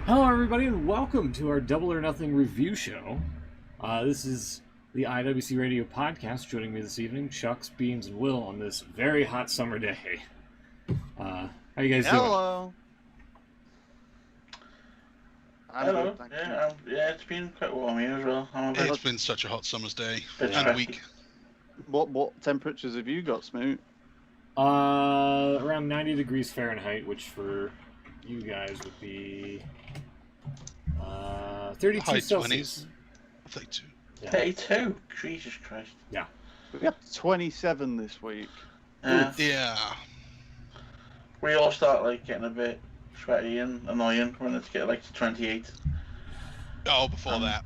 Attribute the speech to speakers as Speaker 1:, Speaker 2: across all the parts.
Speaker 1: Hello, everybody, and welcome to our Double or Nothing review show. This is the IWC Radio podcast. Joining me this evening, Chucks, Beams, and Will on this very hot summer day. How you guys doing?
Speaker 2: Hello.
Speaker 3: Hello. Yeah, it's been quite warm here as well.
Speaker 4: It's been such a hot summer's day
Speaker 3: It's
Speaker 4: and
Speaker 3: tricky.
Speaker 4: week.
Speaker 2: What temperatures have you got, Smoot?
Speaker 1: Around 90 degrees Fahrenheit, which for you guys would be 32
Speaker 4: High
Speaker 1: Celsius.
Speaker 4: 20s. 32.
Speaker 1: Yeah.
Speaker 3: 32? Jesus Christ.
Speaker 1: Yeah.
Speaker 2: We got 27 this week.
Speaker 4: Yeah.
Speaker 3: We all start like getting a bit sweaty and annoying when it's getting like to 28.
Speaker 4: Oh, before that.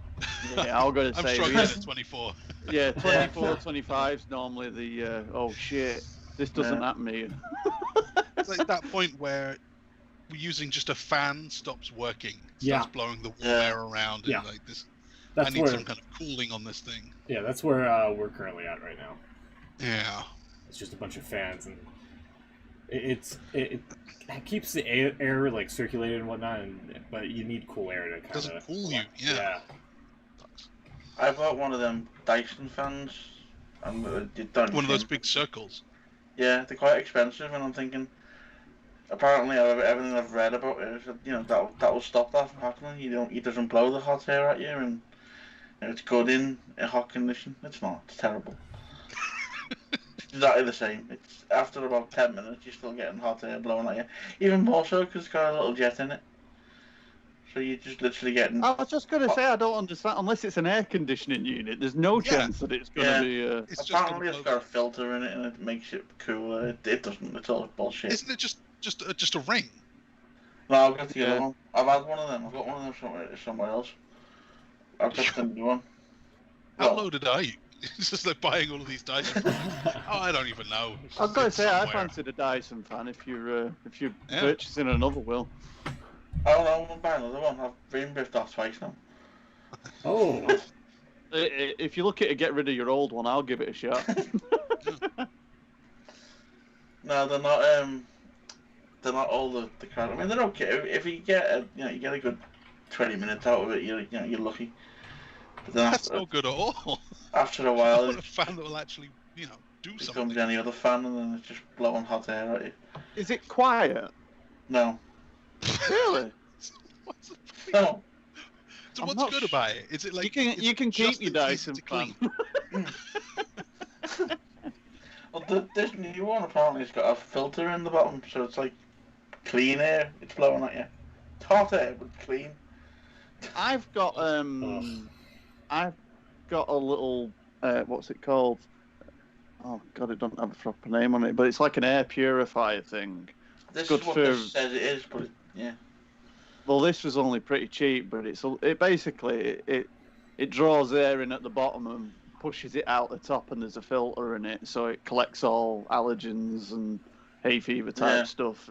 Speaker 2: Yeah, I was going to
Speaker 4: I'm
Speaker 2: say.
Speaker 4: struggling at 24.
Speaker 2: Yeah, 24, 25 is normally the, oh shit, this doesn't happen here.
Speaker 4: It's like that point where using just a fan stops working. Starts blowing the warm air around. And like this, I need some kind of cooling on this thing.
Speaker 1: Yeah, that's where we're currently at right now.
Speaker 4: Yeah.
Speaker 1: It's just a bunch of fans, and it keeps the air like circulated and whatnot, but you need cool air to kind of.
Speaker 4: Doesn't cool you. Yeah.
Speaker 3: I bought one of them Dyson fans. And
Speaker 4: one of those big circles.
Speaker 3: Yeah, they're quite expensive, and I'm thinking. Apparently, everything I've read about it is that, that will stop that from happening. It doesn't blow the hot air at you, and it's good in a hot condition. It's not. It's terrible. It's exactly the same. It's after about 10 minutes, you're still getting hot air blowing at you. Even more so because it's got a little jet in it. So you're just literally getting.
Speaker 2: I was just going to say, I don't understand. Unless it's an air conditioning unit, there's no chance that it's going to be.
Speaker 3: Apparently, it's got a filter in it, and it makes it cooler. It doesn't. It's all bullshit.
Speaker 4: Isn't it just a ring?
Speaker 3: No, I've got the other one. I've had one of them. I've got one of them somewhere else. I've got the new one.
Speaker 4: How loaded are you? It's just like buying all of these Dyson fans. Oh, I don't even know.
Speaker 2: I was going to say, I fancied a Dyson fan if you're purchasing another, Will.
Speaker 3: Oh no, I'm buying another one. I've been ripped off twice now.
Speaker 1: Oh.
Speaker 2: If you're looking to get rid of your old one, I'll give it a shot.
Speaker 3: No, they're not. They're not all the crap. I mean, they're okay. If you get you get a good 20 minutes out of it, you're lucky. But then
Speaker 4: that's not good at all.
Speaker 3: After a while,
Speaker 4: a fan that will actually do something.
Speaker 3: It becomes any other fan, and then it's just blowing hot air at you.
Speaker 2: Is it quiet?
Speaker 3: No.
Speaker 2: Really?
Speaker 3: No.
Speaker 4: So what's good about it? Is it like
Speaker 2: you can keep your Dyson fan?
Speaker 3: Well, this new one apparently has got a filter in the bottom, so it's like clean air. It's blowing at you. It's hot air, but clean.
Speaker 2: I've got a little what's it called? Oh God, it doesn't have a proper name on it, but it's like an air purifier thing.
Speaker 3: This
Speaker 2: good
Speaker 3: is what
Speaker 2: for.
Speaker 3: this says it is, but yeah.
Speaker 2: Well, this was only pretty cheap, but it basically draws air in at the bottom and pushes it out the top, and there's a filter in it, so it collects all allergens and hay fever type stuff.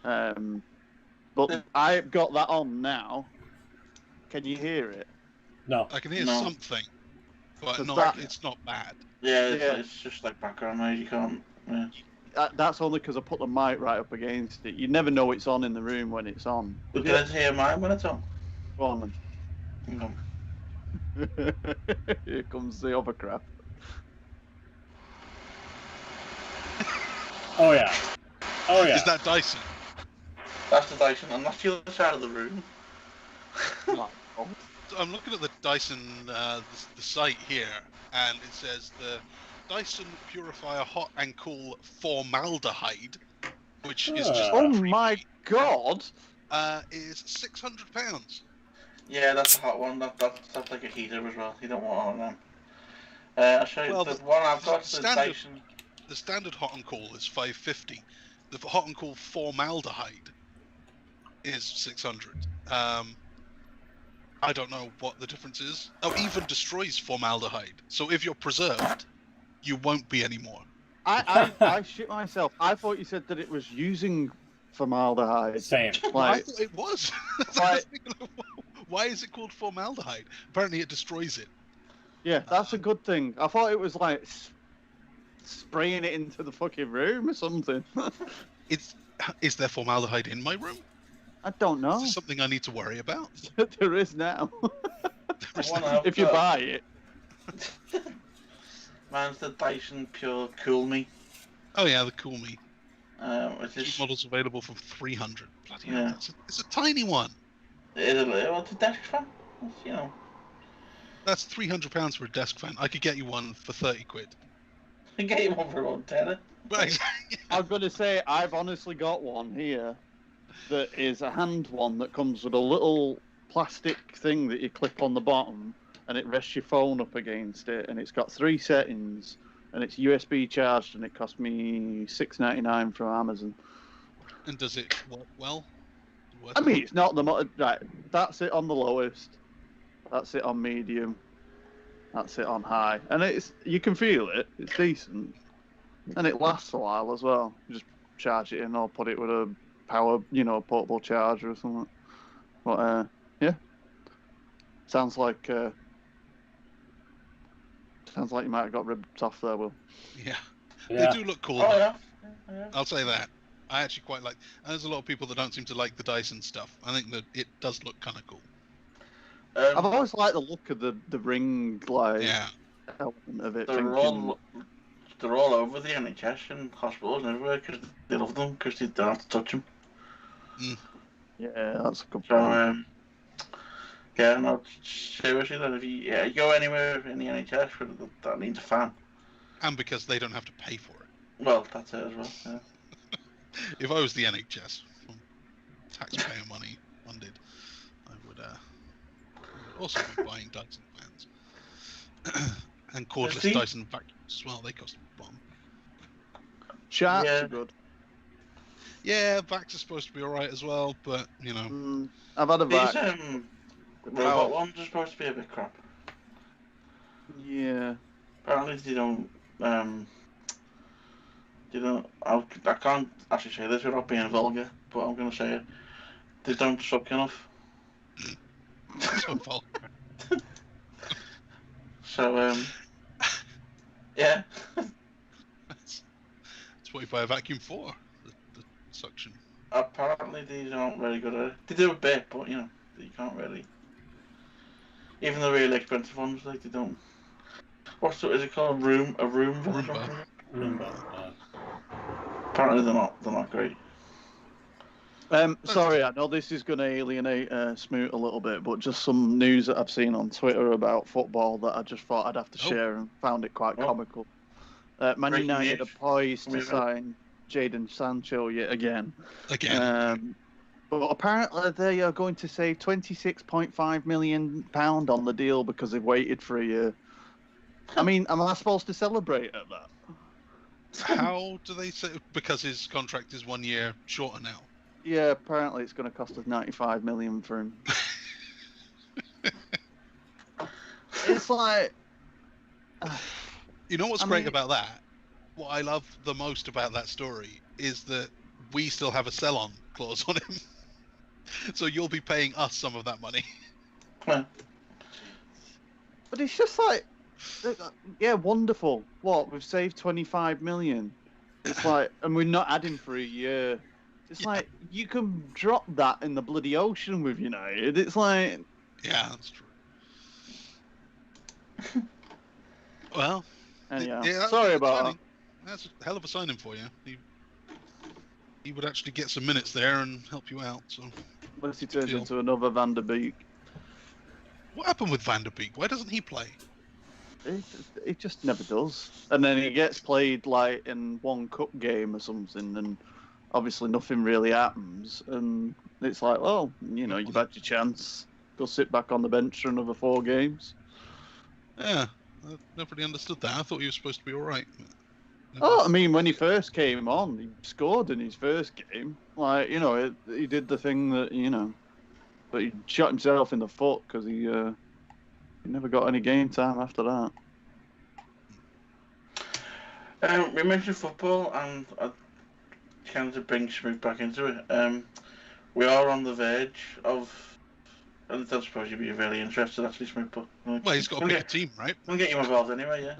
Speaker 2: But I've got that on now. Can you hear it?
Speaker 1: No.
Speaker 4: I can hear something, but it's not bad.
Speaker 3: Yeah, it's just like background noise. You can't. Yeah.
Speaker 2: That's only because I put the mic right up against it. You never know it's on in the room when it's on.
Speaker 3: But can I hear mine when it's on?
Speaker 2: Go on then.
Speaker 3: No.
Speaker 2: Here comes the other crap.
Speaker 1: Oh yeah. Oh yeah.
Speaker 4: Is that Dyson?
Speaker 3: That's the Dyson, and that's the other side of the room.
Speaker 4: So I'm looking at the Dyson the site here, and it says the Dyson Purifier Hot and Cool Formaldehyde, which is just
Speaker 2: my God,
Speaker 4: is £600.
Speaker 3: Yeah, that's a hot one. That's like a heater as well. You don't want all of them. I'll show you the one I've got.
Speaker 4: The standard hot and cool is $550. The hot and cool formaldehyde is $600. I don't know what the difference is. Oh, even destroys formaldehyde. So if you're preserved, you won't be anymore.
Speaker 2: I shit myself. I thought you said that it was using formaldehyde.
Speaker 1: Same.
Speaker 4: I thought it was. Why is it called formaldehyde? Apparently it destroys it.
Speaker 2: Yeah, that's a good thing. I thought it was like spraying it into the fucking room or something.
Speaker 4: Is there formaldehyde in my room?
Speaker 2: I don't
Speaker 4: Is
Speaker 2: know.
Speaker 4: this something I need to worry about?
Speaker 2: There is now.
Speaker 3: I've
Speaker 2: If you
Speaker 3: got-
Speaker 2: buy it.
Speaker 3: Mine's the Dyson Pure Cool Me.
Speaker 4: Oh yeah, the Cool Me.
Speaker 3: Which
Speaker 4: Cheap
Speaker 3: is
Speaker 4: models available from 300. Bloody
Speaker 3: Yeah.
Speaker 4: hell, it's a tiny one.
Speaker 3: it's a desk fan. It's, you know,
Speaker 4: That's £300 for a desk fan. I could get you one for 30 quid.
Speaker 3: you get you one for about tenner.
Speaker 4: Right.
Speaker 2: I'm going to say I've honestly got one here that is a hand one that comes with a little plastic thing that you clip on the bottom and it rests your phone up against it, and it's got 3 settings and it's USB charged, and it cost me $6.99 from Amazon.
Speaker 4: And does it work well?
Speaker 2: I mean, it's not the right. That's it on the lowest. That's it on medium. That's it on high, and you can feel it. It's decent, and it lasts a while as well. You just charge it in or put it with a power, portable charger or something. But yeah, sounds like you might have got ripped off there, Will.
Speaker 4: Yeah.
Speaker 1: Yeah.
Speaker 4: They do look cool.
Speaker 3: Oh
Speaker 4: though.
Speaker 3: yeah.
Speaker 4: I'll say that. I actually quite like. And there's a lot of people that don't seem to like the Dyson stuff. I think that it does look kind of cool.
Speaker 2: I've always liked the look of the ring element of it.
Speaker 3: They're all over the NHS and hospitals and everywhere because they love them because they don't have to touch them.
Speaker 2: Yeah, that's a good
Speaker 3: So
Speaker 2: point.
Speaker 3: yeah, no, seriously, that if you go anywhere in the NHS that needs a fan.
Speaker 4: And because they don't have to pay for it.
Speaker 3: Well, that's it as well. Yeah.
Speaker 4: If I was the NHS, from taxpayer money funded, I would also be buying Dyson fans. And cordless
Speaker 3: See?
Speaker 4: Dyson vacuums as well. They cost a bomb.
Speaker 2: Sharks
Speaker 3: Yeah.
Speaker 2: are good.
Speaker 4: Yeah, Vacs are supposed to be alright as well, but,
Speaker 2: I've had a
Speaker 3: These
Speaker 2: vac.
Speaker 3: robot ones are supposed to be a bit crap.
Speaker 2: Yeah.
Speaker 3: Apparently they don't. I can't actually say this without being vulgar, but I'm gonna say it. They don't suck enough.
Speaker 4: so vulgar.
Speaker 3: So yeah.
Speaker 4: That's what you buy a vacuum for, the suction.
Speaker 3: Apparently these aren't very good at it. They do a bit, but you can't really. Even the really expensive ones, like they don't. Is it called? A room vacuum?
Speaker 1: Roomba.
Speaker 3: Apparently they're not great.
Speaker 2: Sorry, I know this is going to alienate Smoot a little bit, but just some news that I've seen on Twitter about football that I just thought I'd have to share and found it quite comical. Man
Speaker 3: Breaking
Speaker 2: United
Speaker 3: news.
Speaker 2: are poised to sign Jadon Sancho yet again. But apparently they are going to save £26.5 million on the deal because they've waited for a year. I mean, am I supposed to celebrate at that?
Speaker 4: How do they say? Because his contract is 1 year shorter now.
Speaker 2: Yeah, apparently it's going to cost us $95 million for him. It's like,
Speaker 4: You know what's great about that? What I love the most about that story is that we still have a sell-on clause on him. So you'll be paying us some of that money.
Speaker 2: but it's just like, yeah, wonderful. What, we've saved 25 million. It's like, and we're not adding for a year. It's like, you can drop that in the bloody ocean with United. It's like...
Speaker 4: Yeah, that's true. Well,
Speaker 2: Anyhow,
Speaker 4: yeah,
Speaker 2: sorry about
Speaker 4: that. That's a hell of a signing for you. He would actually get some minutes there and help you out. So,
Speaker 2: unless he turns into another Van der Beek.
Speaker 4: what happened with Van der Beek? Why doesn't he play?
Speaker 2: He just never does. And then he gets played like in one cup game or something, and obviously nothing really happens. And it's like, well, you've had your chance. Go sit back on the bench for another 4 games.
Speaker 4: Yeah, I never really understood that. I thought he was supposed to be all right.
Speaker 2: Oh, I mean, when he first came on, he scored in his first game. Like, he did the thing that, but he shot himself in the foot because he never got any game time after that.
Speaker 3: We mentioned football, and I kind of bring Smoot back into it. We are on the verge of. And I suppose you'd be really interested, actually, Smoot. But
Speaker 4: Well, he's got to pick a team, right?
Speaker 3: We'll get you involved anyway, yeah.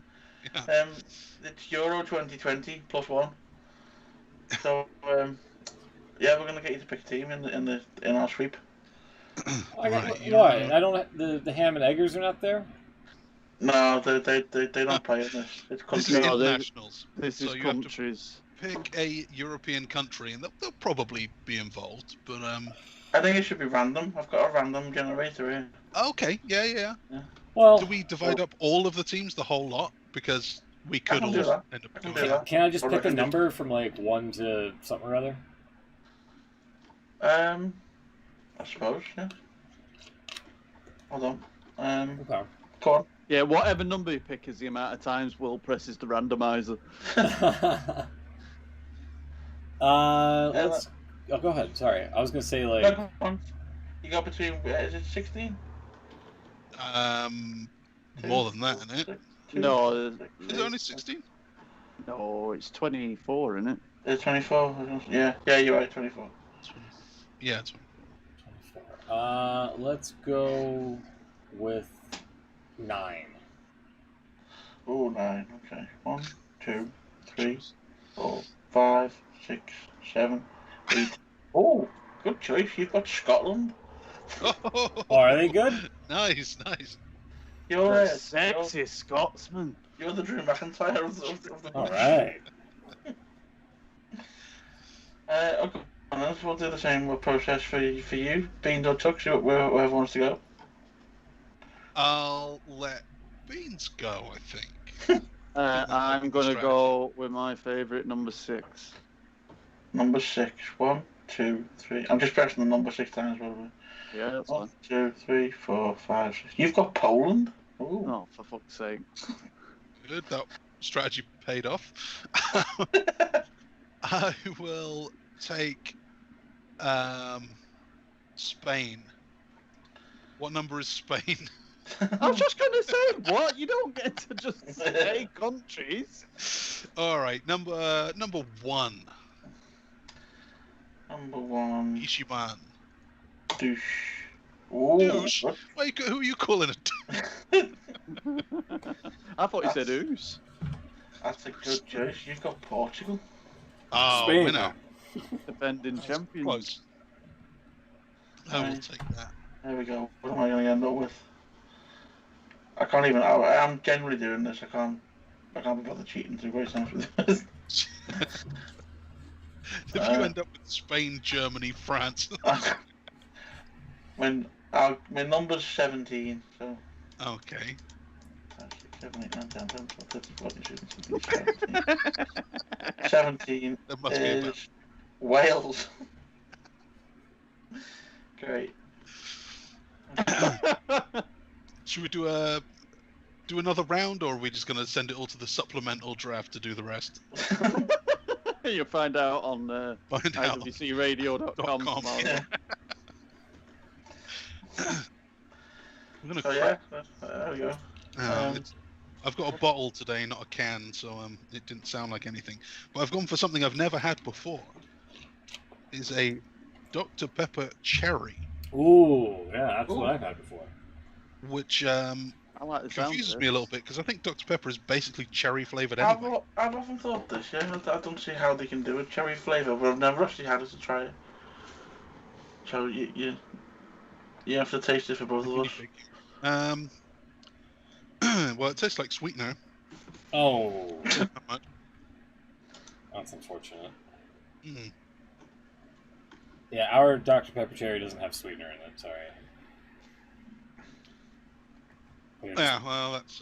Speaker 3: It's Euro 2020 +1. So Yeah, we're gonna get you to pick a team in our sweep.
Speaker 4: Right,
Speaker 1: What? I don't. The ham and eggers are not there.
Speaker 3: No, they don't play in this. It's
Speaker 4: This
Speaker 3: country.
Speaker 4: is
Speaker 2: No,
Speaker 4: internationals.
Speaker 2: This
Speaker 4: So
Speaker 2: is
Speaker 4: you have to
Speaker 2: countries.
Speaker 4: pick a European country, and they'll probably be involved. But
Speaker 3: I think it should be random. I've got a random generator here.
Speaker 4: okay, yeah.
Speaker 1: Well,
Speaker 4: Do we divide up all of the teams, the whole lot? Because we
Speaker 3: I
Speaker 4: could
Speaker 3: can
Speaker 4: all
Speaker 3: do
Speaker 4: end
Speaker 3: that.
Speaker 4: up
Speaker 3: I can
Speaker 4: doing
Speaker 3: do
Speaker 4: that.
Speaker 3: that.
Speaker 1: can I just
Speaker 3: What
Speaker 1: pick
Speaker 3: do I
Speaker 1: a
Speaker 3: do?
Speaker 1: number from like 1 to something or other?
Speaker 3: I suppose. Yeah. Hold on.
Speaker 1: Okay.
Speaker 3: Go on.
Speaker 2: Yeah, whatever number you pick is the amount of times Will presses the randomizer.
Speaker 1: Let's. Oh, go ahead. Sorry, I was gonna say
Speaker 3: No,
Speaker 1: like.
Speaker 3: go on. You got between. Is it 16?
Speaker 4: More than that, isn't it?
Speaker 2: No,
Speaker 4: Is it only 16?
Speaker 2: No, it's 24, isn't it?
Speaker 3: It's 24. Yeah, you're right. 24.
Speaker 4: Yeah, it's
Speaker 1: 24. Let's go with 9.
Speaker 3: Oh, 9. Okay. 1, 2, 3, 4, 5, 6, 7, 8. Oh, good choice. You've got Scotland.
Speaker 1: Oh, are they good?
Speaker 4: Nice.
Speaker 3: You're
Speaker 2: The sexy Scotsman.
Speaker 3: You're the Drew McIntyre of the
Speaker 1: All right.
Speaker 3: Okay, we'll do the same process for you. Beans or Tux, whoever wants to go.
Speaker 4: I'll let Beans go, I think.
Speaker 2: I'm going to go with my favourite number 6.
Speaker 3: Number 6. 1, 2, 3. I'm just pressing the number 6 times, by the way.
Speaker 2: Yeah, that's
Speaker 3: 1,
Speaker 2: fine.
Speaker 3: 2, 3, 4, 5, 6. You've got Poland? Ooh.
Speaker 2: Oh, for fuck's sake.
Speaker 4: Good, that strategy paid off. I will take Spain. What number is Spain?
Speaker 2: I was just going to say, what? You don't get to just say countries.
Speaker 4: All right, number 1,
Speaker 3: Number 1.
Speaker 4: Ishiban.
Speaker 3: Douche. Ooh.
Speaker 4: Douche? Who are you calling a
Speaker 2: I thought you said Oos.
Speaker 3: That's a good choice. You've got Portugal.
Speaker 4: Oh,
Speaker 1: Spain.
Speaker 4: winner.
Speaker 2: Defending
Speaker 4: That's
Speaker 2: champions.
Speaker 4: close. I will take that.
Speaker 3: There we go. What am I going to end up with? I can't even. I am generally doing this. I can't be bothered cheating. To be very honest with you.
Speaker 4: If you end up with Spain, Germany, France.
Speaker 3: My number's 17. So.
Speaker 4: Okay.
Speaker 3: 7, 8, 9, 10, 11, 12, 13, 14, 15, 16, 17
Speaker 4: There must be a
Speaker 3: is Wales. Great.
Speaker 4: Should we do another round, or are we just going to send it all to the supplemental draft to do the rest?
Speaker 2: You'll find out on
Speaker 4: Find out.
Speaker 2: IWCradio.com
Speaker 4: .com.
Speaker 2: tomorrow.
Speaker 3: Yeah.
Speaker 4: I'm gonna
Speaker 3: So yeah, there we go.
Speaker 4: I've got a bottle today, not a can, so it didn't sound like anything. But I've gone for something I've never had before. It's a Dr. Pepper Cherry,
Speaker 1: Ooh, yeah, that's what I've had before.
Speaker 4: which
Speaker 2: I like the sound
Speaker 4: confuses
Speaker 2: of
Speaker 4: me a
Speaker 2: this.
Speaker 4: little bit because I think Dr. Pepper is basically cherry flavored anyway.
Speaker 3: I've often thought this. Yeah, I don't see how they can do a cherry flavour, but I've never actually had it to try it. So you have to taste it for both of us.
Speaker 4: Well, it tastes like sweetener.
Speaker 1: Oh,
Speaker 4: Not much.
Speaker 1: that's unfortunate.
Speaker 4: Mm.
Speaker 1: Yeah, our Dr. Pepper Cherry doesn't have sweetener in it. Sorry.
Speaker 4: Yeah, well, that's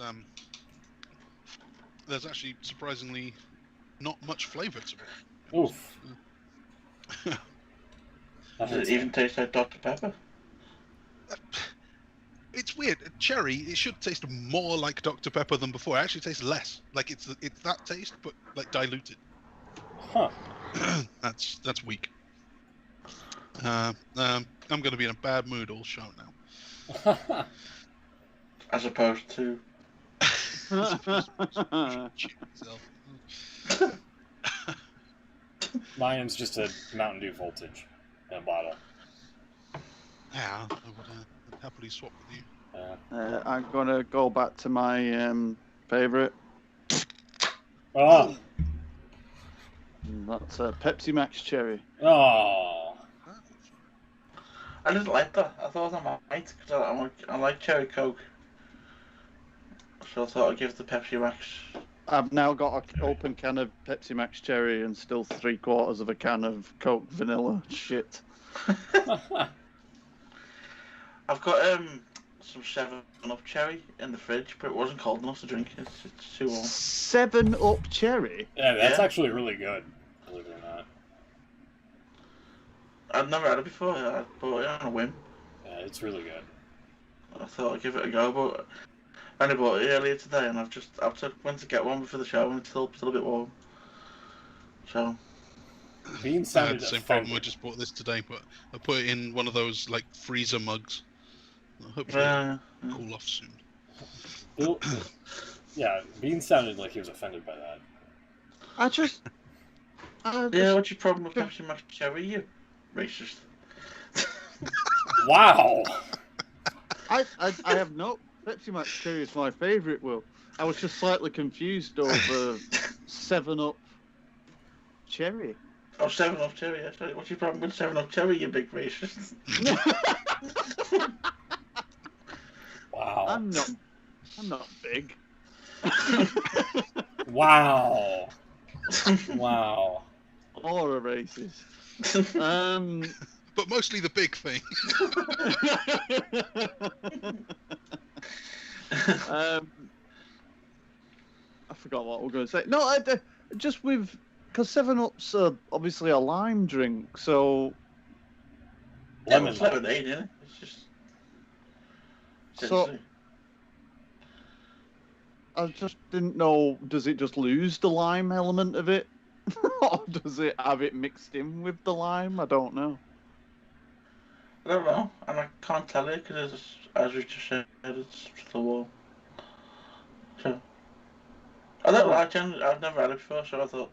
Speaker 4: there's actually surprisingly not much flavour to it.
Speaker 1: Oof.
Speaker 3: Does it even taste like Dr. Pepper?
Speaker 4: It's weird. Cherry, it should taste more like Dr. Pepper than before. It actually tastes less. Like it's that taste, but like diluted.
Speaker 1: Huh.
Speaker 4: That's weak. I'm going to be in a bad mood all show now.
Speaker 3: As opposed to.
Speaker 4: Shoot myself.
Speaker 1: Mine's just a Mountain Dew voltage in a bottle.
Speaker 4: Yeah, I would happily swap with you.
Speaker 2: I'm going to go back to my favourite.
Speaker 1: Oh,
Speaker 2: That's a Pepsi Max cherry.
Speaker 1: Oh.
Speaker 3: I didn't like that. I thought I might, because I like cherry Coke. So I thought I'd give the Pepsi Max.
Speaker 2: I've now got an open can of Pepsi Max cherry and still 3/4 of a can of Coke vanilla. Shit.
Speaker 3: I've got some 7-Up cherry in the fridge, but it wasn't cold enough to drink. It's too warm.
Speaker 2: 7-Up cherry?
Speaker 1: Yeah, that's
Speaker 3: Yeah.
Speaker 1: actually really good, believe it or not.
Speaker 3: I'd never had it before. I bought it on a whim.
Speaker 1: Yeah, it's really good.
Speaker 3: I thought I'd give it a go, but I only bought it earlier today, and went to get one before the show, and it's still a bit warm. So.
Speaker 1: Bean
Speaker 4: I had
Speaker 1: sounded
Speaker 4: the same
Speaker 1: offended.
Speaker 4: problem. I just bought this today, but I put it in one of those like freezer mugs. Hopefully it'll cool off soon.
Speaker 1: Bill, yeah, Bean sounded like he was offended by that.
Speaker 3: Yeah, what's your problem with Pepsi Max cherry, you racist?
Speaker 1: Wow!
Speaker 2: I have no. Pepsi Max cherry is my favourite, Will. I was just slightly confused over 7-Up cherry.
Speaker 3: Oh, 7-Up cherry, yeah. Sorry. What's your problem with 7-Up cherry, you big racist?
Speaker 1: Wow.
Speaker 2: I'm not big.
Speaker 1: Wow. Wow.
Speaker 2: Or a racist.
Speaker 4: But mostly the big thing.
Speaker 2: I forgot what we were going to say. No, just with because 7-Up's obviously a lime drink, so
Speaker 1: Lemon.
Speaker 3: It's lemonade, isn't it? It's just.
Speaker 2: So I just didn't know. Does it just lose the lime element of it, or does it have it mixed in with the lime? I don't know.
Speaker 3: I don't know, and I can't tell you because, as we just said, it's still warm. So. I don't like it. I've never had it before, so I thought,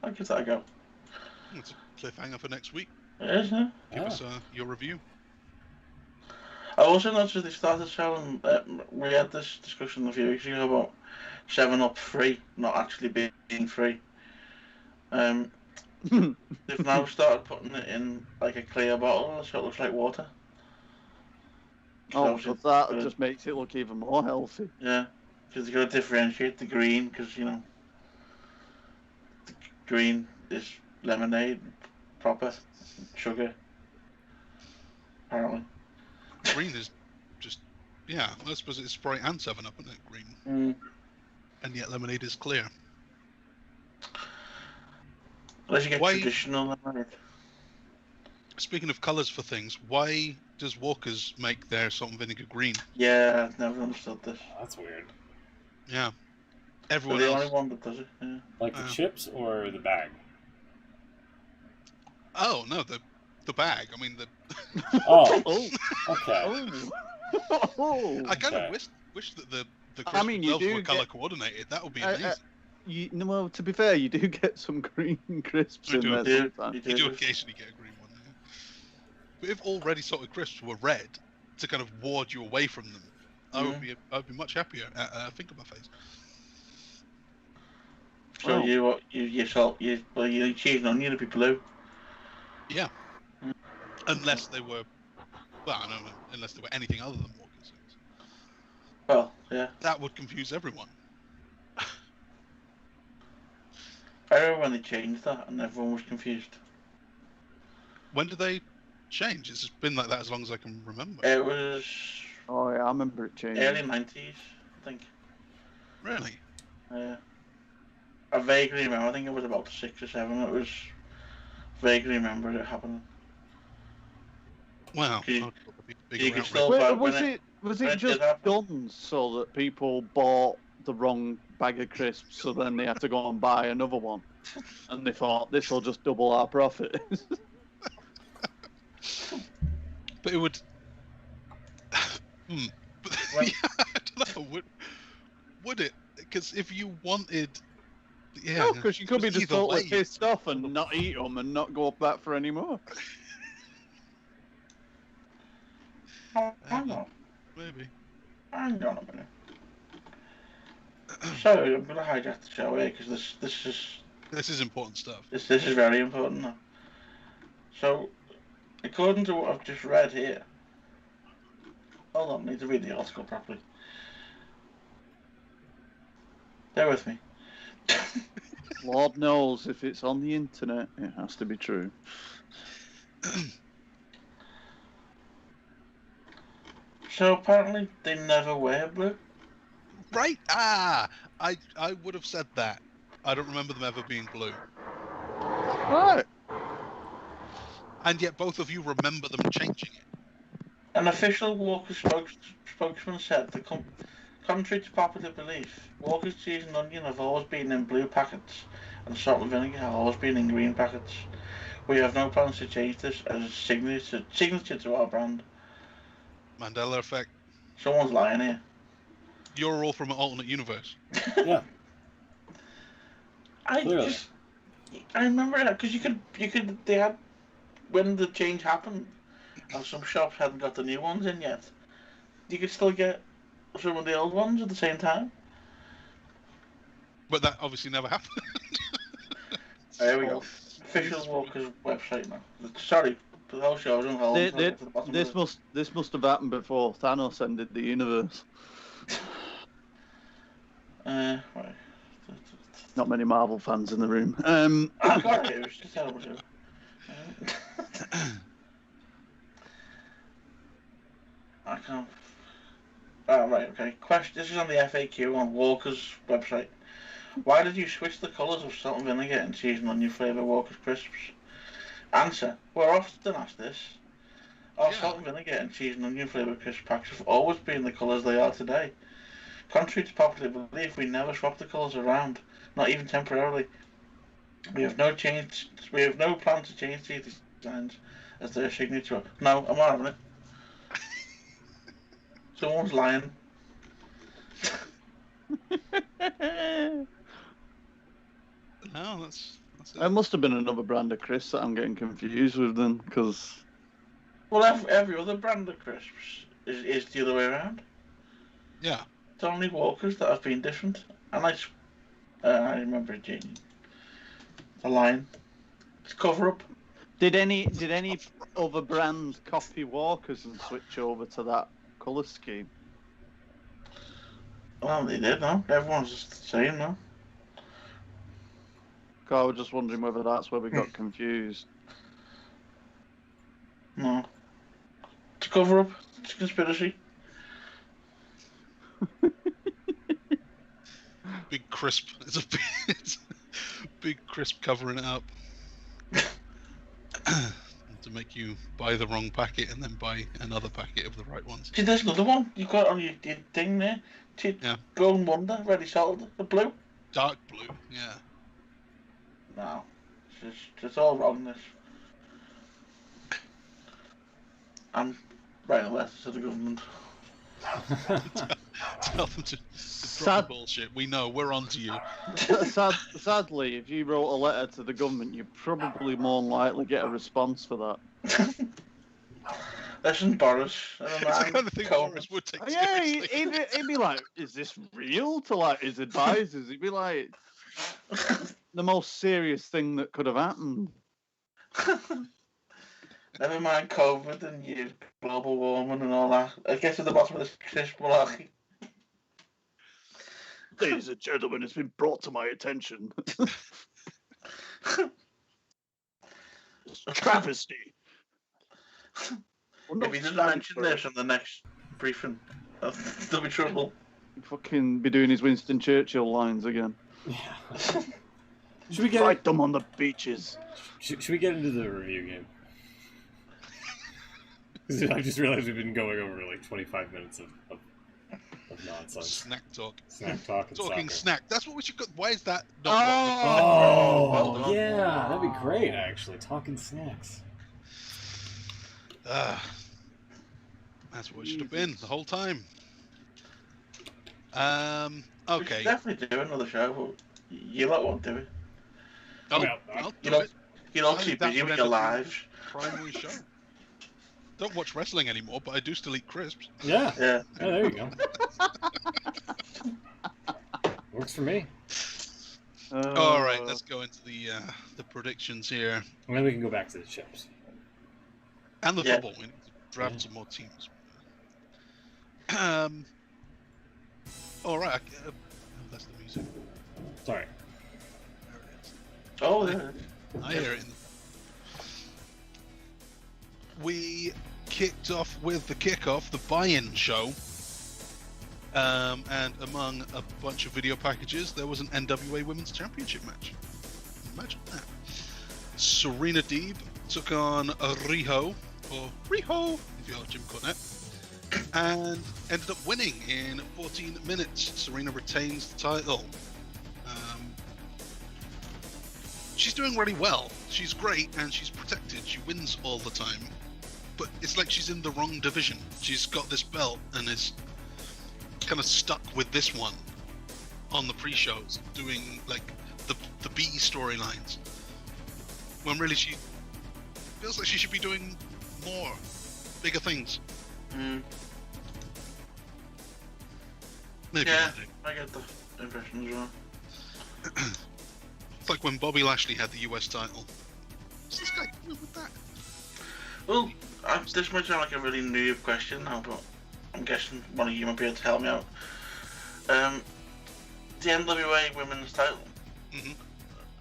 Speaker 3: I'll give that a go.
Speaker 4: It's a cliffhanger for next week.
Speaker 3: It is, isn't it?
Speaker 4: Give us your review.
Speaker 3: I also noticed they started selling. We had this discussion a few weeks ago about 7-Up free, not actually being free. They've now started putting it in like a clear bottle, so it looks like water.
Speaker 2: Oh, so that just makes it look even more healthy.
Speaker 3: Yeah, because they've got to differentiate the green, because the green is lemonade, proper sugar. Apparently.
Speaker 4: Green is just, yeah, I suppose it's Sprite and 7-Up, isn't it? Green. And yet lemonade is clear.
Speaker 3: Unless you get traditional lemonade.
Speaker 4: Speaking of colours for things, why does Walker's make their salt and vinegar green?
Speaker 3: Yeah, I've never understood this.
Speaker 1: That's weird.
Speaker 4: Yeah. Everyone
Speaker 3: They're the
Speaker 4: else.
Speaker 3: only one that does it, yeah.
Speaker 1: Like the chips or the bag?
Speaker 4: Oh, no, the bag. I mean, the...
Speaker 1: Oh,
Speaker 2: okay.
Speaker 4: I kind of wish that the crisps themselves were colour coordinated. That would be amazing.
Speaker 2: Well, to be fair, you do get some green crisps in there sometimes.
Speaker 4: You do occasionally get a green one. Yeah. But if all ready salted crisps were red to kind of ward you away from them, I'd be much happier at Finger Buffets.
Speaker 3: So you cheese and onion would be blue.
Speaker 4: Yeah. Unless they were, well, I don't know, unless they were anything other than Walker's.
Speaker 3: Well, yeah.
Speaker 4: That would confuse everyone.
Speaker 3: I remember when they changed that and everyone was confused.
Speaker 4: When did they change? It's been like that as long as I can remember.
Speaker 3: It was...
Speaker 2: Oh, yeah, I remember it changing.
Speaker 3: Early 90s, I think.
Speaker 4: Really?
Speaker 3: Yeah. I vaguely remember, I think it was about 6 or 7, it was... Vaguely remember it happening.
Speaker 4: Wow.
Speaker 3: You could still
Speaker 2: was it just done so that people bought the wrong bag of crisps, so then they had to go and buy another one, and they thought this will just double our profit?
Speaker 4: But it would. But, yeah, I don't know. Would it? Because if you wanted. Yeah.
Speaker 2: No, because you could be just totally
Speaker 4: way.
Speaker 2: pissed off and not eat them and not go back for any more.
Speaker 3: Hang on.
Speaker 4: Maybe.
Speaker 3: Hang on a minute. Sorry, I'm going to hijack the show here because this is
Speaker 4: This is important stuff.
Speaker 3: This is very important now. So, according to what I've just read here, hold on, I need to read the article properly. Bear with me.
Speaker 2: Lord knows if it's on the internet, it has to be true.
Speaker 3: So apparently they never wear blue.
Speaker 4: Right? I would have said that. I don't remember them ever being blue.
Speaker 2: Right.
Speaker 4: And yet both of you remember them changing it.
Speaker 3: An official Walker spokesman said, contrary to popular belief, Walker's cheese and onion have always been in blue packets, and salt and vinegar have always been in green packets. We have no plans to change this as a signature to our brand.
Speaker 4: Mandela effect.
Speaker 3: Someone's lying here.
Speaker 4: You're all from an alternate universe.
Speaker 1: Yeah.
Speaker 3: I remember that because they had, when the change happened, and some shops hadn't got the new ones in yet, you could still get some of the old ones at the same time.
Speaker 4: But that obviously never happened.
Speaker 3: There we go. Official Walker's website now. Sorry, the whole show was on hold.
Speaker 2: This must have happened before Thanos ended the universe.
Speaker 3: Right.
Speaker 2: Not many Marvel fans in the room.
Speaker 3: I got it. It was just a terrible show. I can't. Oh, right, okay. Question. This is on the FAQ on Walker's website. Why did you switch the colours of salt and vinegar and cheese and onion flavour Walker's crisps? Answer. We're often asked this. Our salt and vinegar and cheese and onion flavour crisp packs have always been the colours they are today. Contrary to popular belief, we never swap the colours around, not even temporarily. We have no plan to change these designs as their signature. No, I'm not having it. Someone's lying.
Speaker 4: No, that's it.
Speaker 2: There must have been another brand of crisps that I'm getting confused with then, because...
Speaker 3: Well, every other brand of crisps is the other way around.
Speaker 4: Yeah.
Speaker 3: It's only Walkers that have been different. And I remember it changing. The line. It's cover-up.
Speaker 2: Did any other brand copy Walkers and switch over to that colour scheme?
Speaker 3: Well, they did, no? Everyone's just the same, no?
Speaker 2: I was just wondering whether that's where we got confused.
Speaker 3: No. It's a cover-up. It's a conspiracy.
Speaker 4: Big crisp. It's a big crisp covering it up. To make you buy the wrong packet and then buy another packet of the right ones.
Speaker 3: See, there's another one you got on your thing there. Golden Wonder, ready salted, the blue.
Speaker 4: Dark blue, yeah.
Speaker 3: No, it's all wrong. This. I'm writing a letter to the government.
Speaker 4: Tell them to drop the bullshit. We know, we're on to you.
Speaker 2: Sadly, if you wrote a letter to the government, you'd probably more than likely get a response for that.
Speaker 3: Listen, Boris.
Speaker 4: It's the kind of thing Boris would take seriously.
Speaker 2: He'd be like, is this real? To like his advisors, he'd be like, the most serious thing that could have happened.
Speaker 3: Never mind COVID and you global warming and all that. I guess at the bottom of this crisp malarkey.
Speaker 2: Ladies and gentlemen, it's been brought to my attention. It's a travesty.
Speaker 3: If he doesn't mention this in the next briefing, there'll be trouble.
Speaker 2: He'd fucking be doing his Winston Churchill lines again.
Speaker 1: Yeah. Should we
Speaker 2: fight them on the beaches?
Speaker 1: Should we get into the review game? I just realized we've been going over like 25 minutes of nonsense.
Speaker 4: Snack talk.
Speaker 1: Snack talk.
Speaker 4: Talking
Speaker 1: soccer.
Speaker 4: snack. That's what we should. Why is that?
Speaker 1: Oh, yeah, that'd be great. Actually, talking snacks.
Speaker 4: That's what it should have been the whole time. Okay.
Speaker 3: We should definitely do another show, but you lot won't do it.
Speaker 4: Oh,
Speaker 1: Yeah,
Speaker 4: I'll do it.
Speaker 3: You're not too busy with your lives.
Speaker 4: Primary show. Don't watch wrestling anymore, but I do still eat crisps.
Speaker 1: Yeah.
Speaker 3: Yeah.
Speaker 1: Oh, there you go. Works for me.
Speaker 4: All right, let's let's go into the predictions here
Speaker 1: And then we can go back to the chips.
Speaker 4: and the
Speaker 3: Yeah.
Speaker 4: football. We need to draft some more teams. All right. That's the music.
Speaker 1: Sorry.
Speaker 4: There it is.
Speaker 3: Oh, yeah.
Speaker 4: I hear it. We kicked off with the kickoff, the buy-in show. And among a bunch of video packages, there was an NWA Women's Championship match. Imagine that. Serena Deeb took on Riho, or Riho, if you're Jim Cornette, and ended up winning in 14 minutes. Serena retains the title. She's doing really well. She's great, and she's protected. She wins all the time. But it's like she's in the wrong division. She's got this belt, and is kind of stuck with this one on the pre-shows, doing like the B storylines, when really she feels like she should be doing more bigger things. Maybe
Speaker 3: Yeah,
Speaker 4: one day.
Speaker 3: I get the impression as well.
Speaker 4: It's like when Bobby Lashley had the US title. What's this guy doing with that?
Speaker 3: Well, this might sound like a really noob question now, but I'm guessing one of you might be able to help me out. The NWA Women's title,
Speaker 4: Mhm.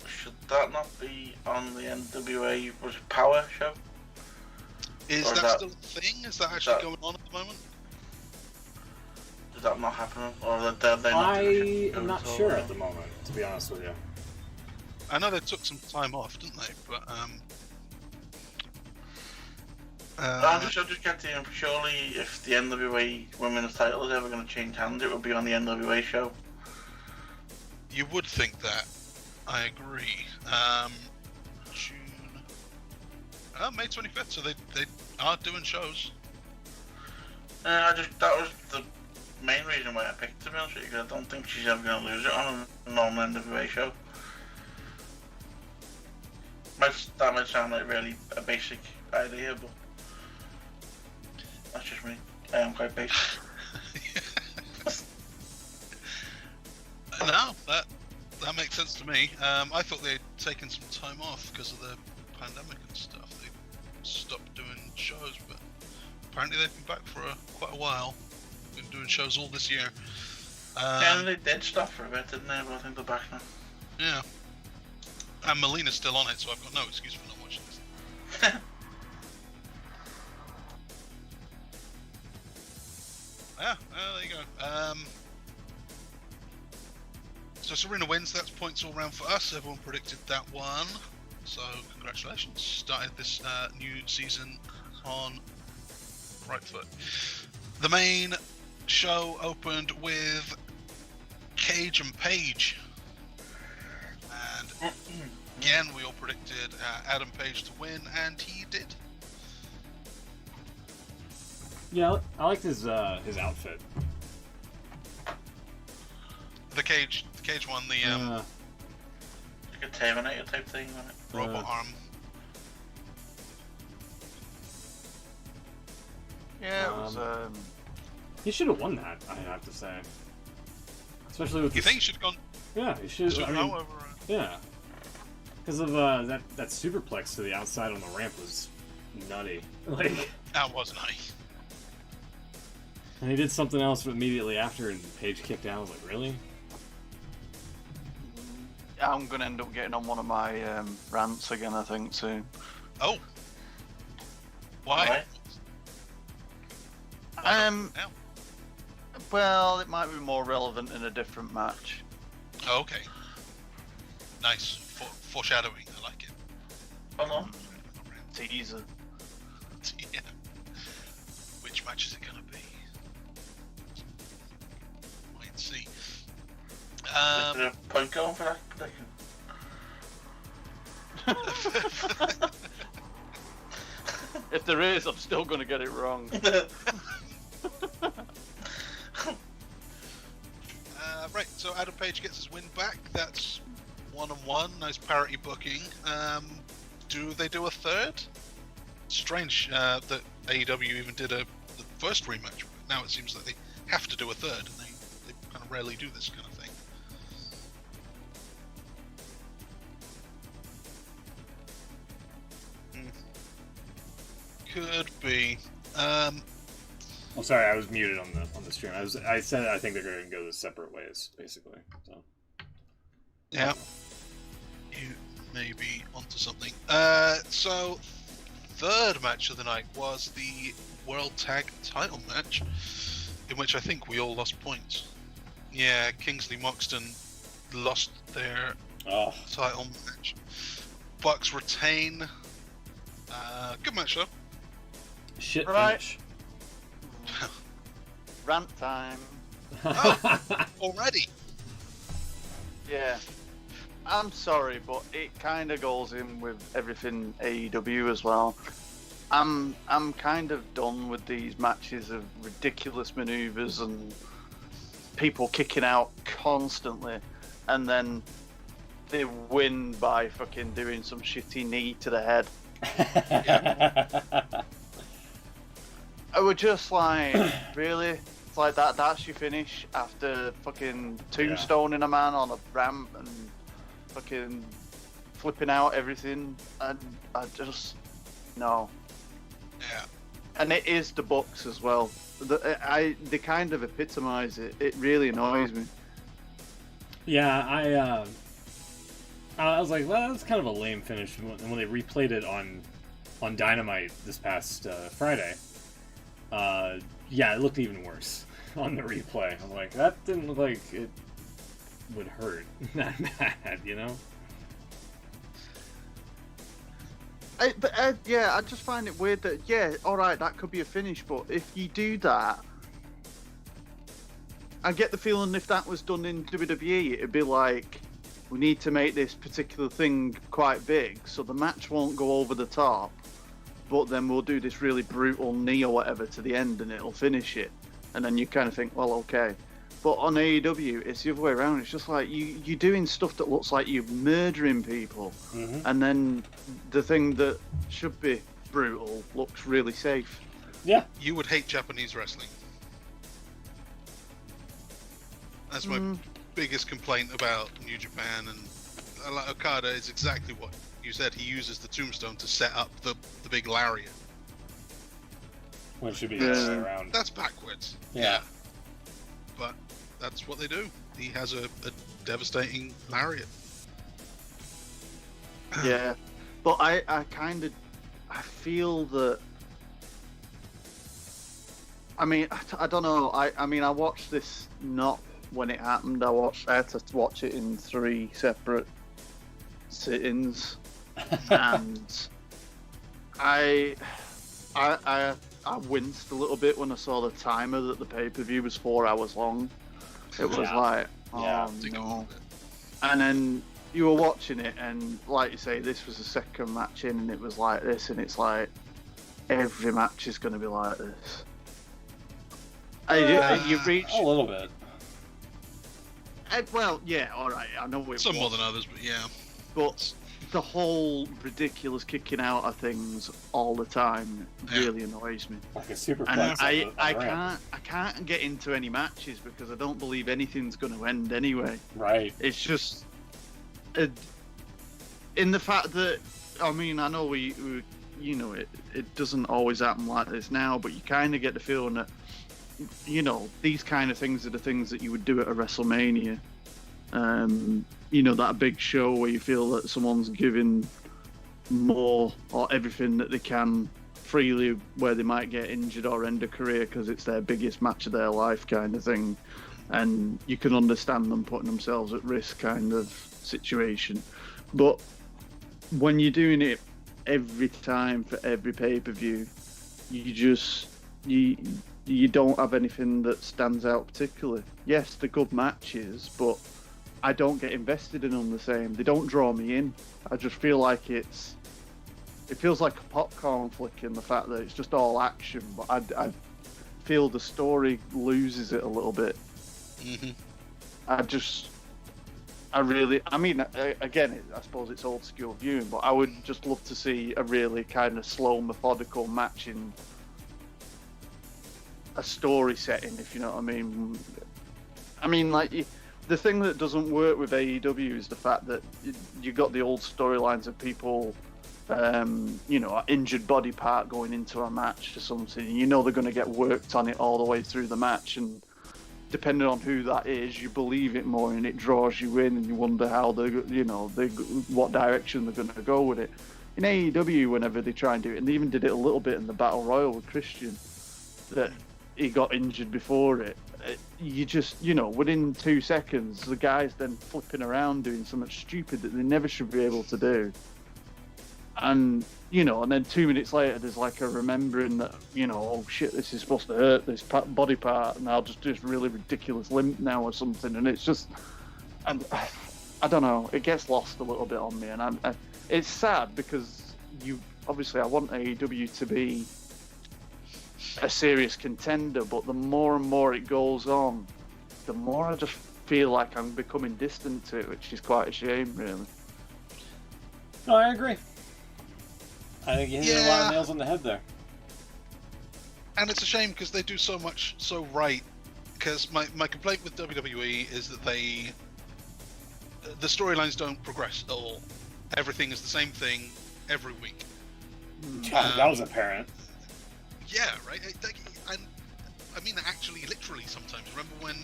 Speaker 3: should that not be on the NWA Power show?
Speaker 4: Is
Speaker 3: Or
Speaker 4: that
Speaker 3: that-
Speaker 4: still a thing? Is that actually going on at the moment?
Speaker 3: Did that not happen? Or are they not
Speaker 1: I
Speaker 3: doing
Speaker 1: am not
Speaker 3: it?
Speaker 1: sure at the moment, to be honest with you.
Speaker 4: I know they took some time off, didn't they? But
Speaker 3: I'm just getting surely if the NWA Women's title is ever going to change hands, it will be on the NWA show.
Speaker 4: you would think that. I agree. June, May 25th. So they are doing shows.
Speaker 3: That was the main reason why I picked it, to be honest with you, because I don't think she's ever going to lose it on a normal NWA show. That might sound like really a basic idea, but that's just me. I am quite basic.
Speaker 4: No, that makes sense to me. I thought they'd taken some time off because of the pandemic and stuff. They stopped doing shows, but apparently they've been back for quite a while. Been doing shows all this year.
Speaker 3: Yeah, and they did stop for a bit, didn't they? But I think they're back now.
Speaker 4: Yeah. And Melina's still on it, so I've got no excuse for not watching this. Yeah, there you go. So Serena wins. That's points all round for us. Everyone predicted that one. So congratulations. Started this new season on right foot. The main show opened with Cage and Page. And again, we all predicted Adam Page to win, and he did.
Speaker 1: Yeah, I liked his outfit.
Speaker 4: The Cage one, the
Speaker 3: Like a Terminator type thing, wasn't it?
Speaker 4: robot arm.
Speaker 2: Yeah, it was.
Speaker 1: He should have won that, I have to say. Especially with
Speaker 4: You think he should have gone
Speaker 1: Yeah, he should. I mean,
Speaker 4: over?
Speaker 1: yeah, because of that superplex to the outside on the ramp was nutty. Like,
Speaker 4: That was nice.
Speaker 1: and he did something else immediately after, and Paige kicked out. I was like, really?
Speaker 2: I'm gonna end up getting on one of my rants again, I think, soon.
Speaker 4: Oh. Why?
Speaker 3: Right.
Speaker 2: Um,
Speaker 4: Yeah.
Speaker 2: Well, it might be more relevant in a different match.
Speaker 4: Oh, okay. Nice. Foreshadowing. I like it.
Speaker 3: Oh no.
Speaker 2: Teaser.
Speaker 4: Yeah. Which match is it going to be? Wait and see.
Speaker 3: Is there a point going for that prediction?
Speaker 2: If there is, I'm still gonna get it wrong.
Speaker 4: Right, so Adam Page gets his win back. That's 1-1. Nice parity booking. Do they do a third? Strange that AEW even did the first rematch. Now it seems like they have to do a third, and they kind of rarely do this kind of thing. Could be.
Speaker 1: Oh, sorry, I was muted on the stream. I said I think they're going to go the separate ways, basically. So.
Speaker 4: Yeah. You may be onto something. So, third match of the night was the World Tag Title match, in which I think we all lost points. Yeah, Kingsley Moxton lost their title match. Bucks retain. Good match though.
Speaker 1: Shit
Speaker 2: Right.
Speaker 1: finish.
Speaker 2: Rant time.
Speaker 4: Oh, already.
Speaker 2: Yeah. I'm sorry, but it kind of goes in with everything AEW as well. I'm kind of done with these matches of ridiculous maneuvers and people kicking out constantly, and then they win by fucking doing some shitty knee to the head. I was just like, really? It's like that's your finish after fucking tombstoning a man on a ramp and fucking flipping out everything, and I just no.
Speaker 4: Yeah.
Speaker 2: And it is the Bucks as well. They kind of epitomise it. It really annoys me.
Speaker 1: Yeah, I was like, well, that's kind of a lame finish. And when they replayed it on Dynamite this past Friday, yeah, it looked even worse on the replay. I'm like, that didn't look like it would hurt that bad, you know?
Speaker 2: I just find it weird that, yeah, alright, that could be a finish, but if you do that, I get the feeling if that was done in WWE, it'd be like, we need to make this particular thing quite big, so the match won't go over the top, but then we'll do this really brutal knee or whatever to the end and it'll finish it. And then you kind of think, well, okay. But on AEW, it's the other way around. It's just like you're doing stuff that looks like you're murdering people, and then the thing that should be brutal looks really safe.
Speaker 1: Yeah.
Speaker 4: You would hate Japanese wrestling. That's my biggest complaint about New Japan, and like Okada is exactly what you said. He uses the tombstone to set up the big lariat.
Speaker 1: Which should be the other way around.
Speaker 4: That's backwards.
Speaker 1: Yeah.
Speaker 4: But that's what they do. He has a devastating lariat.
Speaker 2: Yeah, but I feel that. I mean, I don't know. I mean, I watched this not when it happened. I had to watch it in 3 separate sit-ins, and I winced a little bit when I saw the timer that the pay-per-view was 4 hours long. It was like, oh no. And then you were watching it, and like you say, this was the second match in, and it was like this, and it's like, every match is going to be like this. You reach
Speaker 1: a little bit.
Speaker 2: Well, yeah, alright, I know
Speaker 4: some more than others, but yeah.
Speaker 2: But the whole ridiculous kicking out of things all the time really annoys me.
Speaker 1: Like a superplex.
Speaker 2: And I can't get into any matches because I don't believe anything's going to end anyway.
Speaker 1: Right.
Speaker 2: It's just in the fact that, I mean, I know we you know, it doesn't always happen like this now, but you kind of get the feeling that, you know, these kind of things are the things that you would do at a WrestleMania. You know, that big show where you feel that someone's giving more or everything that they can freely, where they might get injured or end a career because it's their biggest match of their life kind of thing. And you can understand them putting themselves at risk kind of situation. But when you're doing it every time for every pay-per-view, you don't have anything that stands out particularly. Yes, they're good matches, but I don't get invested in them the same. They don't draw me in. I just feel like it feels like a popcorn flick in the fact that it's just all action, but I feel the story loses it a little bit. I mean, again, I suppose it's old school viewing, but I would just love to see a really kind of slow, methodical match in a story setting, if you know what I mean. I mean, like, the thing that doesn't work with AEW is the fact that you got the old storylines of people injured body part going into a match or something. You know they're going to get worked on it all the way through the match, and depending on who that is, you believe it more, and it draws you in, and you wonder how what direction they're going to go with it. In AEW, whenever they try and do it, and they even did it a little bit in the Battle Royal with Christian, that he got injured before it. You just, within 2 seconds, the guy's then flipping around doing something stupid that they never should be able to do. And, and then 2 minutes later, there's like a remembering that, oh shit, this is supposed to hurt this body part, and I'll just do this really ridiculous limp now or something. And it's just, and I don't know, it gets lost a little bit on me. And it's sad because I want AEW to be a serious contender, but the more and more it goes on, the more I just feel like I'm becoming distant to it, which is quite a shame, really.
Speaker 1: No, I agree. I think you hit a lot of nails on the head there.
Speaker 4: And it's a shame because they do so much so right. Because my complaint with WWE is that the storylines don't progress at all. Everything is the same thing every week.
Speaker 1: That was apparent.
Speaker 4: Yeah, right. And I mean, actually, literally, sometimes. Remember when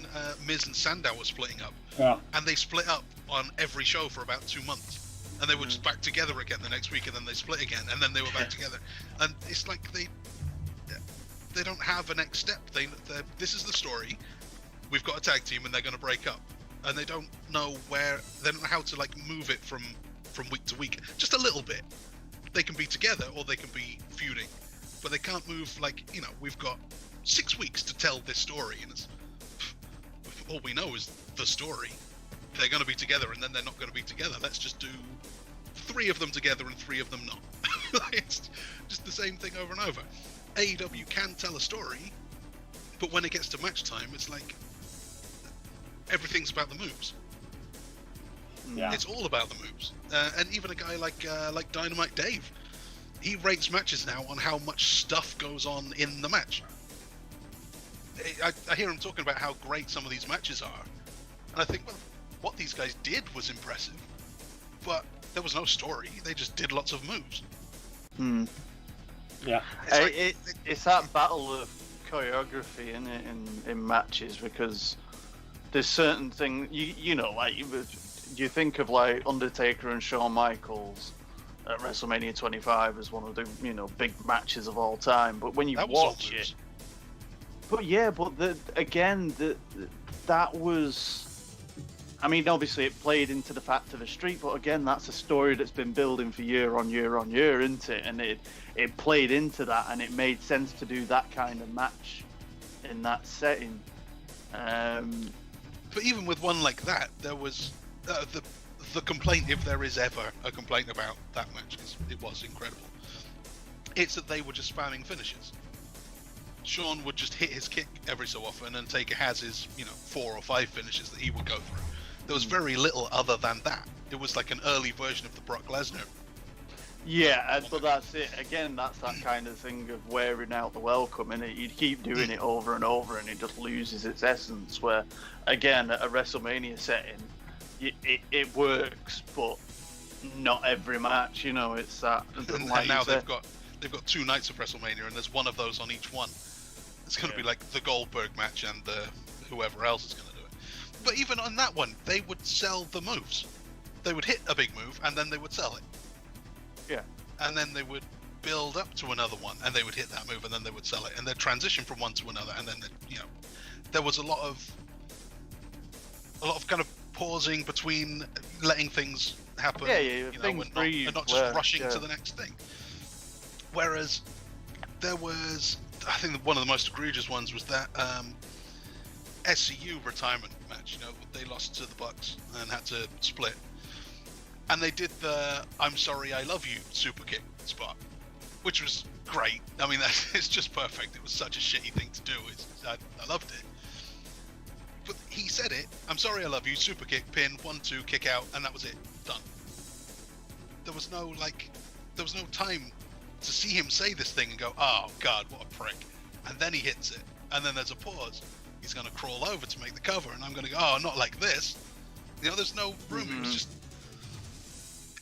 Speaker 4: Miz and Sandow were splitting up?
Speaker 1: Yeah.
Speaker 4: And they split up on every show for about 2 months. And they were just back together again the next week, and then they split again, and then they were back together. And it's like they don't have a next step. This is the story. We've got a tag team, and they're going to break up. And they don't know they don't know how to move it from week to week. Just a little bit. They can be together, or they can be feuding. But they can't move, we've got 6 weeks to tell this story, and it's all we know is the story. They're going to be together, and then they're not going to be together. Let's just do 3 of them together and 3 of them not. It's just the same thing over and over. AEW can tell a story, but when it gets to match time, it's like everything's about the moves.
Speaker 1: Yeah.
Speaker 4: It's all about the moves. And even a guy like Dynamite Dave, he rates matches now on how much stuff goes on in the match. I hear him talking about how great some of these matches are, and I think, well, what these guys did was impressive, but there was no story. They just did lots of moves.
Speaker 1: Yeah.
Speaker 2: It's that battle of choreography in matches, because there's certain things, you think of Undertaker and Shawn Michaels at WrestleMania 25 as one of the big matches of all time, but when you watch it, that was, I mean, obviously it played into the fact of the streak, but again, that's a story that's been building for year on year on year, isn't it? And it played into that, and it made sense to do that kind of match in that setting.
Speaker 4: But even with one like that, there was the complaint, if there is ever a complaint about that match, because it was incredible, it's that they were just spamming finishes. Shawn would just hit his kick every so often, and Taker has his 4 or 5 finishes that he would go through. There was very little other than that. It was like an early version of the Brock Lesnar.
Speaker 2: Yeah, but that's it. Again, that's that kind of thing of wearing out the welcome, and you'd keep doing it over and over, and it just loses its essence. Where, again, at a WrestleMania setting, it works, but not every match. It's that.
Speaker 4: And now they've got 2 nights of WrestleMania, and there's one of those on each one. It's going to be like the Goldberg match and whoever else is going to do it. But even on that one, they would sell the moves. They would hit a big move, and then they would sell it.
Speaker 2: Yeah. And
Speaker 4: then they would build up to another one, and they would hit that move, and then they would sell it, and they'd transition from one to another, and then there was a lot of kind of pausing between letting things happen. And not just rushing to the next thing. Whereas there was, I think one of the most egregious ones was that Scu Retirement Match. They lost to the Bucks and had to split. And they did the "I'm sorry, I love you" super kick spot, which was great. I mean, it's just perfect. It was such a shitty thing to do. I loved it. But he said it, "I'm sorry, I love you," super kick, pin, 1-2, kick out, and that was it. Done. There was no time to see him say this thing and go, "Oh God, what a prick," and then he hits it, and then there's a pause. He's going to crawl over to make the cover, and I'm going to go, "Oh, not like this." There's no room. It was just,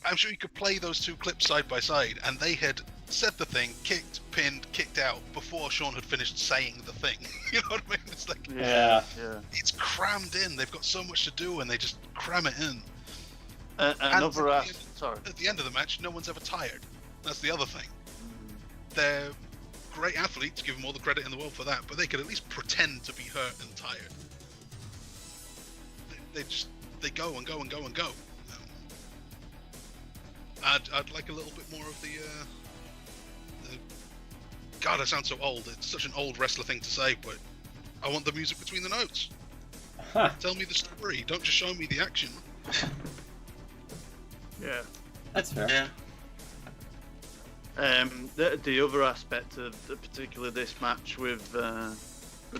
Speaker 4: I'm sure you could play those two clips side by side, and they had said the thing, kicked, pinned, kicked out before Sean had finished saying the thing. You know what I mean? It's like,
Speaker 1: Yeah.
Speaker 4: it's crammed in. They've got so much to do, and they just cram it in.
Speaker 2: Another
Speaker 4: at the end of the match, no one's ever tired. That's the other thing. They're great athletes, give them all the credit in the world for that, but they could at least pretend to be hurt and tired. They go and go and go and go. I'd like a little bit more of the God, I sound so old. It's such an old wrestler thing to say, but I want the music between the notes. Tell me the story. Don't just show me the action.
Speaker 2: Yeah.
Speaker 1: That's fair.
Speaker 3: Yeah.
Speaker 2: The other aspect of particularly this match with the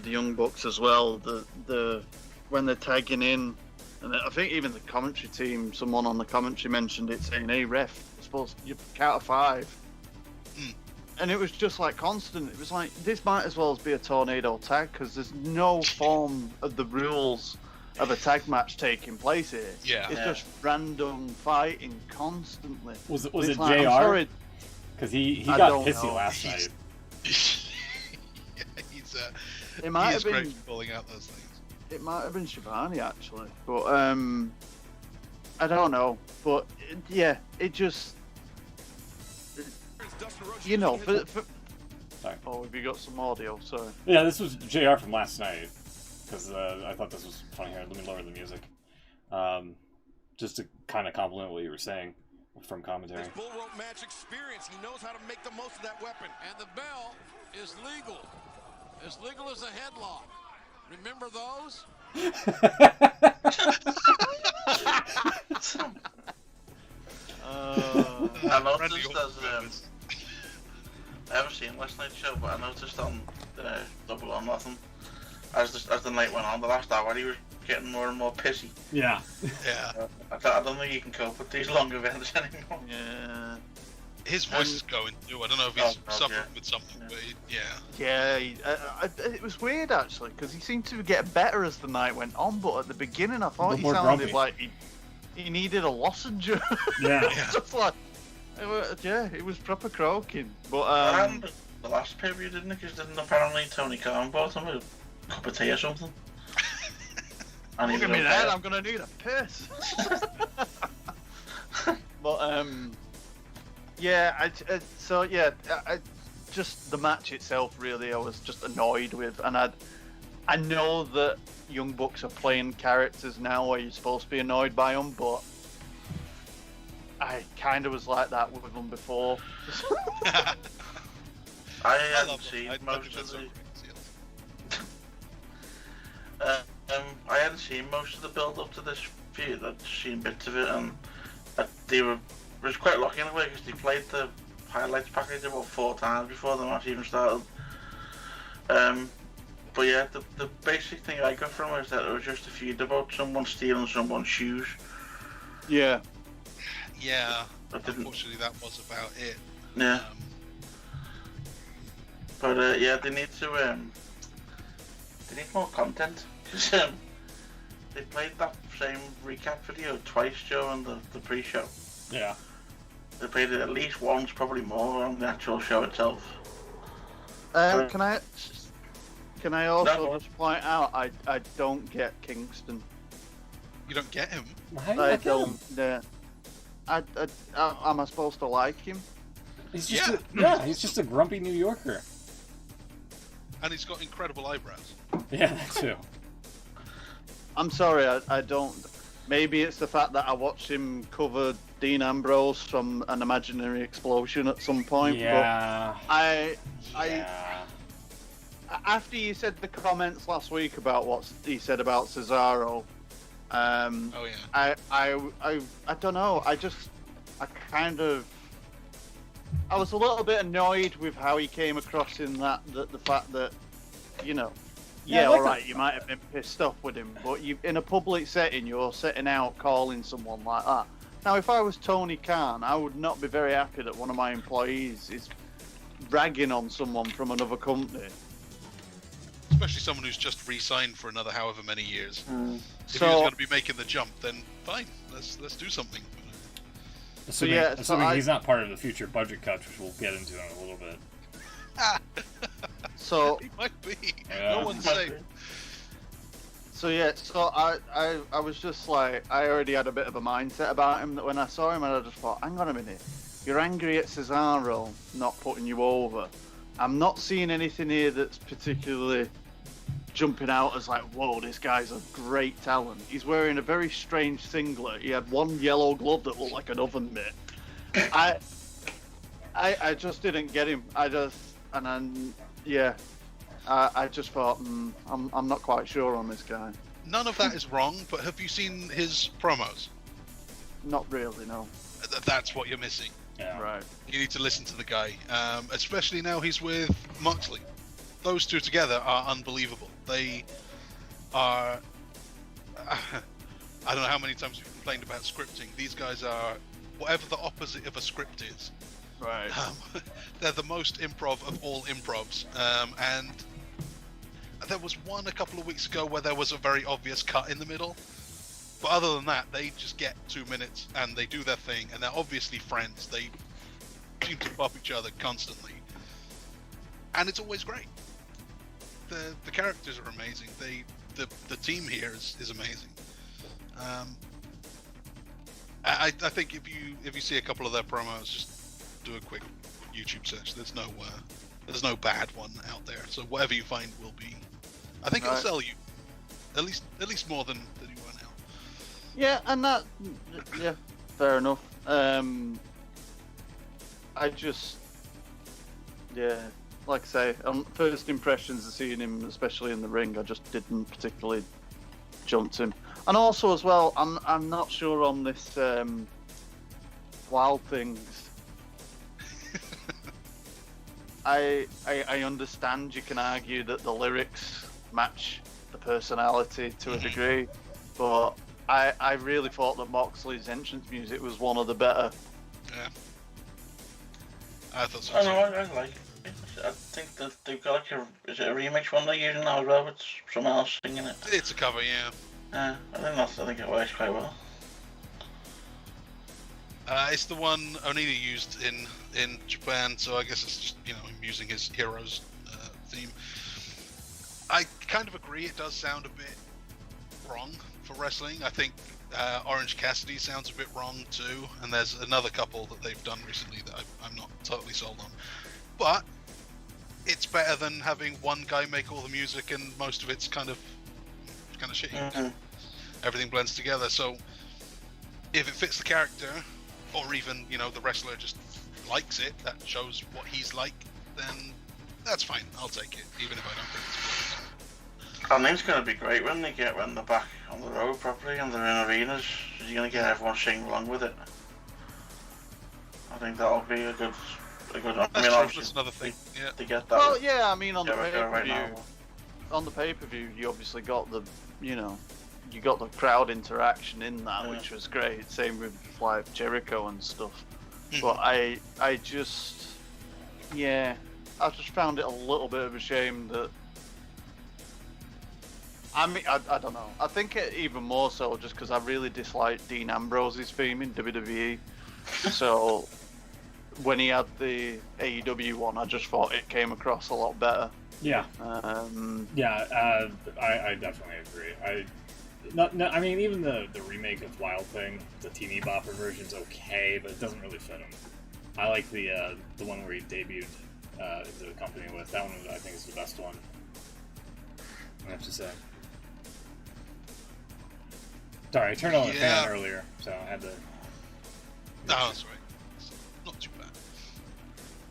Speaker 2: Young Bucks as well, the when they're tagging in, and I think even the commentary team, someone on the commentary mentioned it, saying, "Hey ref, you're supposed to count of 5." And it was just like constant. It was like, this might as well be a tornado tag, because there's no form of the rules of a tag match taking place here.
Speaker 4: Yeah.
Speaker 2: It's just random fighting constantly.
Speaker 1: Was it
Speaker 2: Like,
Speaker 1: JR?
Speaker 2: I'm sorry.
Speaker 1: Because he
Speaker 2: I
Speaker 1: got
Speaker 2: don't
Speaker 1: pissy
Speaker 2: know.
Speaker 1: last night.
Speaker 4: Yeah,
Speaker 2: It might
Speaker 4: he
Speaker 2: have
Speaker 4: is great
Speaker 2: been.
Speaker 4: for calling out those things.
Speaker 2: It might have been Shivani actually, but I don't know. But yeah, it just, you know, for
Speaker 1: Sorry.
Speaker 2: oh, have you got some audio? Sorry.
Speaker 1: Yeah, this was JR from last night. Because I thought this was funny here. Let me lower the music. Just to kind of compliment what you were saying from commentary.
Speaker 5: His bull rope match experience. He knows how to make the most of that weapon. And the bell is legal. As legal as a headlock. Remember those?
Speaker 3: I noticed as I haven't seen last night's show, but I noticed on Double or Nothing, as the night went on, the last hour he was getting more and more pissy.
Speaker 1: Yeah.
Speaker 4: Yeah.
Speaker 3: I don't think he can cope with these long events anymore.
Speaker 2: Yeah.
Speaker 4: His voice is going too. I don't know if he's suffering with something, but
Speaker 2: Yeah, it was weird actually, because he seemed to get better as the night went on, but at the beginning I thought he sounded
Speaker 1: grumpy.
Speaker 2: like he needed a lozenge.
Speaker 1: Yeah.
Speaker 2: Just like, it was proper croaking. But
Speaker 3: And the last pay-per-view, didn't it? Because didn't apparently Tony Khan bought him a cup of tea or something? And he
Speaker 2: look at
Speaker 3: was
Speaker 2: me
Speaker 3: okay.
Speaker 2: then, I'm gonna need a piss. But yeah, I just the match itself really I was just annoyed with, and I know that Young Bucks are playing characters now where you're supposed to be annoyed by them, but I kind of was like that with them before.
Speaker 3: I
Speaker 4: I
Speaker 3: hadn't
Speaker 4: love
Speaker 3: seen
Speaker 4: them.
Speaker 3: most of the. I hadn't seen most of the build up to this feud. I'd seen bits of it, and they was quite lucky in a way because they played the highlights package about 4 times before the match even started. But yeah, the basic thing I got from it is that it was just a feud about someone stealing someone's shoes.
Speaker 2: Yeah.
Speaker 4: Yeah.
Speaker 3: That didn't.
Speaker 4: Unfortunately, that was about it.
Speaker 3: Yeah. But yeah, they need to. They need more content because they played that same recap video twice during the pre-show.
Speaker 1: Yeah.
Speaker 3: They played it at least once, probably more, on the actual show itself.
Speaker 2: Can I also just point out I don't get Kingston.
Speaker 4: You don't get him.
Speaker 1: How do you
Speaker 2: I
Speaker 1: like him?
Speaker 2: don't. Am I supposed to like him?
Speaker 1: He's just he's just a grumpy New Yorker.
Speaker 4: And he's got incredible eyebrows.
Speaker 1: Yeah, that too.
Speaker 2: I'm sorry, I don't. Maybe it's the fact that I watched him cover Dean Ambrose from An Imaginary Explosion at some point.
Speaker 1: Yeah.
Speaker 2: But
Speaker 1: Yeah.
Speaker 2: after you said the comments last week about what he said about Cesaro,
Speaker 4: Oh yeah.
Speaker 2: I don't know. I was a little bit annoyed with how he came across in the fact that, you know,
Speaker 1: Yeah,
Speaker 2: yeah,
Speaker 1: like
Speaker 2: alright, you might have been pissed off with him, but you in a public setting, you're setting out calling someone like that. Now, if I was Tony Khan, I would not be very happy that one of my employees is ragging on someone from another company.
Speaker 4: Especially someone who's just re-signed for another however many years. If he was
Speaker 2: So,
Speaker 4: going to be making the jump, then fine, let's do something.
Speaker 1: Assuming he's not part of the future budget cuts, which we'll get into in a little bit.
Speaker 2: So
Speaker 4: He might be.
Speaker 1: Yeah.
Speaker 4: No one's safe.
Speaker 2: So I was just like, I already had a bit of a mindset about him that when I saw him, and I just thought, hang on a minute, you're angry at Cesaro not putting you over. I'm not seeing anything here that's particularly jumping out as like, whoa, this guy's a great talent. He's wearing a very strange singlet. He had one yellow glove that looked like an oven mitt. I just didn't get him. I just thought, I'm not quite sure on this guy.
Speaker 4: None of that is wrong, but have you seen his promos?
Speaker 2: Not really, no.
Speaker 4: That's what you're missing.
Speaker 1: Yeah.
Speaker 2: Right.
Speaker 4: You need to listen to the guy, especially now he's with Moxley. Those two together are unbelievable. They are... I don't know how many times we've complained about scripting. These guys are whatever the opposite of a script is.
Speaker 2: Right.
Speaker 4: They're the most improv of all improvs. And there was one a couple of weeks ago where there was a very obvious cut in the middle. But other than that, they just get 2 minutes and they do their thing, and they're obviously friends. They seem to pop each other constantly. And it's always great. The characters are amazing. The team here is amazing. I think if you see a couple of their promos, just do a quick YouTube search. There's no bad one out there. So whatever you find will be. I think it'll sell you. At least more than you are now.
Speaker 2: Yeah, and that. Yeah, fair enough. Like I say, on first impressions of seeing him, especially in the ring, I just didn't particularly jump to him. And also as well, I'm not sure on this Wild Things. I understand you can argue that the lyrics match the personality to a degree, but I really thought that Moxley's entrance music was one of the better.
Speaker 4: Yeah. I thought so.
Speaker 3: I know, I like it. I think that they've got like is it a remix one they're using now as well with someone else singing it?
Speaker 4: It's a cover, yeah.
Speaker 3: Yeah, I think it works quite well.
Speaker 4: It's the one Onita used in Japan, so I guess it's just, him using his Heroes theme. I kind of agree, it does sound a bit wrong for wrestling. I think Orange Cassidy sounds a bit wrong too, and there's another couple that they've done recently that I'm not totally sold on. But it's better than having one guy make all the music and most of it's kind of shitty.
Speaker 3: Mm-hmm.
Speaker 4: Everything blends together, so if it fits the character, or even, the wrestler just likes it, that shows what he's like, then that's fine. I'll take it, even if I don't think it's good.
Speaker 3: I think it's going to be great when they're back on the road properly and they're in arenas. You're going to get everyone singing along with it. I think that'll be a good.
Speaker 4: That's another thing. Yeah.
Speaker 3: To get that.
Speaker 2: Well, yeah, I mean on the pay-per-view,
Speaker 3: right
Speaker 2: on the pay-per-view, you obviously got the, you got the crowd interaction in that, which was great. Same with like Jericho and stuff. But I just found it a little bit of a shame that. I mean, I don't know. I think it even more so just because I really disliked Dean Ambrose's theme in WWE. So when he had the AEW one, I just thought it came across a lot better.
Speaker 1: Yeah. I definitely agree. I mean, even the remake of Wild Thing, the Teeny Bopper version's okay, but it doesn't really fit him. I like the one where he debuted into the company with. That one, I think, is the best one. I have to say. Sorry, I turned on the fan earlier, so I had to.
Speaker 4: No, that's right. Not too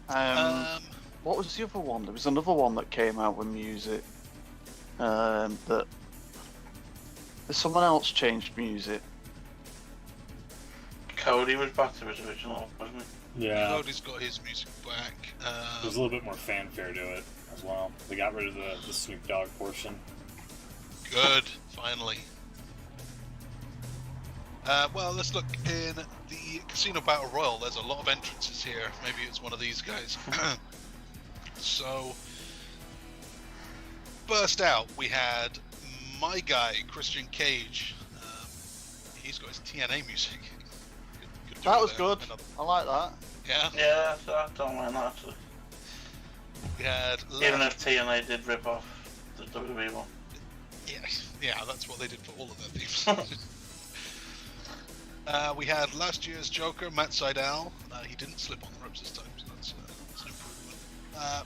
Speaker 4: bad.
Speaker 2: What was the other one? There was another one that came out with music. That someone else changed music.
Speaker 3: Cody was back to his original, wasn't he?
Speaker 1: Yeah.
Speaker 4: Cody's got his music back.
Speaker 1: There's a little bit more fanfare to it as well. They got rid of the Snoop Dogg portion.
Speaker 4: Good, finally. Well, let's look in the Casino Battle Royal. There's a lot of entrances here. Maybe it's one of these guys. So, first out, we had my guy, Christian Cage. He's got his TNA music. Good
Speaker 2: That was good. I like that.
Speaker 4: Yeah.
Speaker 3: Yeah, so I don't mind that actually.
Speaker 4: We had
Speaker 3: Even if TNA did rip off the WWE one.
Speaker 4: yeah, that's what they did for all of their themes. We had last year's Joker, Matt Sydal. He didn't slip on the ropes this time, so that's an improvement.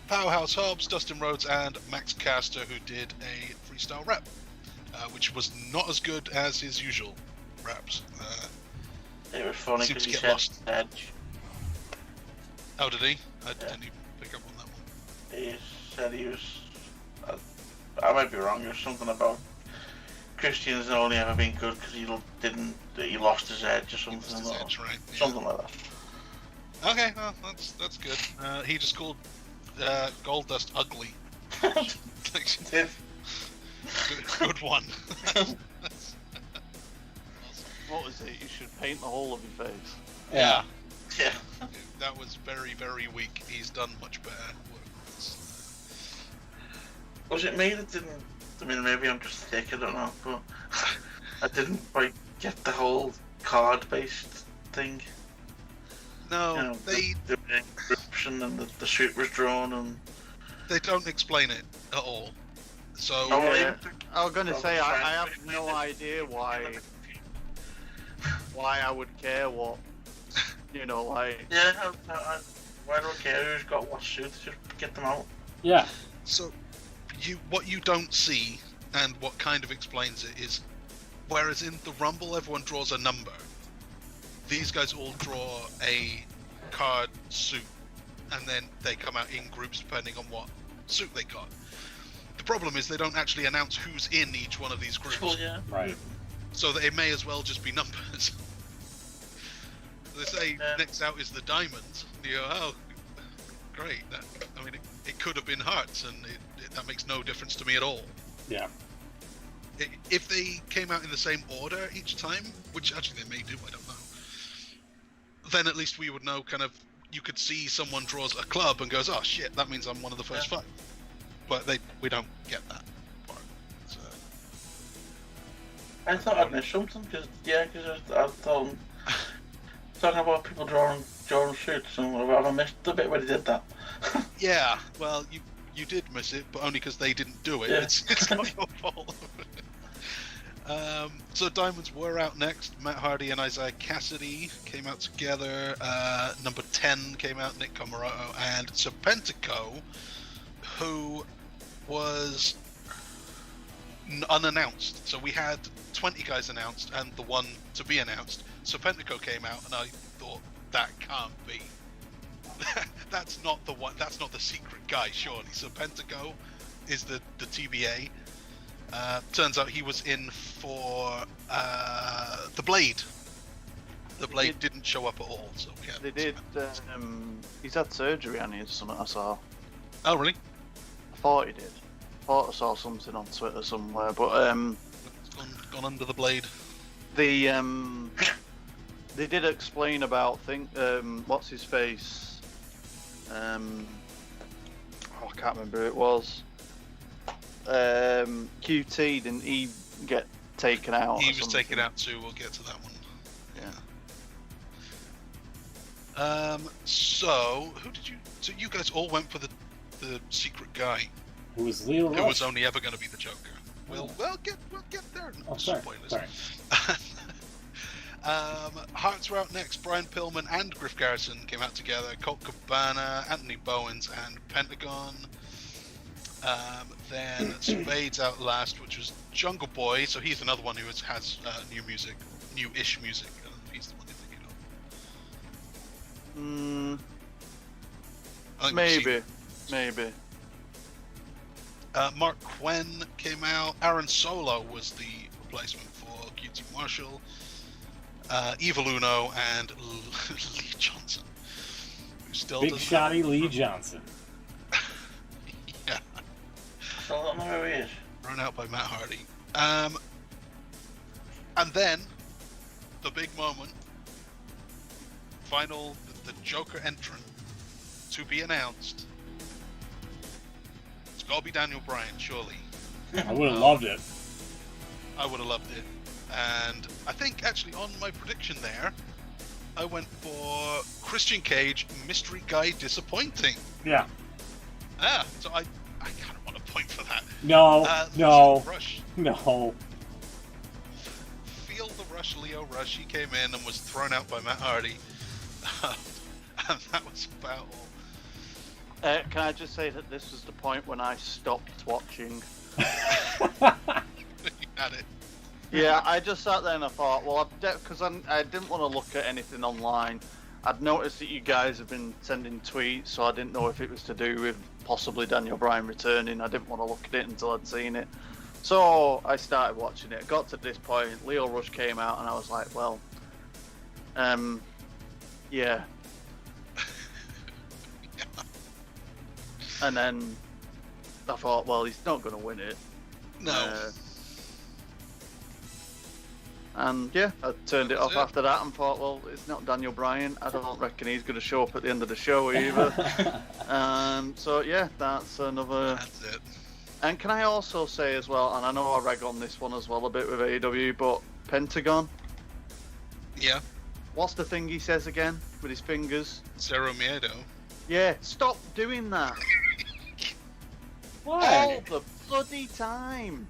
Speaker 4: Powerhouse Hobbs, Dustin Rhodes, and Max Caster, who did a freestyle rap, which was not as good as his usual raps.
Speaker 3: It was funny
Speaker 4: Seems
Speaker 3: because
Speaker 4: to
Speaker 3: he
Speaker 4: get
Speaker 3: said
Speaker 4: lost.
Speaker 3: Edge.
Speaker 4: Oh, did he? I didn't even pick up on that one.
Speaker 3: He said he was. I might be wrong. There's something about Christian's only ever been good because he lost his edge or something.
Speaker 4: His edge, right? Yeah.
Speaker 3: Something like that.
Speaker 4: Okay, well, that's good. He just called Goldust ugly. Good one.
Speaker 2: What was it? You should paint the whole of your face.
Speaker 4: Yeah.
Speaker 3: Yeah.
Speaker 4: That was very, very weak. He's done much better work.
Speaker 3: Was it me that didn't? I mean, maybe I'm just thick. I don't know, but I didn't quite get the whole card-based thing.
Speaker 4: No,
Speaker 3: You know, the encryption and the suit was drawn and.
Speaker 4: they don't explain it at all. So
Speaker 3: Oh,
Speaker 2: Yeah, I was gonna say I have
Speaker 3: Frank-
Speaker 2: no idea why I would care what like.
Speaker 3: Yeah, why do I care who's got what suits? Just get them out.
Speaker 1: Yeah.
Speaker 4: So, what you don't see, and what kind of explains it is, whereas in the Rumble everyone draws a number, these guys all draw a card suit, and then they come out in groups depending on what suit they got. The problem is they don't actually announce who's in each one of these groups,
Speaker 3: Well, yeah.
Speaker 1: Right.
Speaker 4: so that it may as well just be numbers. They say next out is the Diamonds. You go, oh, great. It could have been Hearts, and that makes no difference to me at all.
Speaker 1: Yeah.
Speaker 4: If they came out in the same order each time, which actually they may do, I don't know, then at least we would know kind of, you could see someone draws a club and goes, oh shit, that means I'm one of the first five. But we don't get that part. So.
Speaker 3: I thought I'd missed something because I thought talking about people drawing suits and I missed the bit where they did that.
Speaker 4: Yeah, well, you did miss it, but only because they didn't do it.
Speaker 3: Yeah.
Speaker 4: It's not your fault. So Diamonds were out next. Matt Hardy and Isaiah Cassidy came out together. Number 10 came out, Nick Comoroto, and Serpentico, who was unannounced. So we had 20 guys announced and the one to be announced. Serpentico came out, and I thought, that can't be. That's not the one. That's not the secret guy, surely. Serpentico is the TBA. Turns out he was in for the Blade. The Blade didn't show up at all, so we had.
Speaker 2: They did. He's had surgery on his. Something I saw.
Speaker 4: Oh really?
Speaker 2: I thought he did. I thought I saw something on Twitter somewhere, but
Speaker 4: It's gone under the Blade.
Speaker 2: they did explain about what's his face. I can't remember who it was. QT, didn't he get taken out?
Speaker 4: He was taken out too. We'll get to that one.
Speaker 2: Yeah.
Speaker 4: So who did you? So you guys all went for the secret guy
Speaker 1: Who was Leo Rush?
Speaker 4: who was only ever going to be the Joker. We'll get there.
Speaker 1: Oh, sorry.
Speaker 4: Spoilers.
Speaker 1: Sorry.
Speaker 4: Hearts were out next. Brian Pillman and Griff Garrison came out together. Colt Cabana, Anthony Bowens, and Pentagon. Then Spades out last, which was Jungle Boy. So he's another one who has new-ish music. He's the one you're thinking of. I think
Speaker 2: Maybe.
Speaker 4: Mark Quinn came out. Aaron Solo was the replacement for QT Marshall. Evil Uno and Lee Johnson, who still
Speaker 1: Big
Speaker 4: doesn't
Speaker 1: shotty Lee Johnson.
Speaker 4: Yeah,
Speaker 3: Still don't know who he is.
Speaker 4: run out by Matt Hardy. And then the big moment, the Joker entrant to be announced. It's got to be Daniel Bryan, surely.
Speaker 1: I would have loved it.
Speaker 4: I would have loved it. And I think actually on my prediction there, I went for Christian Cage, Mystery Guy Disappointing.
Speaker 1: Yeah.
Speaker 4: So I kind of want a point for that.
Speaker 1: No.
Speaker 4: Rush.
Speaker 1: No.
Speaker 4: Feel the Rush, Leo Rush. He came in and was thrown out by Matt Hardy. And that was about all.
Speaker 2: Can I just say that this was the point when I stopped watching?
Speaker 4: You had it.
Speaker 2: Yeah, I just sat there and I thought, well, because I didn't want to look at anything online. I'd noticed that you guys have been sending tweets, so I didn't know if it was to do with possibly Daniel Bryan returning. I didn't want to look at it until I'd seen it. So I started watching it. Got to this point, Leo Rush came out, and I was like, well, yeah. And then I thought, well, he's not going to win it.
Speaker 4: No.
Speaker 2: And yeah, I turned it off
Speaker 4: it.
Speaker 2: after that and thought, well, it's not Daniel Bryan. I don't reckon he's going to show up at the end of the show either. So yeah, that's another.
Speaker 4: That's it.
Speaker 2: And can I also say as well, and I know I rag on this one as well a bit with AEW, but Pentagon.
Speaker 4: Yeah.
Speaker 2: What's the thing he says again with his fingers?
Speaker 4: Zero Miedo.
Speaker 2: Yeah, stop doing that.
Speaker 1: Why?
Speaker 2: All the bloody time.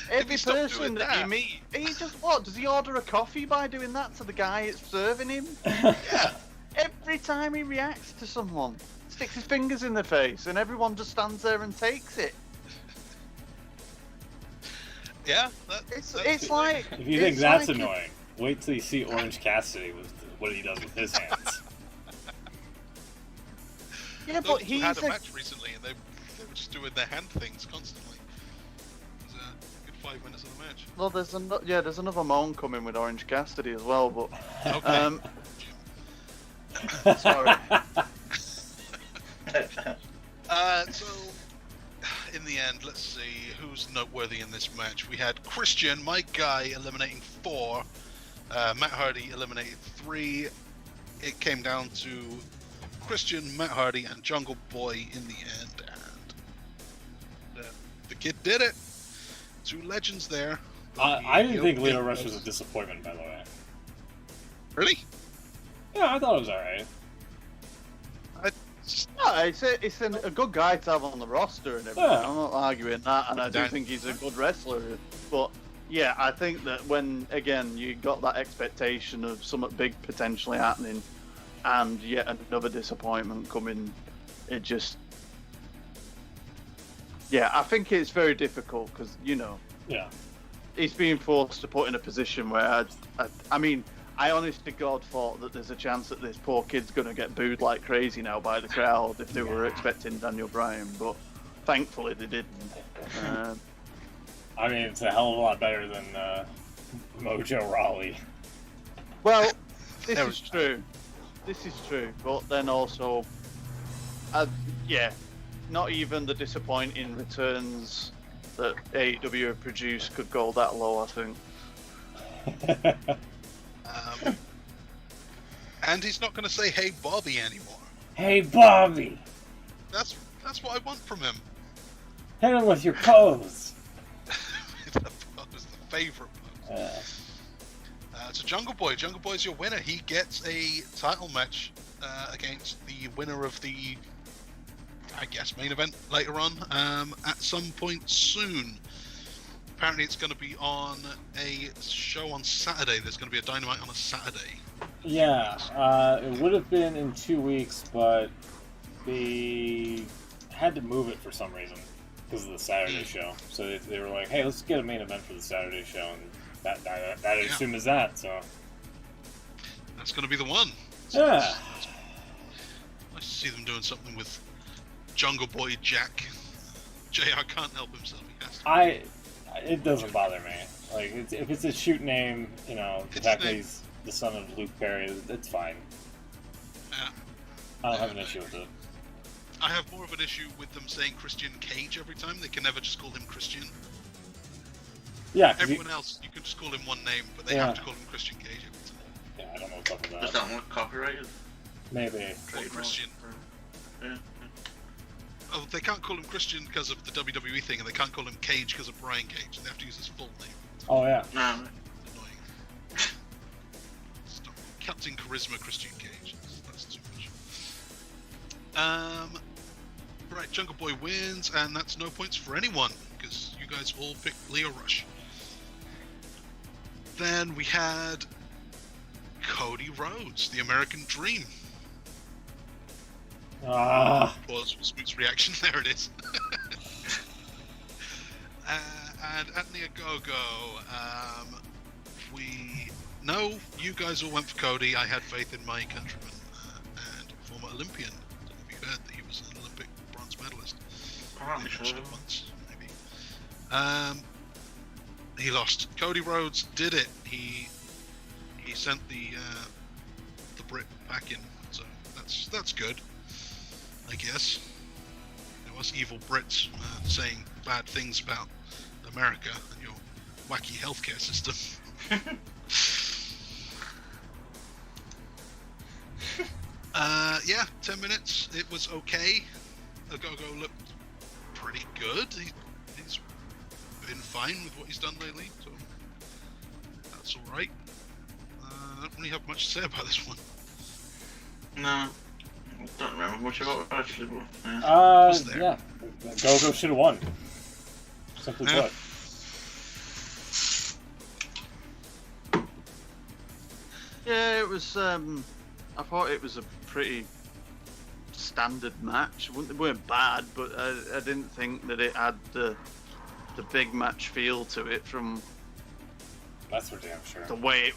Speaker 2: Every
Speaker 4: stop
Speaker 2: person
Speaker 4: doing
Speaker 2: that
Speaker 4: that?
Speaker 2: you meet, he just does he order a coffee by doing that to the guy it's serving him?
Speaker 4: Yeah.
Speaker 2: Every time he reacts to someone, sticks his fingers in their face, and everyone just stands there and takes it.
Speaker 4: Yeah.
Speaker 2: It's like.
Speaker 1: If you think
Speaker 2: it's
Speaker 1: that's
Speaker 2: like
Speaker 1: annoying, wait till you see Orange Cassidy with what he does with his hands.
Speaker 2: Yeah,
Speaker 4: Those
Speaker 2: but
Speaker 4: two
Speaker 2: he's
Speaker 4: had a match recently, and they were just doing their hand things constantly. It was a good 5 minutes of the match.
Speaker 2: well, there's another moan coming with Orange Cassidy as well, but
Speaker 4: Okay.
Speaker 2: sorry.
Speaker 4: So, in the end, let's see who's noteworthy in this match. We had Christian, my guy, eliminating 4. Matt Hardy eliminated 3. It came down to Christian, Matt Hardy, and Jungle Boy in the end, and the kid did it. 2 legends there.
Speaker 1: I didn't think Leo Rush was a disappointment, by the way.
Speaker 4: Really?
Speaker 1: Yeah, I thought it was alright.
Speaker 2: No, it's a good guy to have on the roster and everything.
Speaker 1: Yeah.
Speaker 2: I'm not arguing that, and I do
Speaker 4: Dan-
Speaker 2: think he's a good wrestler. But yeah, I think that when again you got that expectation of something big potentially happening, and yet another disappointment coming, it just I think it's very difficult because
Speaker 1: Yeah.
Speaker 2: he's being forced to put in a position where I mean. I honest to God thought that there's a chance that this poor kid's going to get booed like crazy now by the crowd if they were expecting Daniel Bryan, but thankfully they didn't.
Speaker 1: I mean, it's a hell of a lot better than Mojo Rawley.
Speaker 2: Well, this is true. This is true, but then also, not even the disappointing returns that AEW have produced could go that low, I think.
Speaker 4: And he's not going to say "Hey Bobby" anymore.
Speaker 1: Hey, Bobby!
Speaker 4: That's what I want from him.
Speaker 1: Hit him with your pose!
Speaker 4: That was the favorite pose. So Jungle Boy's your winner. He gets a title match against the winner of the, I guess, main event later on at some point soon. Apparently it's going to be on a show on Saturday. There's going to be a Dynamite on a Saturday.
Speaker 1: Yeah, it would have been in 2 weeks, but they had to move it for some reason because of the Saturday show. So they were like, hey, let's get a main event for the Saturday show, and that as soon as that, so...
Speaker 4: That's going to be the one. So
Speaker 1: Yeah.
Speaker 4: Nice to see them doing something with Jungle Boy Jack. JR can't help himself. He has to.
Speaker 1: It doesn't bother me. Like, if it's a shoot name, the fact that he's the son of Luke Perry, it's fine.
Speaker 4: Yeah.
Speaker 1: I don't have an issue with it.
Speaker 4: I have more of an issue with them saying Christian Cage every time. They can never just call him Christian.
Speaker 1: Yeah, 'cause
Speaker 4: Everyone else, you can just call him one name, but they have to call him Christian Cage every time.
Speaker 1: Yeah, I don't know what's up with
Speaker 3: Is
Speaker 1: that.
Speaker 3: that one copyrighted?
Speaker 1: Maybe.
Speaker 4: Or
Speaker 3: Trademark?
Speaker 4: Christian.
Speaker 3: Yeah.
Speaker 4: Oh, they can't call him Christian because of the WWE thing, and they can't call him Cage because of Brian Cage. They have to use his full name.
Speaker 1: Oh, yeah.
Speaker 3: Nah,
Speaker 4: It's annoying. Captain Charisma Christian Cage. That's too much. Right, Jungle Boy wins, and that's no points for anyone, because you guys all picked Leo Rush. Then we had Cody Rhodes, the American Dream. Pause for Smoot's reaction. There it is. And Anthony Ogogo. You guys all went for Cody. I had faith in my countryman and former Olympian. I don't know if you heard that he was an Olympic bronze medalist.
Speaker 3: Apparently so.
Speaker 4: Once, maybe. He lost. Cody Rhodes did it. He sent the Brit back in, so that's good, I guess. There was evil Brits saying bad things about America and your wacky healthcare system. Yeah, 10 minutes. It was okay. Ogogo looked pretty good. He's been fine with what he's done lately, so that's all right. I don't really have much to say about this one.
Speaker 3: No, I don't remember much about it actually. But,
Speaker 1: yeah. Go should have won. Simply put.
Speaker 2: Yeah, it was. I thought it was a pretty standard match. They weren't bad, but I didn't think that it had the big match feel to it from.
Speaker 1: That's for damn sure.
Speaker 2: The way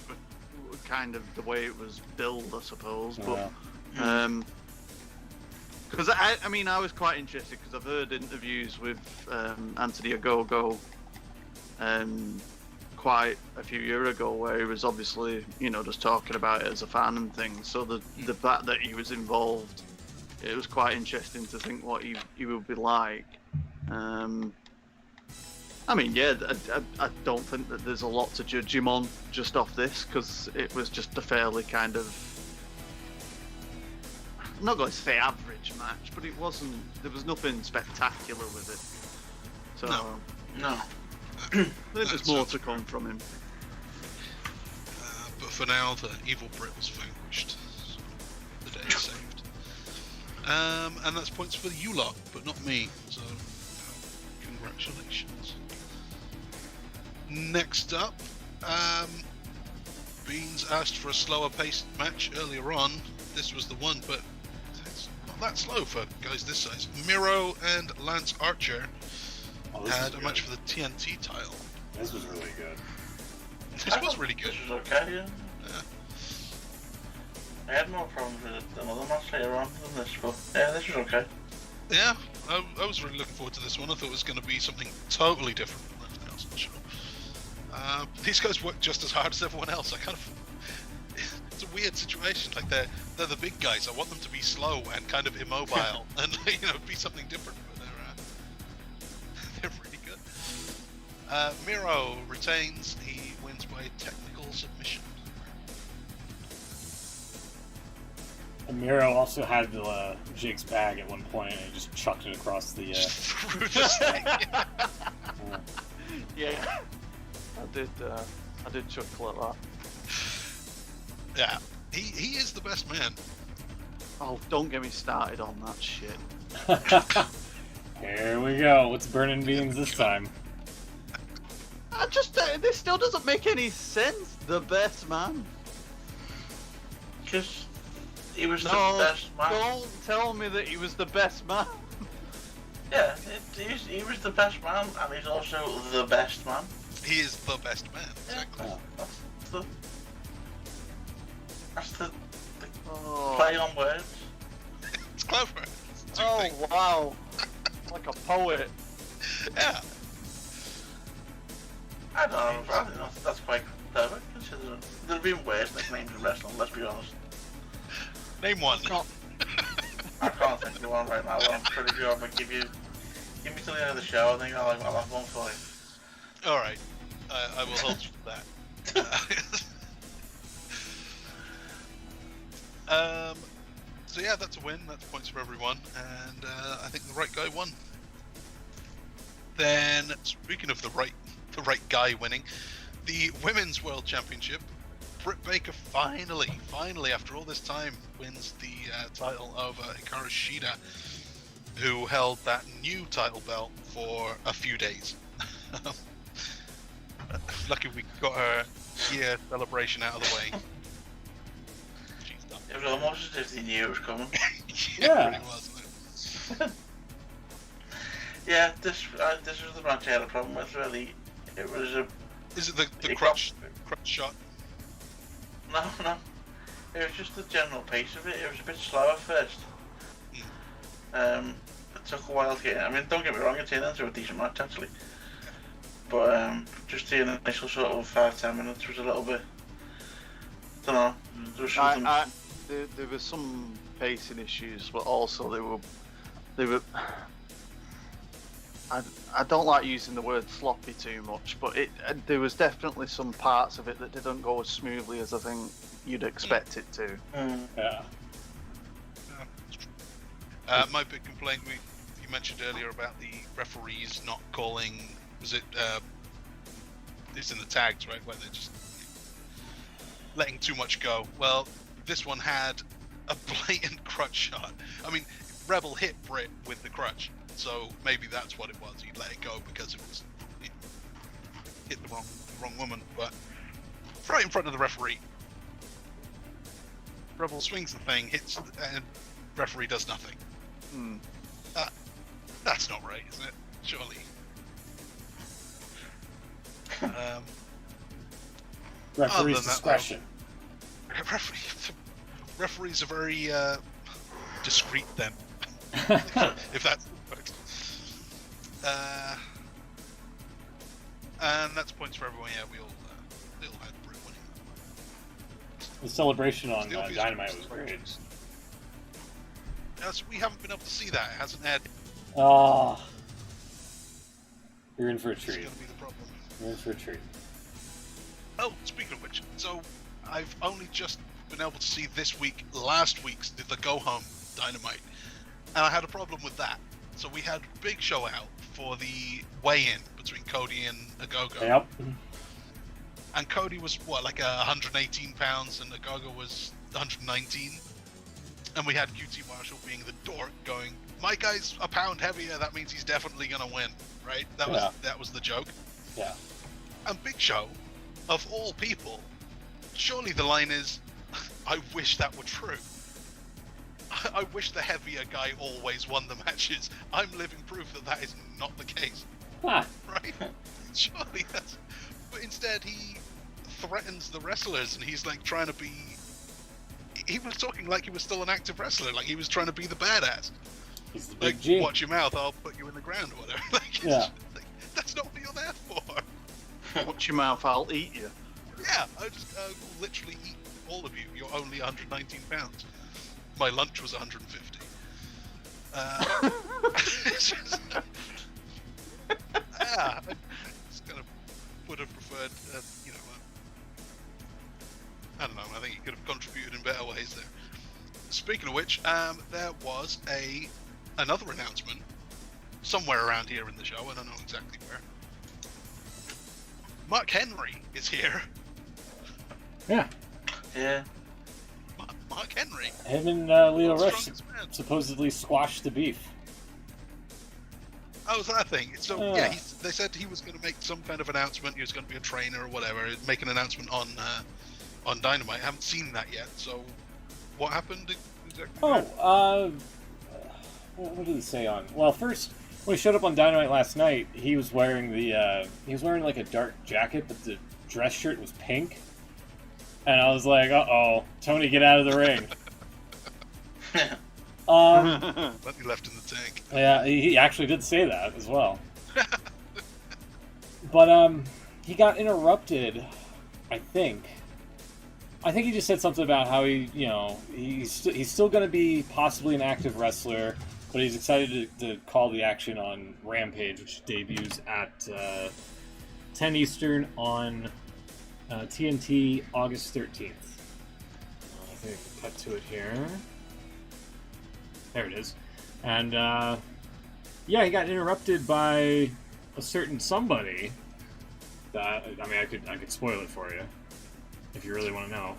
Speaker 2: it was billed, I suppose. But because I was quite interested because I've heard interviews with Anthony Ogogo quite a few years ago where he was obviously just talking about it as a fan and things. So the fact that he was involved, it was quite interesting to think what he would be like. I don't think that there's a lot to judge him on just off this, because it was just a fairly kind of, I'm not going to say average match, but there was nothing spectacular with it. So,
Speaker 3: no.
Speaker 2: I think there's more to come from him.
Speaker 4: But for now, the evil Brit was vanquished. So the day is saved. And that's points for you lot, but not me. So, congratulations. Next up, Beans asked for a slower paced match earlier on. This was the one, but it's not that slow for guys this size. Miro and Lance Archer had a match for the TNT title.
Speaker 1: This was really good.
Speaker 4: This was really good.
Speaker 3: This was okay, yeah. I had more problems with it than other match later on than this, but yeah, this was okay.
Speaker 4: Yeah, I was really looking forward to this one. I thought it was going to be something totally different from everything else on the show. These guys work just as hard as everyone else. It's a weird situation. Like they're the big guys. I want them to be slow and kind of immobile and be something different. But they're really good. Miro retains. He wins by technical submission.
Speaker 1: And Miro also had Jake's bag at one point, and he just chucked it across the.
Speaker 4: Through this thing.
Speaker 2: Yeah. I did chuckle at that.
Speaker 4: Yeah, he is the best man.
Speaker 2: Oh, don't get me started on that shit.
Speaker 1: Here we go. What's burning beans this time?
Speaker 2: This still doesn't make any sense. The best man.
Speaker 3: Because he was the best man.
Speaker 2: Don't tell me that he was the best man.
Speaker 3: Yeah, he was the best man, and he's also the best man.
Speaker 4: He is the best man, exactly.
Speaker 3: Yeah, that's the play on words.
Speaker 4: It's clever.
Speaker 2: Wow. Like a poet.
Speaker 4: Yeah.
Speaker 3: I don't know, I think that's quite clever, considering there have been worse nicknames in wrestling, let's be honest.
Speaker 4: Name one.
Speaker 3: I can't think of one right now, but I'm pretty sure I'm going to give me till the end of the show. I think I'll have one for you.
Speaker 4: Alright, I will hold you to that. So yeah, that's a win. That's points for everyone, and I think the right guy won. Then, speaking of the right guy winning, the Women's World Championship, Britt Baker finally, after all this time, wins the title over Hikaru Shida, who held that new title belt for a few days. Lucky we got her year celebration out of the way. She's done.
Speaker 3: It was almost as if they knew it was coming.
Speaker 1: Yeah.
Speaker 4: Pretty wasn't it?
Speaker 3: Yeah, this was the match I had a problem with, really. It was a...
Speaker 4: Is it the crutch shot?
Speaker 3: No. It was just the general pace of it. It was a bit slow at first. It took a while to get in. I mean, don't get me wrong, it turned into a decent match, actually. But just the initial sort of 5-10 minutes was a little bit... I don't know. There was something...
Speaker 2: There were some pacing issues, but also they were. I don't like using the word sloppy too much, but there was definitely some parts of it that didn't go as smoothly as I think you'd expect it to.
Speaker 1: Yeah.
Speaker 4: My big complaint you mentioned earlier about the referees not calling. Was it? It's in the tags, right, where they're just letting too much go. Well, this one had a blatant crutch shot. I mean, Rebel hit Britt with the crutch, so maybe that's what it was. He let it go because it hit the wrong woman, but right in front of the referee. Rebel swings the thing, hits, and referee does nothing. That's not right, isn't it? Surely.
Speaker 1: Referee's discretion.
Speaker 4: Referees are very discreet then, if that works. And that's points for everyone. Yeah, we all had Britt winning.
Speaker 1: The celebration on Dynamite was great.
Speaker 4: So we haven't been able to see that. It hasn't had.
Speaker 1: Oh, you're in for a
Speaker 4: It's
Speaker 1: treat.
Speaker 4: going to be the problem.
Speaker 1: You're in for a treat.
Speaker 4: Oh, speaking of which, so I've only just been able to see last week's the Go Home Dynamite, and I had a problem with that. So we had Big Show out for the weigh-in between Cody and Agogo.
Speaker 1: Yep.
Speaker 4: And Cody was like 118 pounds, and Agogo was 119. And we had QT Marshall being the dork, going, "My guy's a pound heavier. That means he's definitely gonna win, right?" That was the joke.
Speaker 1: Yeah.
Speaker 4: And Big Show, of all people, surely the line is, "I wish that were true. I wish the heavier guy always won the matches. I'm living proof that is not the case."
Speaker 1: Ah.
Speaker 4: Right? Surely that's... But instead he threatens the wrestlers, and he's like trying to be... He was talking like he was still an active wrestler, like he was trying to be the badass.
Speaker 1: He's the big
Speaker 4: Like,
Speaker 1: G.
Speaker 4: watch your mouth, I'll put you in the ground or whatever. Like,
Speaker 1: Yeah.
Speaker 4: like, that's not what you're there for.
Speaker 2: Watch your mouth, I'll eat you.
Speaker 4: Yeah, I just literally eat all of you. You're only 119 pounds. My lunch was 150. It's just, I just kind of would have preferred, I don't know. I think he could have contributed in better ways there. Speaking of which, there was another announcement somewhere around here in the show. I don't know exactly where. Mark Henry is here.
Speaker 1: Yeah.
Speaker 3: Yeah.
Speaker 4: Mark Henry.
Speaker 1: Him and Leo Rush
Speaker 4: Strongest man.
Speaker 1: supposedly squashed the beef.
Speaker 4: Oh, was that a thing? So
Speaker 1: Oh.
Speaker 4: yeah, they said he was going to make some kind of announcement. He was going to be a trainer or whatever. Make an announcement on Dynamite. I haven't seen that yet. So what happened exactly?
Speaker 1: What did he say on? Well, first when he showed up on Dynamite last night, he was wearing like a dark jacket, but the dress shirt was pink. And I was like, "Uh-oh, Tony, get out of the ring."
Speaker 4: Plenty left in the tank.
Speaker 1: Yeah, he actually did say that as well. But he got interrupted. I think he just said something about how he's still going to be possibly an active wrestler, but he's excited to call the action on Rampage, which debuts at 10 Eastern on TNT August 13th. I think I can cut to it here. There it is. And he got interrupted by a certain somebody. That I could spoil it for you if you really want to know.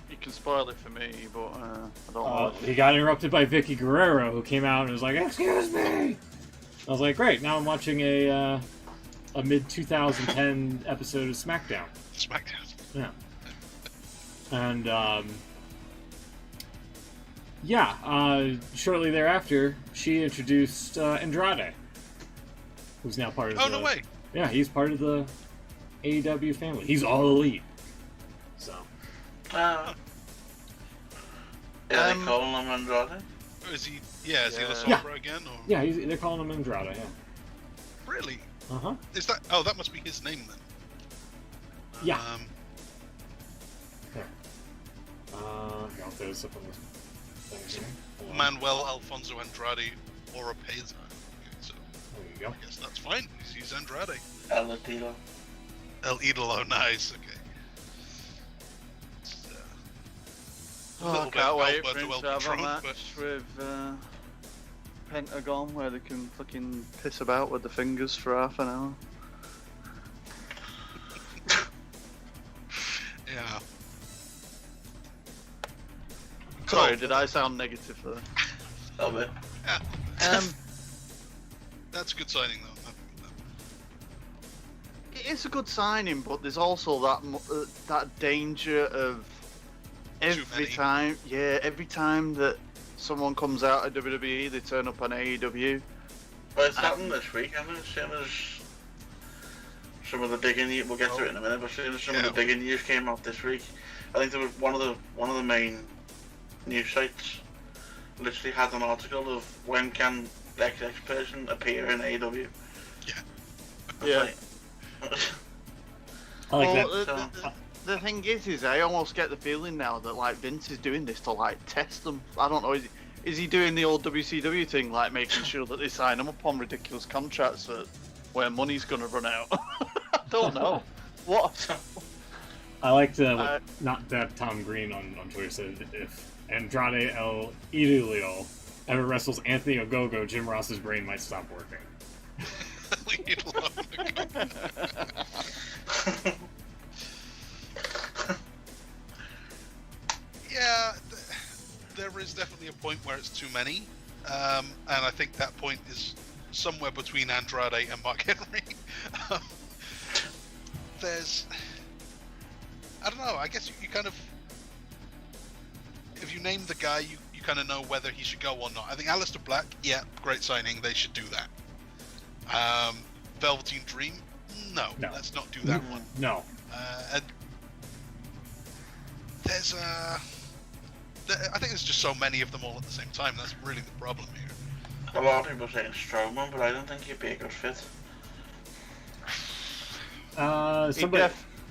Speaker 2: You can spoil it for me, but I don't know.
Speaker 1: He got interrupted by Vicky Guerrero, who came out and was like, "Excuse me." I was like, "Great, now I'm watching a mid-2010 episode of SmackDown."
Speaker 4: SmackDown.
Speaker 1: Yeah. And, shortly thereafter, she introduced Andrade, who's now part of
Speaker 4: Oh, no way.
Speaker 1: Yeah, he's part of the AEW family. He's all elite. So.
Speaker 3: Yeah, they calling him Andrade?
Speaker 4: Is he? Yeah, is he the
Speaker 1: Yeah.
Speaker 4: Sombra again? Or?
Speaker 1: Yeah, they're calling him Andrade, yeah.
Speaker 4: Really?
Speaker 1: Uh-huh.
Speaker 4: Is that? Oh, that must be his name then.
Speaker 1: Yeah. There. I'll throw this up on this thing here. Hold on.
Speaker 4: Manuel Alfonso Andrade Oropeza. So
Speaker 1: There you go.
Speaker 4: I guess that's fine. He's Andrade.
Speaker 3: El Latino.
Speaker 4: El Idolo, nice. Okay.
Speaker 2: I
Speaker 4: little bit
Speaker 2: can't wait
Speaker 4: Alberto
Speaker 2: for him
Speaker 4: El
Speaker 2: to have a
Speaker 4: Patron,
Speaker 2: match
Speaker 4: but-
Speaker 2: with Pentagon where they can fucking piss about with the fingers for half an hour.
Speaker 4: Yeah.
Speaker 2: Sorry,
Speaker 4: Cool.
Speaker 2: did I sound negative there?
Speaker 3: A little bit.
Speaker 4: Yeah. That's a good signing though.
Speaker 2: It is a good signing, but there's also that danger of every
Speaker 4: many.
Speaker 2: every time that someone comes out of WWE, they turn up on AEW.
Speaker 3: Well, it's happened this week, hasn't it? As soon as some of the bigger news, we'll get to it in a minute, but as soon as some of the bigger news came out this week, I think there was one of the main news sites literally had an article of when can XX person appear in AEW.
Speaker 2: Yeah.
Speaker 1: I like
Speaker 2: Well,
Speaker 1: that.
Speaker 2: the thing is I almost get the feeling now that like Vince is doing this to like test them. I don't know. Is he doing the old WCW thing, like making sure that they sign them up on ridiculous contracts where money's gonna run out? I don't know. What?
Speaker 1: I liked not that Tom Green on Twitter said if Andrade El Idolo ever wrestles Anthony Ogogo, Jim Ross's brain might stop working.
Speaker 4: Yeah, there is definitely a point where it's too many, and I think that point is somewhere between Andrade and Mark Henry. I don't know, I guess you kind of, if you name the guy, you kind of know whether he should go or not. I think Aleister Black, yeah, great signing, they should do that. Velveteen Dream, no, let's not do that one.
Speaker 1: No.
Speaker 4: And there's I think there's just so many of them all at the same time. That's really the problem here.
Speaker 3: A lot of people saying Strowman, but I don't think he'd be a good fit.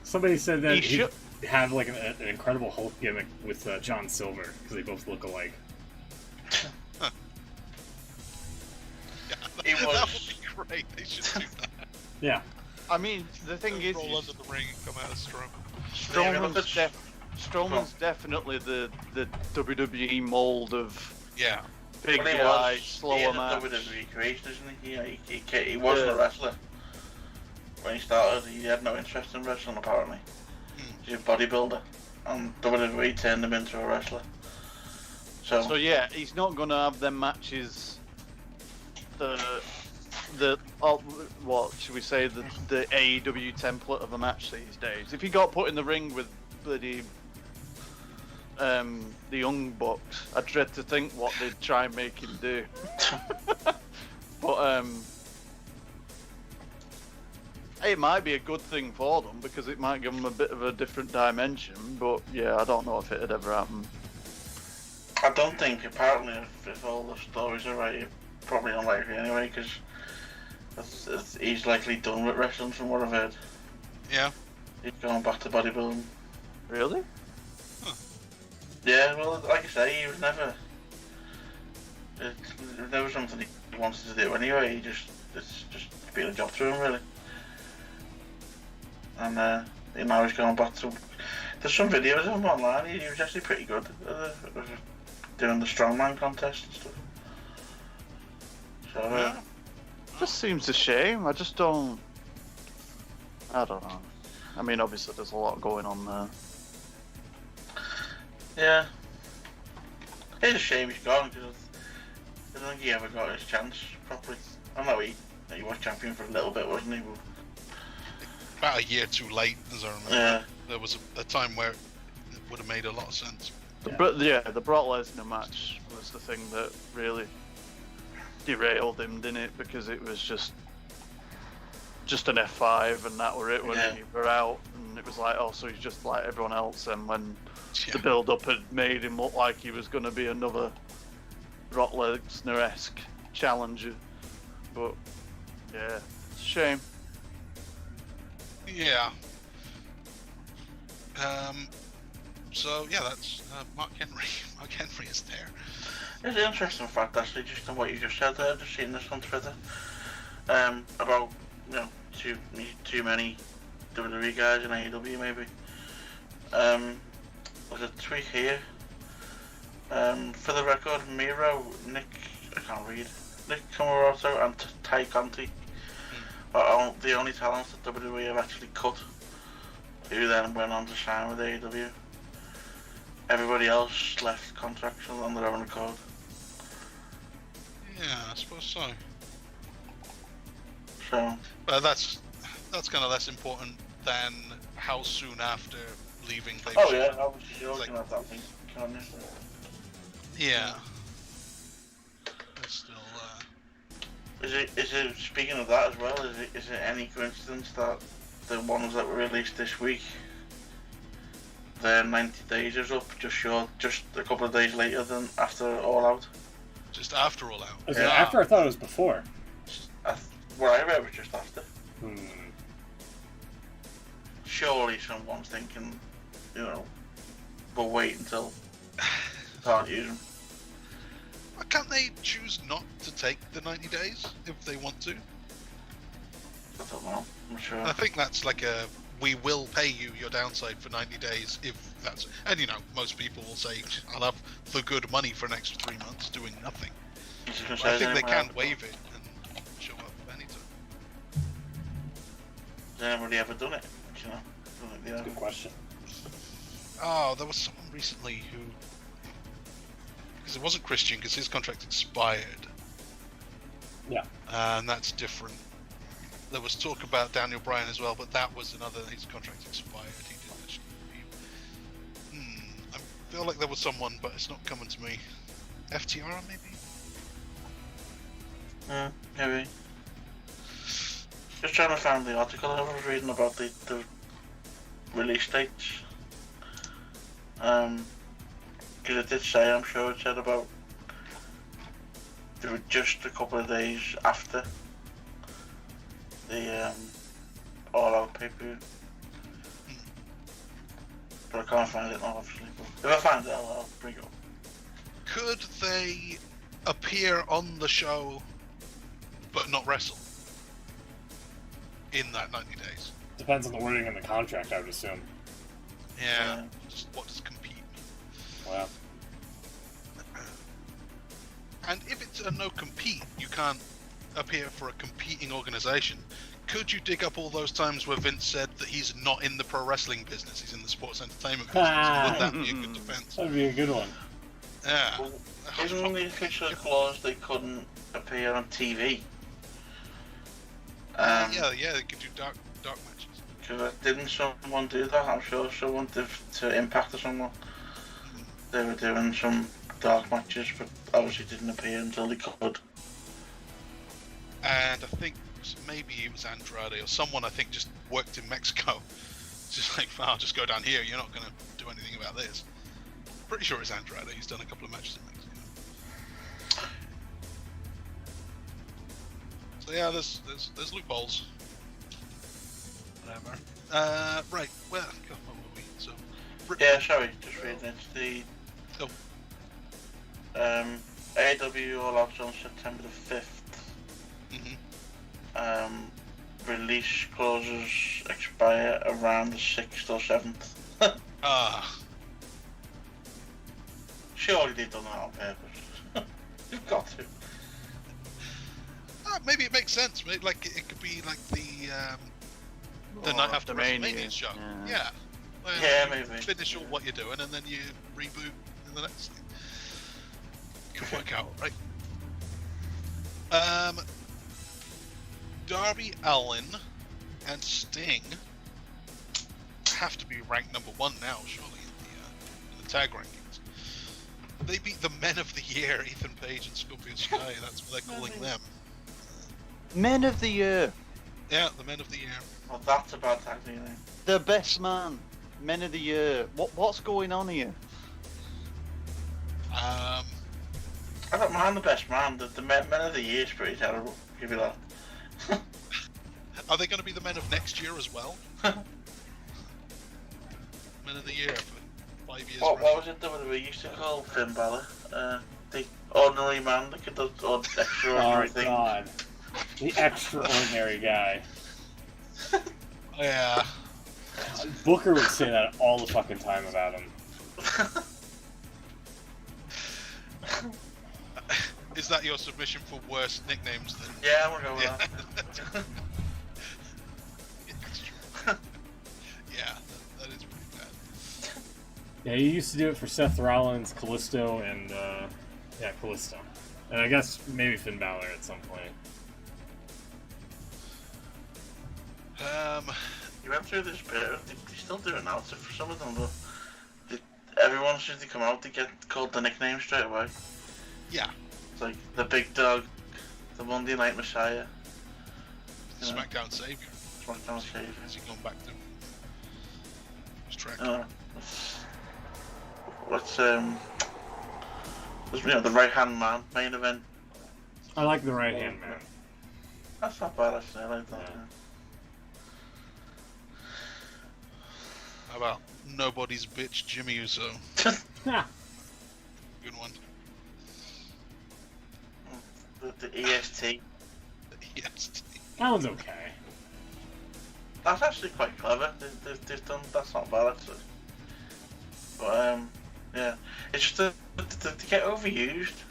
Speaker 1: Somebody said that
Speaker 2: He
Speaker 1: he
Speaker 2: should
Speaker 1: have like an Incredible Hulk gimmick with John Silver because they both look alike.
Speaker 3: He
Speaker 4: That
Speaker 3: was.
Speaker 4: would be great. They should do that.
Speaker 1: Yeah.
Speaker 2: I mean, the thing is,
Speaker 4: Roll under the ring and come out as Strowman.
Speaker 2: Strowman's definitely the WWE mold of big
Speaker 3: Well, he
Speaker 2: guy,
Speaker 3: was
Speaker 2: slower
Speaker 3: a
Speaker 2: man.
Speaker 3: WWE creation, isn't he? He wasn't a wrestler when he started. He had no interest in wrestling apparently. He's a bodybuilder, and WWE turned him into a wrestler. So
Speaker 2: yeah, he's not gonna have them matches. What should we say? The AEW template of a match these days. If he got put in the ring with bloody the Young Bucks, I dread to think what they'd try and make him do. But it might be a good thing for them because it might give them a bit of a different dimension. But yeah, I don't know if it'd ever happen.
Speaker 3: I don't think. Apparently, if all the stories are right, probably unlikely anyway, because he's likely done with wrestling from what I've heard.
Speaker 4: Yeah.
Speaker 3: He's going back to bodybuilding.
Speaker 2: Really?
Speaker 3: Yeah, well, like I say, he was never. It was never something he wanted to do anyway. It's just been a job to him really. And now he's going back to. There's some videos of him online. He was actually pretty good doing the strongman contest and stuff. So
Speaker 2: Just seems a shame. I don't know. I mean, obviously there's a lot going on there.
Speaker 3: Yeah. It's a shame he's gone because I don't think he ever got his chance properly. I know he was champion for a little bit, wasn't he? But...
Speaker 4: About a year too late, as I remember.
Speaker 3: Yeah.
Speaker 4: There was a time where it would have made a lot of sense.
Speaker 2: The Brock Lesnar match was the thing that really derailed him, didn't it? Because it was just an F5 and that were it when he were out, and it was like, oh, so he's just like everyone else. And when the build-up had made him look like he was going to be another Brock Lesnar-esque challenger, but yeah, it's a shame.
Speaker 4: Yeah. So yeah, that's Mark Henry. Mark Henry is there.
Speaker 3: It's an interesting fact, actually, just on what you just said there. Just seen this on Twitter about too many WWE guys in AEW maybe. There's a tweet here. For the record, Miro, Nick Camarato, and Ty Conti are the only talents that WWE have actually cut, who then went on to sign with AEW. Everybody else left contracts on their own accord.
Speaker 4: Yeah, I suppose so.
Speaker 3: So.
Speaker 4: But that's kind of less important than how soon after leaving they.
Speaker 3: Oh yeah, obviously you're looking at that thing, can't you?
Speaker 4: Yeah. It's still.
Speaker 3: Is it? Speaking of that as well, is it any coincidence that the ones that were released this week, their 90 days is up just a couple of days later than after All Out?
Speaker 4: Just after All Out.
Speaker 1: Is it after? I thought it was before.
Speaker 3: What I read was just after. Surely someone's thinking, we'll wait until can't use them.
Speaker 4: Why can't they choose not to take the 90 days if they want to?
Speaker 3: I don't know. I'm sure.
Speaker 4: I think that's like we will pay you your downside for 90 days if that's... And most people will say, I'll have the good money for an extra 3 months doing nothing. I think they can waive it and show up anytime.
Speaker 3: Has anybody ever done it?
Speaker 1: That's a good question.
Speaker 4: Oh, there was someone recently who... Because it wasn't Christian, because his contract expired.
Speaker 1: Yeah.
Speaker 4: And that's different. There was talk about Daniel Bryan as well, but that was another... His contract expired. He didn't actually leave. I feel like there was someone, but it's not coming to me. FTR, maybe?
Speaker 3: Maybe. Just trying to find the article I was reading about the release dates. Because it did say, I'm sure it said about they were just a couple of days after the All Out pay-per-view. But I can't find it now, obviously. But if I find it, I'll bring it up.
Speaker 4: Could they appear on the show but not wrestle in that 90 days?
Speaker 1: Depends on the wording in the contract, I would assume.
Speaker 4: Yeah. Just what does compete mean?
Speaker 1: Wow.
Speaker 4: And if it's a no compete, you can't appear for a competing organization. Could you dig up all those times where Vince said that he's not in the pro wrestling business, he's in the sports entertainment business? Would that be a good defense?
Speaker 1: That'd be a good one.
Speaker 4: Yeah.
Speaker 3: Well, isn't the official clause they couldn't appear on TV?
Speaker 4: Yeah, they could do dark matches.
Speaker 3: Because didn't someone do that? I'm sure someone did to Impact or someone. They were doing some dark matches, but obviously didn't appear until they could.
Speaker 4: And I think maybe it was Andrade or someone I think just worked in Mexico. Just like, I'll just go down here, you're not going to do anything about this. Pretty sure it's Andrade, he's done a couple of matches in Mexico. So yeah, there's loopholes. Whatever. Right, well, God, what were we? So,
Speaker 3: yeah, sorry, just reading it. AEW All Out on September the 5th. Release clauses expire around the 6th or 7th. Surely they've done that on purpose. You've got to.
Speaker 4: Maybe it makes sense. Maybe, like it could be like the night after WrestleMania show. Yeah. Well,
Speaker 3: Yeah,
Speaker 4: you
Speaker 3: maybe.
Speaker 4: finish all what you're doing, and then you reboot in the next thing. Could work out, right? Darby Allin and Sting have to be ranked number 1 now, surely, in the tag rankings. They beat the Men of the Year, Ethan Page and Scorpio Sky. That's what they're calling them.
Speaker 2: Men of the Year.
Speaker 4: Yeah, the Men of the Year.
Speaker 3: Well, that's a bad tag team name.
Speaker 2: The best man. Men of the Year. What's going on here?
Speaker 3: I don't mind the best man. The men of the year is pretty terrible. I'll give you that.
Speaker 4: Are they going to be the Men of next year as well? Men of the Year for 5 years.
Speaker 3: What was it that we used to call Finn Balor? The ordinary man that could do extraordinary things.
Speaker 1: Oh God, the extraordinary guy.
Speaker 4: Yeah.
Speaker 1: Booker would say that all the fucking time about him.
Speaker 4: Is that your submission for worst nicknames then?
Speaker 3: Yeah, we'll go with that.
Speaker 4: Yeah, that is pretty bad.
Speaker 1: Yeah, you used to do it for Seth Rollins, Kalisto, and Kalisto, and I guess maybe Finn Balor at some point.
Speaker 3: You went through this bit. They still do it now for some of them, but everyone seems to come out to get called the nickname straight away.
Speaker 4: Yeah.
Speaker 3: It's like the Big Dog, the Monday Night Messiah,
Speaker 4: SmackDown Savior.
Speaker 3: SmackDown Savior.
Speaker 4: Has he gone back to his track?
Speaker 3: What's the right hand man main event?
Speaker 1: I like the right hand man.
Speaker 3: That's not bad actually. I like that.
Speaker 1: Yeah.
Speaker 4: How about Nobody's Bitch Jimmy Uso?
Speaker 1: Yeah.
Speaker 4: Good one.
Speaker 3: The EST.
Speaker 4: Yes.
Speaker 1: That one's okay.
Speaker 3: That's actually quite clever. They've done. That's not bad actually. But yeah, it's just they get overused.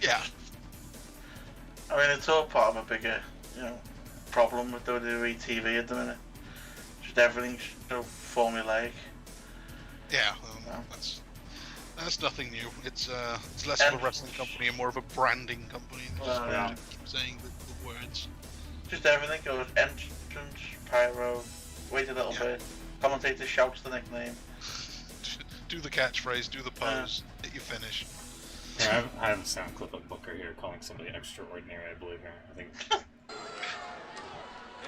Speaker 4: Yeah.
Speaker 3: I mean, it's all part of a bigger, problem with WWE TV at the minute. Just everything's so formulaic.
Speaker 4: Yeah. That's nothing new. It's less of a wrestling company and more of a branding company. They just
Speaker 3: Yeah.
Speaker 4: keep saying the words.
Speaker 3: Just everything goes entrance, pyro, wait a little bit, commentator shouts the nickname.
Speaker 4: Do the catchphrase, do the pose, hit your finish.
Speaker 1: Yeah, I have a sound clip of Booker here calling somebody extraordinary, I believe. I think.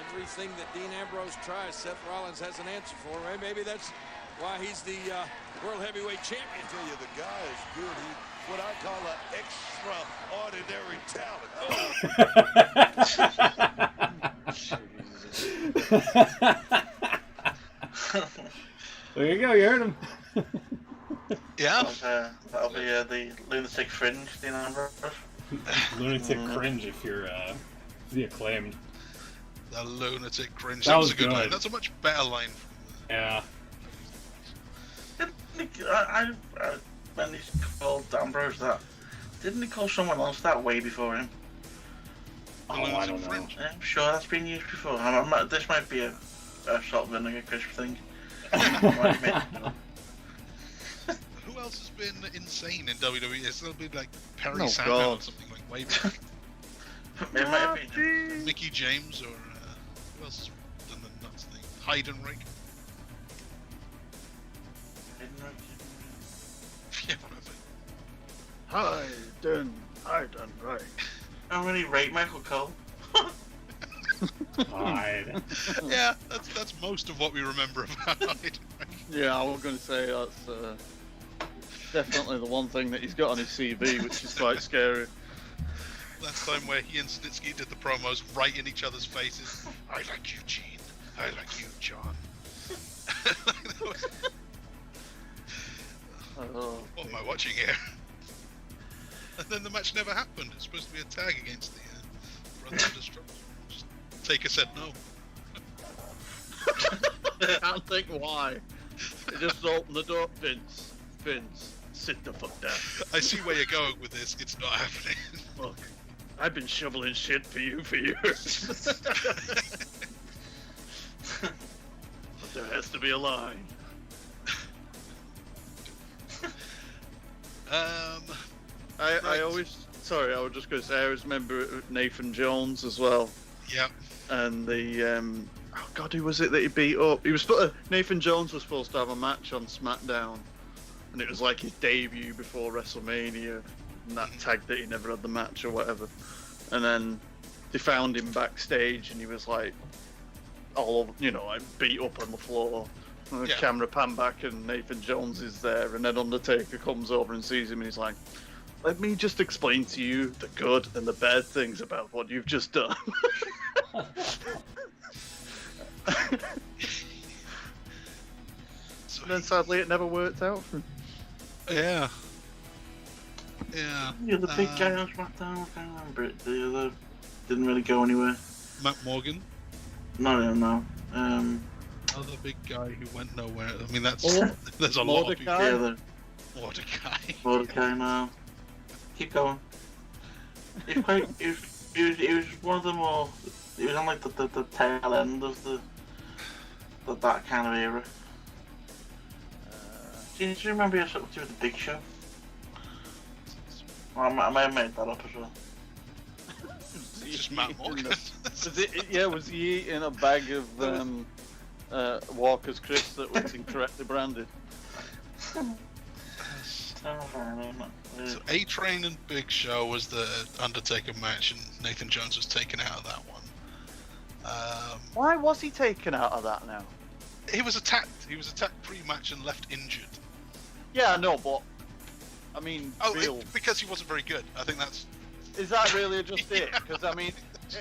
Speaker 5: Everything that Dean Ambrose tries, Seth Rollins has an answer for. Right? Maybe that's why he's the World Heavyweight Champion.
Speaker 6: I tell you, the guy is good. He, what I call an extraordinary talent.
Speaker 1: There you go, you heard him.
Speaker 4: Yeah.
Speaker 3: That'll be the Lunatic Fringe, Dean Ambrose.
Speaker 1: Lunatic Cringe if you're the Acclaimed.
Speaker 4: The Lunatic Cringe.
Speaker 1: That
Speaker 4: That
Speaker 1: was
Speaker 4: was a good line.
Speaker 1: good.
Speaker 4: That's a much better line.
Speaker 1: Yeah.
Speaker 3: When he called Ambrose that, didn't he call someone else that way before him?
Speaker 1: Oh, I don't know.
Speaker 4: Fringe.
Speaker 3: Yeah, I'm sure that's been used before. This might be a salt vinegar crisp thing.
Speaker 4: Who else has been insane in WWE? It's still been like Perry
Speaker 2: Oh,
Speaker 4: Sandman
Speaker 2: God.
Speaker 4: or something like way back.
Speaker 3: It might have been.
Speaker 4: Mickey James or who else has done the nuts thing? Heidenreich. Yeah, whatever.
Speaker 2: Right.
Speaker 3: How many rate Michael Cole?
Speaker 1: Fine.
Speaker 4: Yeah, that's most of what we remember about Heidenreich.
Speaker 2: Yeah, I was going to say that's definitely the one thing that he's got on his CV, which is quite scary.
Speaker 4: Last time where he and Snitsky did the promos right in each other's faces. I like you, Gene. I like you, John. What am I watching here? And then the match never happened. It's supposed to be a tag against the Brothers of Destruction. Just Taker said no.
Speaker 2: I can't think why. They just opened the door. Vince, sit the fuck down.
Speaker 4: I see where you're going with this. It's not happening.
Speaker 2: Look, I've been shoveling shit for years. But there has to be be a line. I always, sorry, I was just going to say, I always remember Nathan Jones as well.
Speaker 4: Yeah.
Speaker 2: And the, oh God, who was it that he beat up? Nathan Jones was supposed to have a match on SmackDown, and it was like his debut before WrestleMania, and that tagged that he never had the match or whatever. And then they found him backstage, and he was like, all over, like beat up on the floor. And the camera pan back, and Nathan Jones is there, and then Undertaker comes over and sees him, and he's like, "Let me just explain to you the good and the bad things about what you've just done." And then sadly, it never worked out for him.
Speaker 4: Yeah. Yeah.
Speaker 3: Yeah, the big guy on SmackDown, I can't remember it. The other didn't really go anywhere.
Speaker 4: Matt Morgan.
Speaker 3: No.
Speaker 4: Other big guy who went nowhere. I mean, that's
Speaker 2: Oh,
Speaker 4: there's a lot of people.
Speaker 2: Mordecai?
Speaker 3: Mordecai now. Keep going. He was one of the more. He was on like the tail end of that kind of era. Do you remember he had something to do with the Big Show? Well, I may have made that up as well.
Speaker 4: It's just Matt Morgan.
Speaker 2: Was he eating a bag of Walker's Crisps that was incorrectly branded?
Speaker 4: So A-Train and Big Show was the Undertaker match, and Nathan Jones was taken out of that one.
Speaker 2: Why was he taken out of that now?
Speaker 4: He was attacked. He was attacked pre-match and left injured.
Speaker 2: Yeah, I know, but I mean,
Speaker 4: because he wasn't very good. I think that's.
Speaker 2: Is that really just it? Because I mean,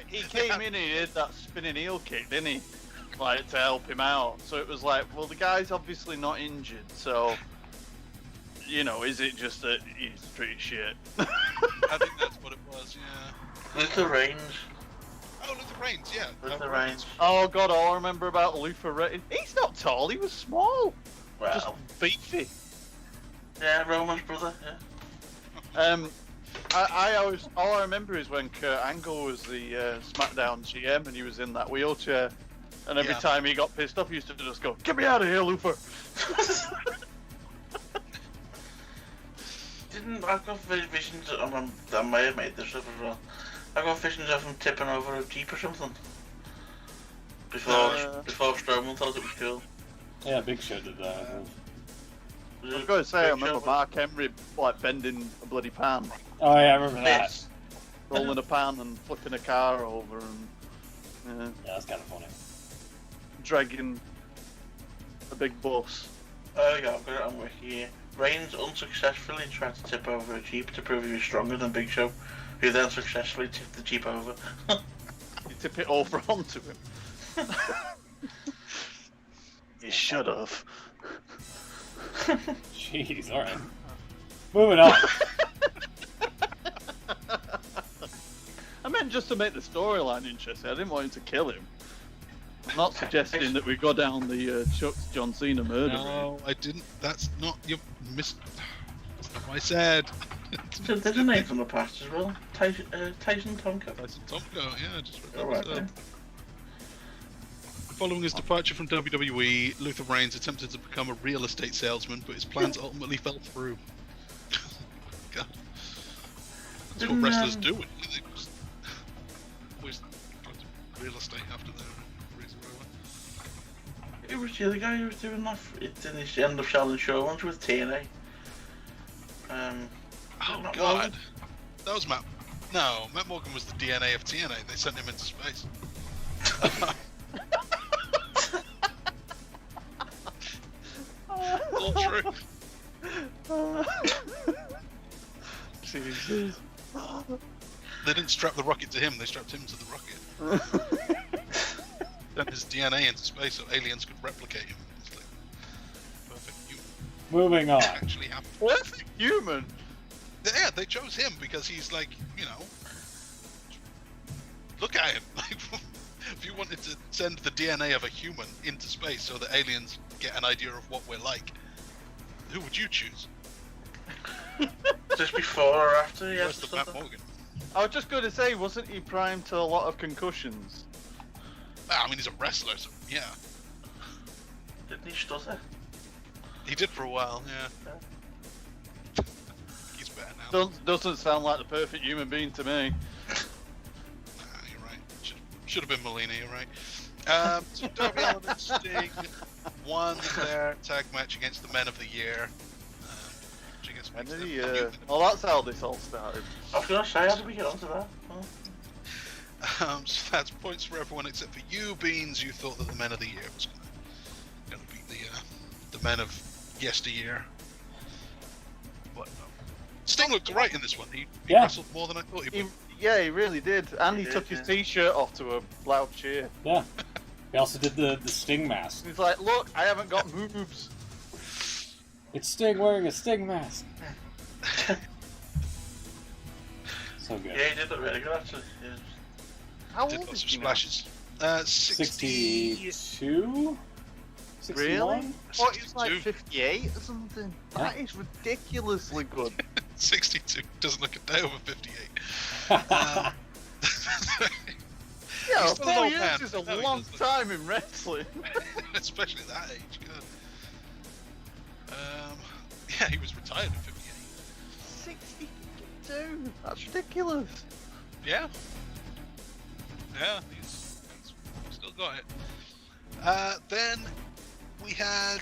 Speaker 2: he came in and he did that spinning heel kick, didn't he? Like to help him out. So it was like, well, the guy's obviously not injured, so. Is it just that he's pretty shit?
Speaker 4: I think that's what it was, yeah.
Speaker 3: Luther Reigns.
Speaker 4: Oh, Luther Reigns, yeah.
Speaker 3: Luther Reigns.
Speaker 2: Oh God, all I remember about Luther Reigns. He's not tall, he was small.
Speaker 3: Well.
Speaker 2: Just beefy.
Speaker 3: Yeah, Roman's brother, yeah.
Speaker 2: All I remember is when Kurt Angle was the SmackDown GM and he was in that wheelchair, and every time he got pissed off, he used to just go, "Get me out of here, Luther."
Speaker 3: I've got visions, I may have made this up as well. I've got visions of him tipping over a Jeep or something. Before Strowman thought it was cool.
Speaker 1: Yeah, Big Show did that.
Speaker 2: I was going to say, I remember Mark Henry like bending a bloody pan.
Speaker 1: Oh yeah, I remember that.
Speaker 2: Rolling a pan and flipping a car over and...
Speaker 1: Yeah, that's kind of funny.
Speaker 2: Dragging a big bus.
Speaker 3: Oh yeah, I've got it on Wiki here. Reigns unsuccessfully tried to tip over a Jeep to prove he was stronger than Big Show, who then successfully tipped the Jeep over.
Speaker 2: You tip it over onto him. You should have.
Speaker 1: Jeez, alright. Moving on.
Speaker 2: I meant just to make the storyline interesting. I didn't want him to kill him. I'm not suggesting that we go down the Chuck's John Cena murder.
Speaker 4: No, I didn't. That's not your That's not what I said.
Speaker 3: So there's a name from the past as well. Tyson Tomko.
Speaker 4: Tyson Tomko, yeah, just read
Speaker 3: Alright,
Speaker 4: that. Following his departure from WWE, Luther Reigns attempted to become a real estate salesman, but his plans ultimately fell through. God. That's what wrestlers do. They just always go to real estate after their careers are over.
Speaker 3: It was the other guy who was doing that. It didn't end up selling show with TNA.
Speaker 4: Oh God, that was Matt. No, Matt Morgan was the DNA of TNA. They sent him into space. All true.
Speaker 2: Jesus.
Speaker 4: They didn't strap the rocket to him. They strapped him to the rocket. Sent his DNA into space so aliens could replicate him. It's like perfect human.
Speaker 1: Moving on.
Speaker 4: It actually happened.
Speaker 2: Perfect human.
Speaker 4: Yeah, they chose him because he's like, look at him. Like, if you wanted to send the DNA of a human into space so that aliens get an idea of what we're like, who would you choose?
Speaker 3: Just before or after he had
Speaker 4: Where's the Matt Morgan?
Speaker 2: I was just going to say, wasn't he primed to a lot of concussions?
Speaker 4: I mean, he's a wrestler, so yeah.
Speaker 3: Didn't he stutter?
Speaker 4: He did for a while, yeah. He's better now.
Speaker 2: Doesn't sound like the perfect human being to me.
Speaker 4: You're right. Should have been Molina, you're right. So Darby Allin and Sting won their tag match against the Men of the Year. Which I guess makes them the new-
Speaker 2: Well, that's how this all started.
Speaker 3: I was gonna say, how did we get onto that?
Speaker 4: So that's points for everyone except for you, Beans. You thought that the Men of the Year was going to beat the Men of yesteryear. But no. Sting looked great in this one. He
Speaker 1: Yeah.
Speaker 4: wrestled more than I thought he would.
Speaker 2: Yeah, he really did. And he
Speaker 3: He
Speaker 2: took
Speaker 3: did,
Speaker 2: his
Speaker 3: yeah.
Speaker 2: t-shirt off to a loud cheer.
Speaker 1: Yeah. He also did the Sting mask.
Speaker 2: He's like, look, I haven't got moves.
Speaker 1: It's Sting wearing a Sting mask. So good.
Speaker 3: Yeah, he did look really good actually. Yeah.
Speaker 2: How
Speaker 4: Did
Speaker 2: old
Speaker 4: lots
Speaker 2: is
Speaker 4: of
Speaker 2: he now?
Speaker 4: splashes. 60...
Speaker 1: 62? 61?
Speaker 2: Really? I thought he was like
Speaker 4: 62.
Speaker 2: 58 or something. That is ridiculously good.
Speaker 4: 62. Doesn't look a day over 58.
Speaker 2: Yeah,
Speaker 4: He's still an
Speaker 2: 4
Speaker 4: old
Speaker 2: years
Speaker 4: man.
Speaker 2: is a
Speaker 4: No, he
Speaker 2: long
Speaker 4: doesn't.
Speaker 2: time in wrestling.
Speaker 4: Especially at that age. God. Yeah, he was retired at 58.
Speaker 2: 62. That's ridiculous.
Speaker 4: Yeah. Yeah, he's still got it. Then we had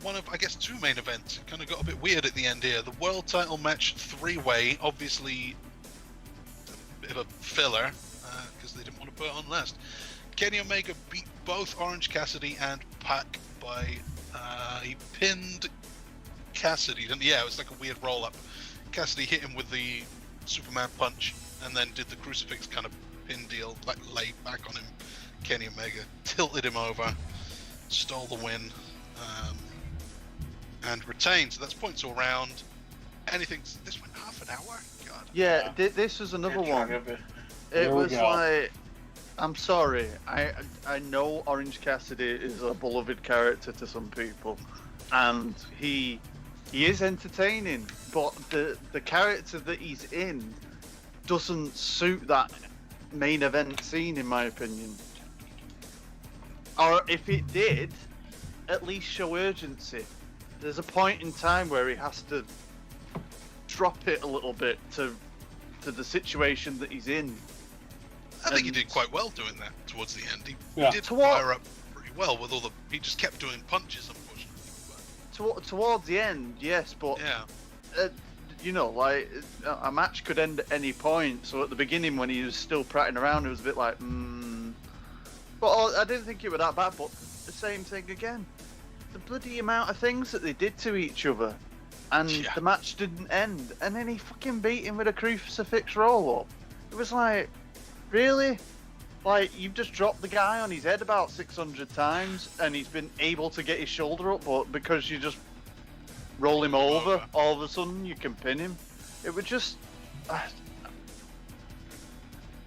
Speaker 4: one of, I guess, two main events. It kind of got a bit weird at the end here. The world title match 3-way, obviously a bit of a filler, because they didn't want to put it on last. Kenny Omega beat both Orange Cassidy and Pac by, he pinned Cassidy, didn't he? Yeah, it was like a weird roll-up. Cassidy hit him with the Superman punch, and then did the crucifix kind of pin deal, like laid back on him. Kenny Omega tilted him over, stole the win, and retained. So that's points all round. Anything? This went half an hour. God.
Speaker 2: Yeah, this was another
Speaker 3: Yeah,
Speaker 2: one.
Speaker 3: a bit.
Speaker 2: It
Speaker 1: Here we
Speaker 2: was
Speaker 1: go.
Speaker 2: like, I'm sorry, I know Orange Cassidy is a beloved character to some people, and he is entertaining, but the character that he's in doesn't suit that main event scene, in my opinion. Or if it did, at least show urgency. There's a point in time where he has to drop it a little bit to the situation that he's in.
Speaker 4: I think he
Speaker 2: And-
Speaker 4: did quite well doing that towards the end. He
Speaker 1: Yeah.
Speaker 4: did
Speaker 2: To what-
Speaker 4: fire up pretty well with all the. He just kept doing punches, unfortunately.
Speaker 2: Towards the end, yes, but
Speaker 4: Yeah.
Speaker 2: you know, like a match could end at any point. So at the beginning, when he was still prattling around, it was a bit like, But I didn't think it was that bad. But the same thing again. The bloody amount of things that they did to each other, and
Speaker 4: Yeah.
Speaker 2: the match didn't end. And then he fucking beat him with a crucifix roll up. It was like, really? Like, you've just dropped the guy on his head about 600 times, and he's been able to get his shoulder up, but because you just roll him over, all of a sudden you can pin him. It was just...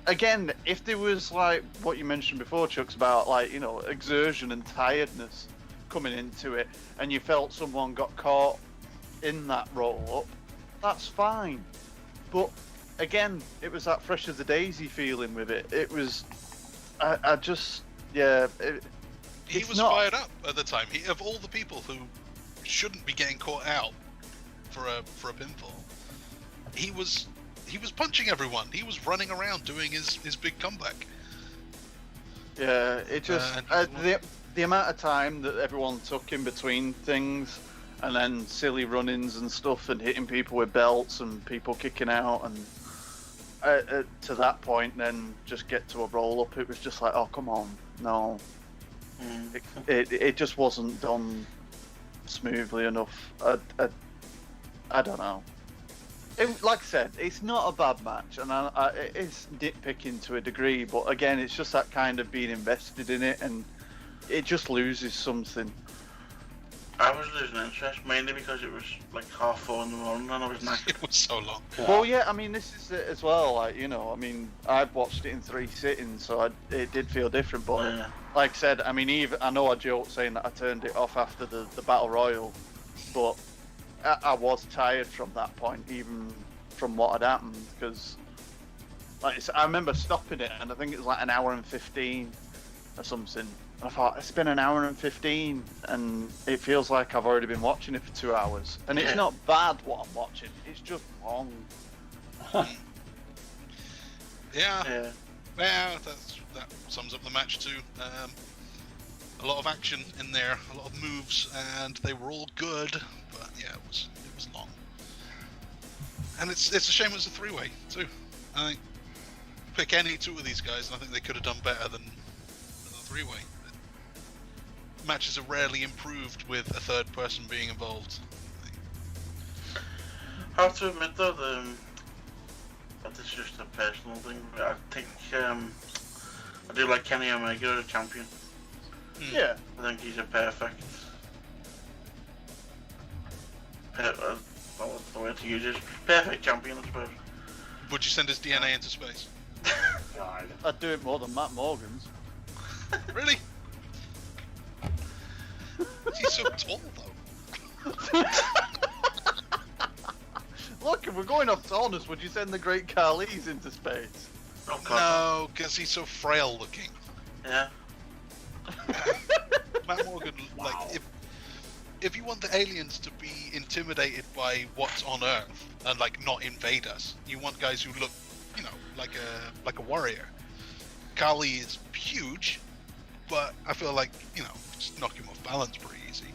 Speaker 2: Again, if there was, like, what you mentioned before, Chuck's, about, like, you know, exertion and tiredness coming into it, and you felt someone got caught in that roll-up, that's fine. But, again, it was that fresh as a daisy feeling with it. It was... I just... Yeah...
Speaker 4: He
Speaker 2: It's
Speaker 4: was
Speaker 2: not-
Speaker 4: fired up at the time. He, of all the people who shouldn't be getting caught out for a pinfall, he was punching everyone. He was running around doing his big comeback.
Speaker 2: Yeah, it just...
Speaker 4: and-
Speaker 2: the amount of time that everyone took in between things, and then silly run-ins and stuff, and hitting people with belts, and people kicking out, and to that point, then just get to a roll-up, it was just like, oh, come on, no. It just wasn't done smoothly enough. I don't know. Like I said, it's not a bad match, and it's nitpicking to a degree, but again, it's just that kind of being invested in it, and it just loses something.
Speaker 3: I was losing interest mainly because it was like 4:30 in the morning and I was knackered.
Speaker 4: It was so long.
Speaker 2: Well, yeah, I mean, this is it as well. Like, you know, I mean, I've watched it in 3 sittings, so it did feel different. But
Speaker 3: Yeah.
Speaker 2: like I said, I mean, I know I joked saying that I turned it off after the Battle Royal, but I was tired from that point, even from what had happened, because like I remember stopping it, and I think it was like 1 hour and 15 or something, I thought, it's been an hour and 15, and it feels like I've already been watching it for 2 hours. And it's not bad what I'm watching, it's just long.
Speaker 4: Yeah. Well, that sums up the match too. A lot of action in there, a lot of moves, and they were all good. But yeah, it was long. And it's a shame it was a three-way too. I think pick any two of these guys, and I think they could have done better than a three-way. Matches are rarely improved with a third person being involved.
Speaker 3: I have to admit though, that this is just a personal thing. I think I do like Kenny Omega as a champion.
Speaker 2: Yeah.
Speaker 3: I think he's a perfect. What's the word to use? Is perfect champion, I suppose.
Speaker 4: Would you send his DNA into space?
Speaker 1: God.
Speaker 2: I'd do it more than Matt Morgan's.
Speaker 4: Really? He's so tall though.
Speaker 2: Look, if we're going off tallness, would you send the Great Khali's into space?
Speaker 3: Oh God.
Speaker 4: No, because he's so frail looking.
Speaker 3: Yeah.
Speaker 4: Matt Morgan,
Speaker 1: Wow.
Speaker 4: like, if you want the aliens to be intimidated by what's on Earth and like not invade us, you want guys who look, you know, like a warrior. Khali is huge, but I feel like, you know, just knock him off balance pretty easy.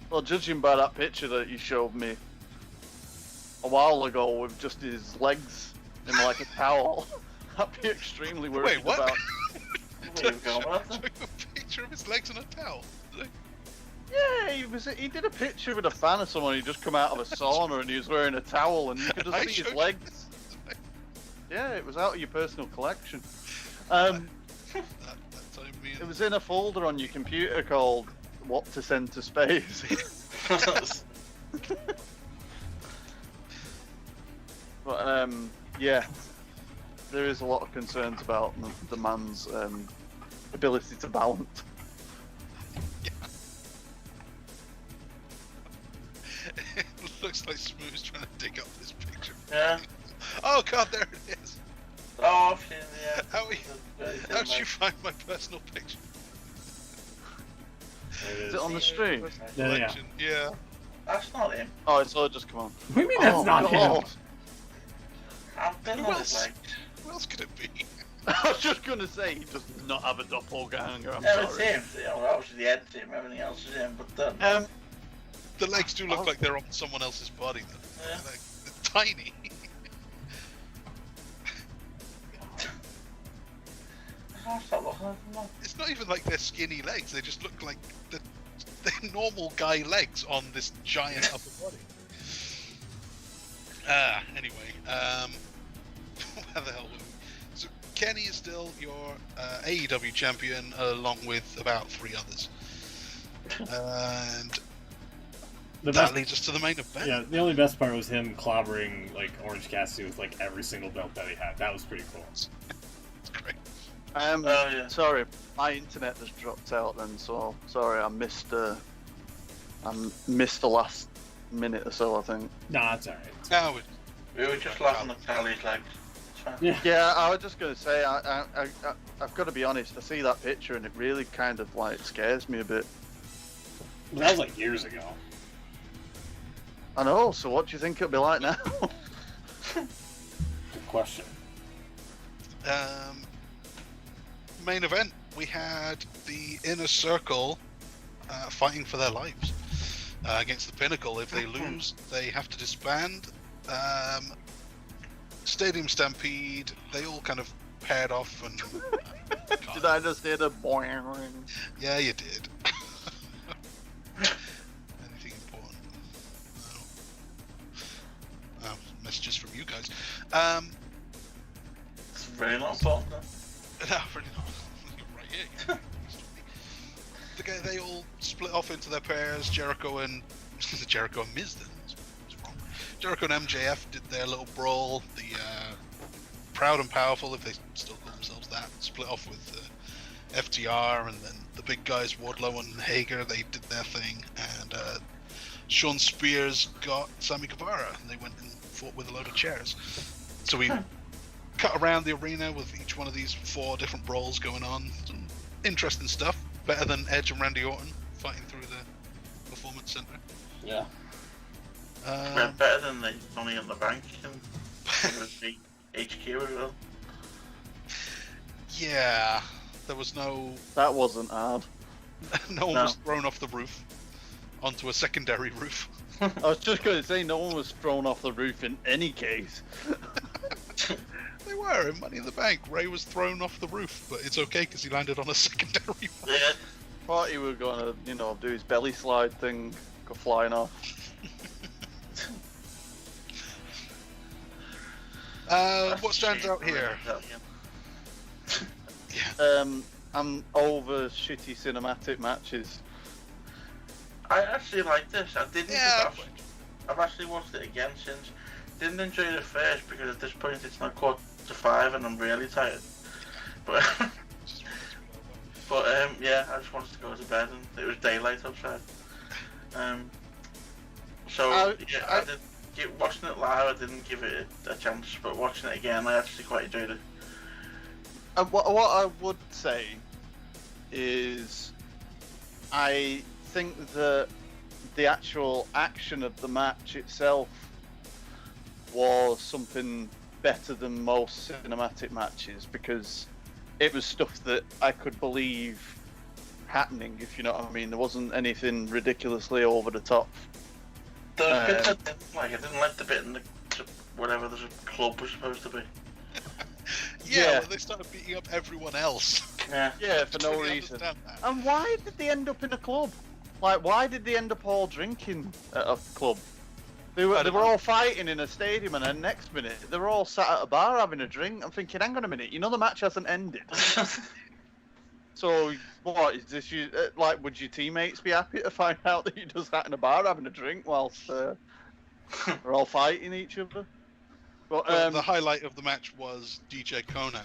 Speaker 2: Well, judging by that picture that you showed me a while ago with just his legs in like a towel, I'd be extremely worried
Speaker 4: Wait, what?
Speaker 2: about.
Speaker 3: Where you going with that?
Speaker 4: Took a picture of his legs in a towel.
Speaker 2: Yeah, he did a picture with a fan of someone. He just come out of a sauna and he was wearing a towel, and you could
Speaker 4: I
Speaker 2: just see his
Speaker 4: showed you
Speaker 2: legs. Yeah, it was out of your personal collection.
Speaker 4: That time me
Speaker 2: It
Speaker 4: and
Speaker 2: was in a folder on your computer called "What to Send to Space." But yeah, there is a lot of concerns about the man's ability to balance.
Speaker 4: it looks like Smooth's trying to dig up this picture.
Speaker 3: Yeah.
Speaker 4: Oh god, there it is.
Speaker 3: Oh shit, yeah.
Speaker 4: How'd you find my personal picture?
Speaker 2: Is it on the stream?
Speaker 1: Yeah.
Speaker 4: Collection? Yeah.
Speaker 3: That's not him.
Speaker 2: Oh, it's all just come on.
Speaker 1: What do you mean that's not him?
Speaker 3: I've been
Speaker 4: Who
Speaker 3: on
Speaker 4: else?
Speaker 3: his legs.
Speaker 4: Who else could it be?
Speaker 2: I was just gonna say he does not have a doppelganger. I'm
Speaker 3: Yeah, it's
Speaker 2: sorry.
Speaker 3: him. You know, obviously the head's him, everything else is him, but
Speaker 4: The legs do look like they're on someone else's body though.
Speaker 3: Yeah.
Speaker 4: Like, they're tiny.
Speaker 3: I stop looking at them.
Speaker 4: It's not even like they're skinny legs, they just look like they're normal guy legs on this giant upper body. Anyway, where the hell were we? So Kenny is still your AEW champion, along with about 3 others. And
Speaker 1: The
Speaker 4: that
Speaker 1: best,
Speaker 4: leads us to the main event.
Speaker 1: yeah, the only best part was him clobbering like Orange Cassidy with like every single belt that he had. That was pretty cool.
Speaker 4: It's great.
Speaker 3: Oh, yeah.
Speaker 2: Sorry, my internet just dropped out then, so sorry, I missed the last minute or so, I think.
Speaker 1: Nah, it's alright.
Speaker 4: Now
Speaker 3: We were just laughing at Sally's legs. It's fine.
Speaker 1: Yeah.
Speaker 2: Yeah, I was just gonna say, I've got to be honest. I see that picture and it really kind of like scares me a bit.
Speaker 1: Well, that was like years ago.
Speaker 2: I know. So what do you think it'll be like now?
Speaker 1: Good question.
Speaker 4: Main event, we had the Inner Circle fighting for their lives against the Pinnacle. If they lose, they have to disband. Stadium Stampede, they all kind of paired off and...
Speaker 2: Did I just hear the boing?
Speaker 4: Yeah, you did. Anything important? No. Oh, messages from you guys.
Speaker 3: It's really not important. Though.
Speaker 4: No, really not. Right here. They all split off into their pairs. Jericho and Miz. Then what's wrong? Jericho and MJF did their little brawl. The Proud and Powerful, if they still call themselves that, split off with FTR, and then the big guys Wardlow and Hager, they did their thing, and Sean Spears got Sammy Guevara, and they went and fought with a load of chairs. So we cut around the arena with each one of these 4 different brawls going on. interesting stuff. Better than Edge and Randy Orton fighting through the Performance Center.
Speaker 3: Yeah. Better than the Money in the Bank and the HQ as well.
Speaker 4: Yeah, there was no.
Speaker 2: That wasn't hard.
Speaker 4: No one was thrown off the roof onto a secondary roof.
Speaker 2: I was just going to say, no one was thrown off the roof in any case.
Speaker 4: They were in Money in the Bank. Ray was thrown off the roof, but it's okay because he landed on a secondary one.
Speaker 3: Yeah.
Speaker 2: Thought he was going to, do his belly slide thing, go flying off.
Speaker 4: What stands out here?
Speaker 2: I'm over shitty cinematic matches.
Speaker 3: I actually like this. I didn't.
Speaker 4: Yeah.
Speaker 3: I've actually watched it again since. Didn't enjoy it at first because at this point it's not 4:45 and I'm really tired. But yeah, I just wanted to go to bed and it was daylight outside. I did. Watching it live, I didn't give it a chance, but watching it again, I actually quite enjoyed it.
Speaker 2: And what I would say is, I think that the actual action of the match itself was something better than most cinematic matches, because it was stuff that I could believe happening, if you know what I mean. There wasn't anything ridiculously over the top.
Speaker 3: The bits I didn't like. I didn't like the bit in the whatever the club was supposed to be.
Speaker 4: Yeah, when they started beating up everyone else.
Speaker 2: Yeah, for no reason. And why did they end up in a club? Like, why did they end up all drinking at a club? They were all fighting in a stadium, and then next minute they were all sat at a bar having a drink. I'm thinking, hang on a minute, the match hasn't ended. So what is this? Would your teammates be happy to find out that you just sat in a bar having a drink whilst they're all fighting each other? But
Speaker 4: the highlight of the match was DJ Conan.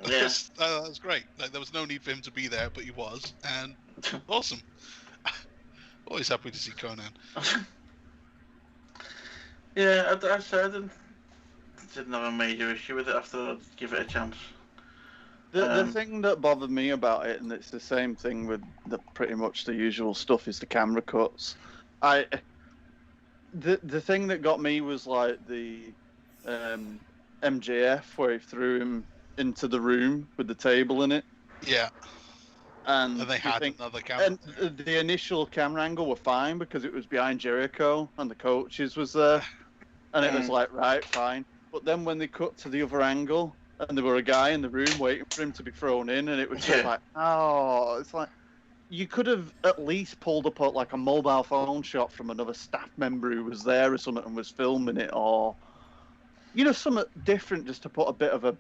Speaker 3: Yeah,
Speaker 4: that was great. Like, there was no need for him to be there, but he was, and awesome. Always happy to see Conan.
Speaker 3: Yeah, I didn't have a major issue with it after I'd give it a chance.
Speaker 2: The thing that bothered me about it, and it's the same thing with pretty much the usual stuff, is the camera cuts. The thing that got me was like the MJF where he threw him into the room with the table in it.
Speaker 4: Yeah.
Speaker 2: And
Speaker 4: they had another camera.
Speaker 2: And the initial camera angle were fine because it was behind Jericho and the coaches was there, and it was like, right, fine. But then when they cut to the other angle, and there were a guy in the room waiting for him to be thrown in, and it was just like, oh, it's like, you could have at least pulled up like a mobile phone shot from another staff member who was there or something and was filming it, or, something different just to put a bit of a...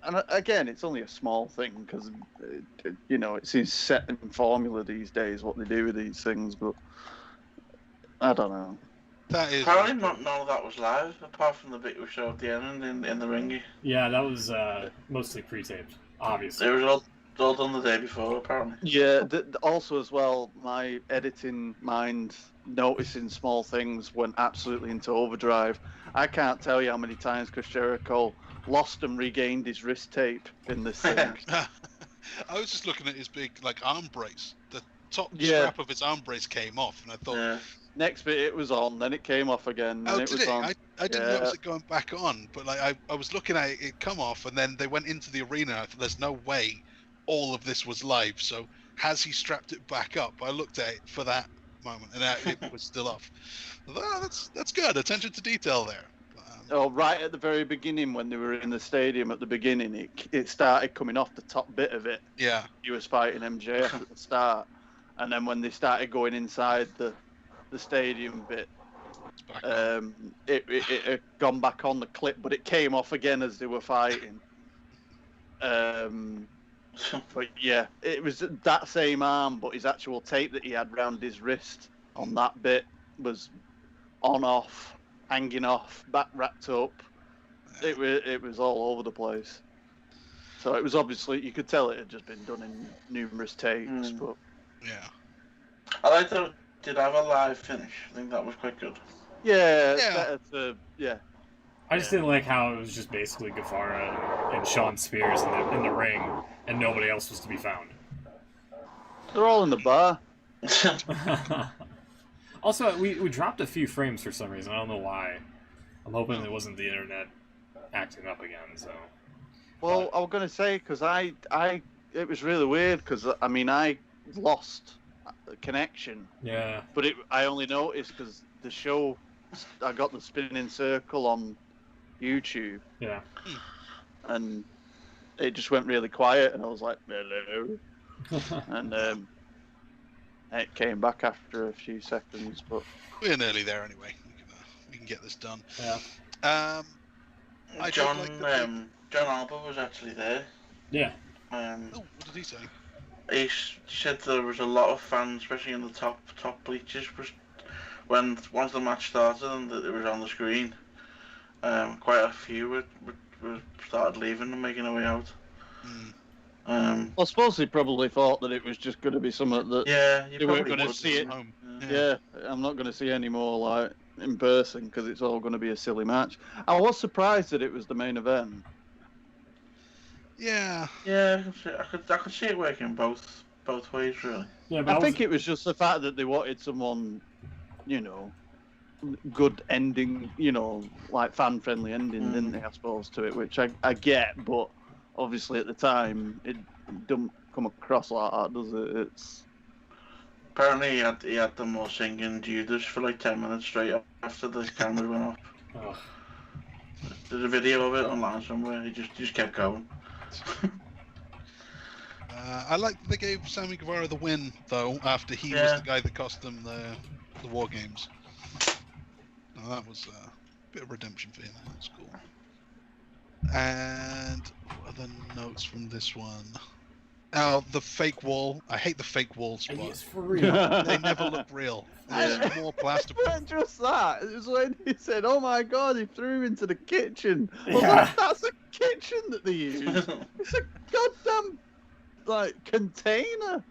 Speaker 2: And again, it's only a small thing because, it's his set in formula these days, what they do with these things, but I don't know.
Speaker 4: That is
Speaker 3: apparently none of that was live, apart from the bit we showed at the end in the ring.
Speaker 1: Yeah, that was mostly pre-taped, obviously.
Speaker 3: It was all done the day before, apparently.
Speaker 2: Yeah, also as well, my editing mind noticing small things went absolutely into overdrive. I can't tell you how many times Chris Jericho lost and regained his wrist tape in this thing.
Speaker 4: I was just looking at his big arm brace. The top strap of his arm brace came off, and I thought...
Speaker 2: Next bit it was on, then it came off again, and it was on.
Speaker 4: I didn't notice it going back on, but I was looking at it come off, and then they went into the arena. I thought, there's no way all of this was live. So has he strapped it back up? I looked at it for that moment, and it was still off. That's good. Attention to detail there.
Speaker 2: Right at the very beginning, when they were in the stadium at the beginning, it started coming off the top bit of it.
Speaker 4: Yeah.
Speaker 2: He was fighting MJF at the start, and then when they started going inside the stadium bit, it had gone back on the clip, but it came off again as they were fighting. But yeah, it was that same arm, but his actual tape that he had round his wrist on that bit was on, off, hanging off, back wrapped up. It was all over the place. So it was obviously, you could tell it had just been done in numerous takes. But
Speaker 4: yeah,
Speaker 3: I like that. Did have a live finish. I think that was quite good.
Speaker 2: Yeah, it's better to
Speaker 1: I just didn't like how it was just basically Guevara and Sean Spears in the ring, and nobody else was to be found.
Speaker 2: They're all in the bar.
Speaker 1: Also, we dropped a few frames for some reason. I don't know why. I'm hoping it wasn't the internet acting up again. So.
Speaker 2: Well, I was gonna say because it was really weird because I lost the connection.
Speaker 1: Yeah.
Speaker 2: But I only noticed because the show, I got the spinning circle on YouTube.
Speaker 1: Yeah.
Speaker 2: And it just went really quiet, and I was like, hello. And it came back after a few seconds, but
Speaker 4: We're nearly there anyway. We can get this done.
Speaker 1: Yeah.
Speaker 3: John Alba was actually there.
Speaker 1: Yeah.
Speaker 4: What did he say?
Speaker 3: He said there was a lot of fans, especially in the top bleachers, once the match started and it was on the screen. Quite a few were started leaving and making their way out.
Speaker 2: I suppose they probably thought that it was just going to be something that
Speaker 3: you
Speaker 2: they weren't going to
Speaker 3: would,
Speaker 2: see it.
Speaker 4: Home.
Speaker 2: Yeah, I'm not going to see any more like in person because it's all going to be a silly match. I was surprised that it was the main event.
Speaker 4: Yeah.
Speaker 3: Yeah, I could see it working both ways really.
Speaker 1: Yeah, but
Speaker 2: I think it was just the fact that they wanted someone, good ending, like fan-friendly ending, didn't they, I suppose, to it, which I get, but obviously at the time, it don't come across like that, does it? It's...
Speaker 3: Apparently he had them all singing Judas for like 10 minutes straight after the camera went off.
Speaker 1: Oh.
Speaker 3: There's a video of it online somewhere, he just kept going.
Speaker 4: I like that they gave Sammy Guevara the win, though, after he was the guy that cost them the War Games. Now, that was a bit of redemption for him. That's cool. And what are the notes from this one? Oh, the fake wall. I hate the fake wall spot.
Speaker 1: Yes, for real.
Speaker 4: They never look real. There's more plasterboard.
Speaker 2: It wasn't just that. It was when he said, "Oh my God, he threw him into the kitchen." Well,
Speaker 1: Yeah.
Speaker 2: that's a kitchen that they use. It's a goddamn container.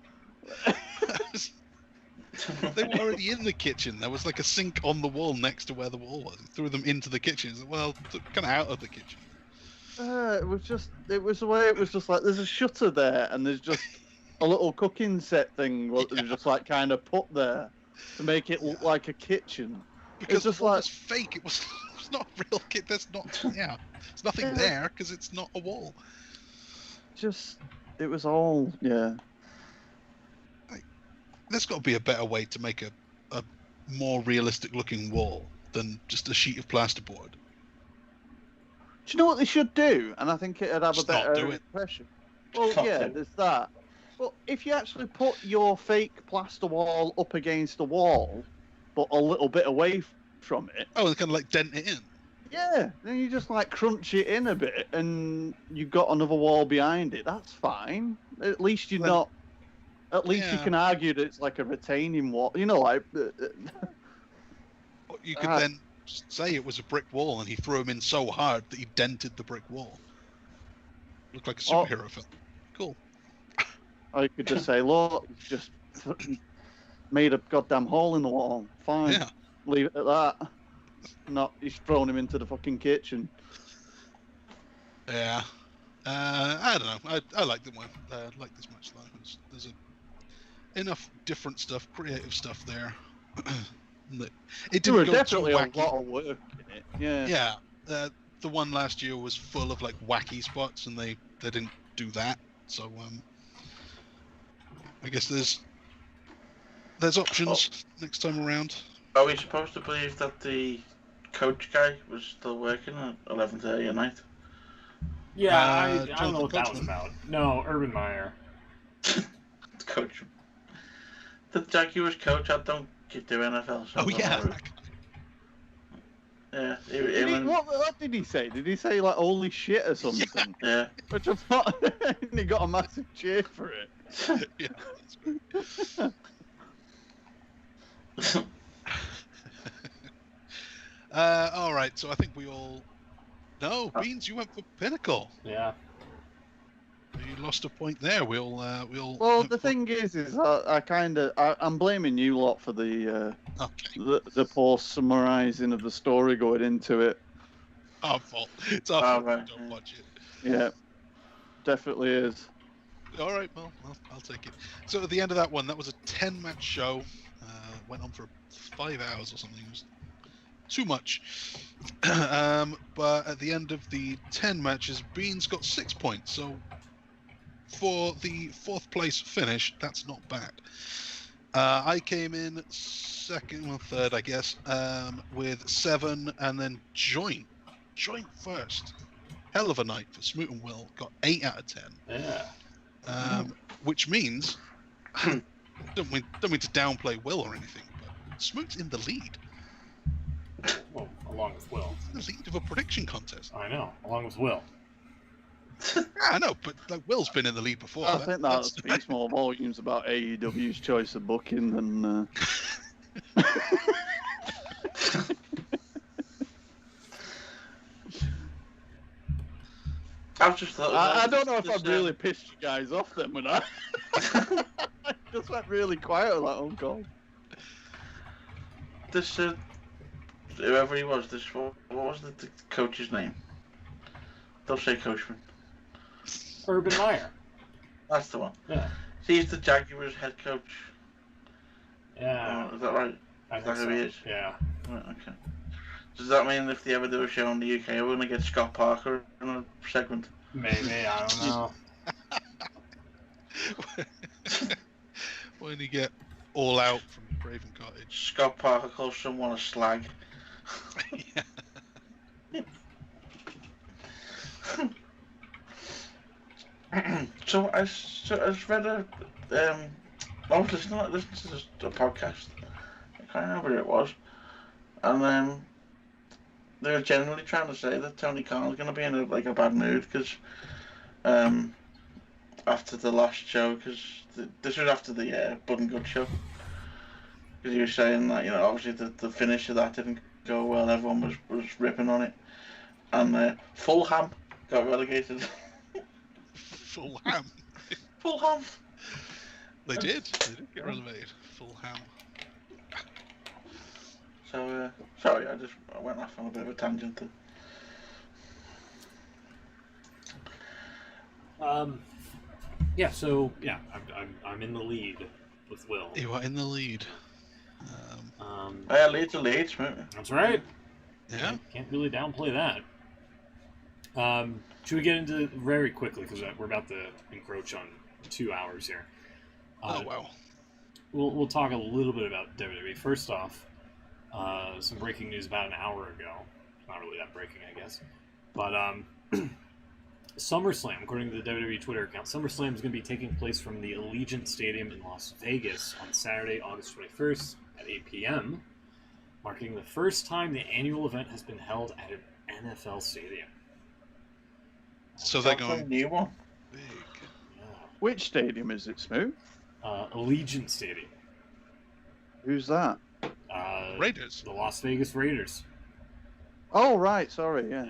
Speaker 4: They were already in the kitchen. There was like a sink on the wall next to where the wall was. He threw them into the kitchen. Well, kind of out of the kitchen.
Speaker 2: It was the way it was just like there's a shutter there and there's just a little cooking set thing that was just like kind of put there to make it look like a kitchen.
Speaker 4: Because
Speaker 2: just
Speaker 4: the wall
Speaker 2: like
Speaker 4: was fake. It was not a real kit. There's nothing there because it's not a wall.
Speaker 2: It was all
Speaker 4: There's got to be a better way to make a more realistic looking wall than just a sheet of plasterboard.
Speaker 2: Do you know what they should do? And I think it'd have
Speaker 4: Just
Speaker 2: a
Speaker 4: not
Speaker 2: better
Speaker 4: do it.
Speaker 2: impression. Well, yeah, there's that. But if you actually put your fake plaster wall up against the wall, but a little bit away from it,
Speaker 4: Oh, and kind of like dent it in.
Speaker 2: yeah, then you just like crunch it in a bit, and you've got another wall behind it. That's fine. At least you're not. At least you
Speaker 4: Yeah.
Speaker 2: can argue that it's like a retaining wall. Like.
Speaker 4: You could then say it was a brick wall, and he threw him in so hard that he dented the brick wall. Looked like a superhero film. Cool.
Speaker 2: Or you could just say, look, he's just made a goddamn hole in the wall. Fine.
Speaker 4: Yeah.
Speaker 2: Leave it at that. Not, he's thrown him into the fucking kitchen.
Speaker 4: Yeah. I don't know. I like the one. I like this match though. There's enough different stuff, creative stuff there. It
Speaker 2: There
Speaker 4: didn't
Speaker 2: was
Speaker 4: go
Speaker 2: definitely
Speaker 4: too
Speaker 2: a
Speaker 4: wacky.
Speaker 2: lot of work in it. Yeah.
Speaker 4: Yeah. The one last year was full of like wacky spots, and they didn't do that. So I guess there's options next time around.
Speaker 3: Are we supposed to believe that the coach guy was still working at 11:30 at night?
Speaker 1: Yeah, I don't
Speaker 4: Jonathan
Speaker 1: know what that was
Speaker 4: Coachman.
Speaker 1: about. No, Urban Meyer.
Speaker 3: Coach. The Jackie was coach. I don't do NFL. So
Speaker 4: Oh yeah.
Speaker 3: Yeah.
Speaker 2: What did he say? Did he say like holy shit or something?
Speaker 3: Yeah.
Speaker 2: Which I thought he got a massive cheer for it.
Speaker 4: Yeah, that's great. All right, so I think we all. No, Beans, you went for Pinnacle.
Speaker 1: Yeah.
Speaker 4: You lost a point there. We'll.
Speaker 2: Well, the thing is I'm blaming you lot for the
Speaker 4: Okay.
Speaker 2: the poor summarising of the story going into it.
Speaker 4: our fault. It's our fault.
Speaker 3: right,
Speaker 4: We don't watch it.
Speaker 2: Yeah, definitely is.
Speaker 4: All right, well, I'll take it. So at the end of that one, that was a 10-match show. Went on for 5 hours or something. It was too much. But at the end of the 10 matches, Beans got 6 points. So for the 4th place finish, that's not bad. I came in second or third, I guess, with 7, and then Joint first. Hell of a night for Smoot and Will. Got 8 out of 10.
Speaker 1: Yeah.
Speaker 4: Which means, don't mean to downplay Will or anything, but Smoot's in the lead.
Speaker 1: Well, along with Will.
Speaker 4: The lead of a prediction contest.
Speaker 1: I know, along with Will.
Speaker 4: Yeah, I know, but like Will's been in the lead before.
Speaker 2: I think that speaks more volumes about AEW's choice of booking than.
Speaker 3: I've just thought.
Speaker 2: I don't know if I've really pissed you guys off then when I just went really quiet on that own call.
Speaker 3: This whoever he was, what was the coach's name? Don't say Coachman.
Speaker 1: Urban Meyer.
Speaker 3: That's the one.
Speaker 1: Yeah.
Speaker 3: He's the Jaguars head coach.
Speaker 1: Yeah.
Speaker 3: Is that right?
Speaker 1: I
Speaker 3: Is
Speaker 1: think
Speaker 3: that who
Speaker 1: so.
Speaker 3: he is?
Speaker 1: Yeah.
Speaker 3: Right, okay. Does that mean if they ever do a show in the UK, we're going to get Scott Parker in a segment?
Speaker 1: Maybe, I don't know.
Speaker 4: When you get all out from Raven Cottage.
Speaker 3: Scott Parker calls someone a slag.
Speaker 4: Yeah.
Speaker 3: So I read I was listening to a podcast. I can't remember who it was, and they were generally trying to say that Tony Khan's going to be in a bad mood because after the last show, because this was after the Bud and Good show, because he was saying that obviously the finish of that didn't go well. Everyone was ripping on it, and Fulham got relegated.
Speaker 4: Fulham.
Speaker 3: Fulham.
Speaker 4: They did get relegated. Fulham.
Speaker 3: So sorry, I went off on a bit of a tangent there.
Speaker 1: Yeah. So yeah, I'm in the lead with Will.
Speaker 4: You are in the lead.
Speaker 3: Yeah, lead's a lead,
Speaker 1: That's right.
Speaker 4: Yeah.
Speaker 1: Can't really downplay that. Should we get into it very quickly because we're about to encroach on 2 hours here.
Speaker 4: Oh wow.
Speaker 1: We'll talk a little bit about WWE. First off, some breaking news about an hour ago. Not really that breaking, I guess. But SummerSlam, according to the WWE Twitter account, SummerSlam is going to be taking place from the Allegiant Stadium in Las Vegas on Saturday, August 21st at 8 p.m., marking the first time the annual event has been held at an NFL stadium.
Speaker 4: So they're
Speaker 3: That's a
Speaker 4: going
Speaker 3: new one.
Speaker 4: big.
Speaker 1: Yeah.
Speaker 2: Which stadium is it, Smoot?
Speaker 1: Allegiant Stadium.
Speaker 2: Who's that?
Speaker 4: Raiders.
Speaker 1: The Las Vegas Raiders.
Speaker 2: Oh, right, sorry, yeah.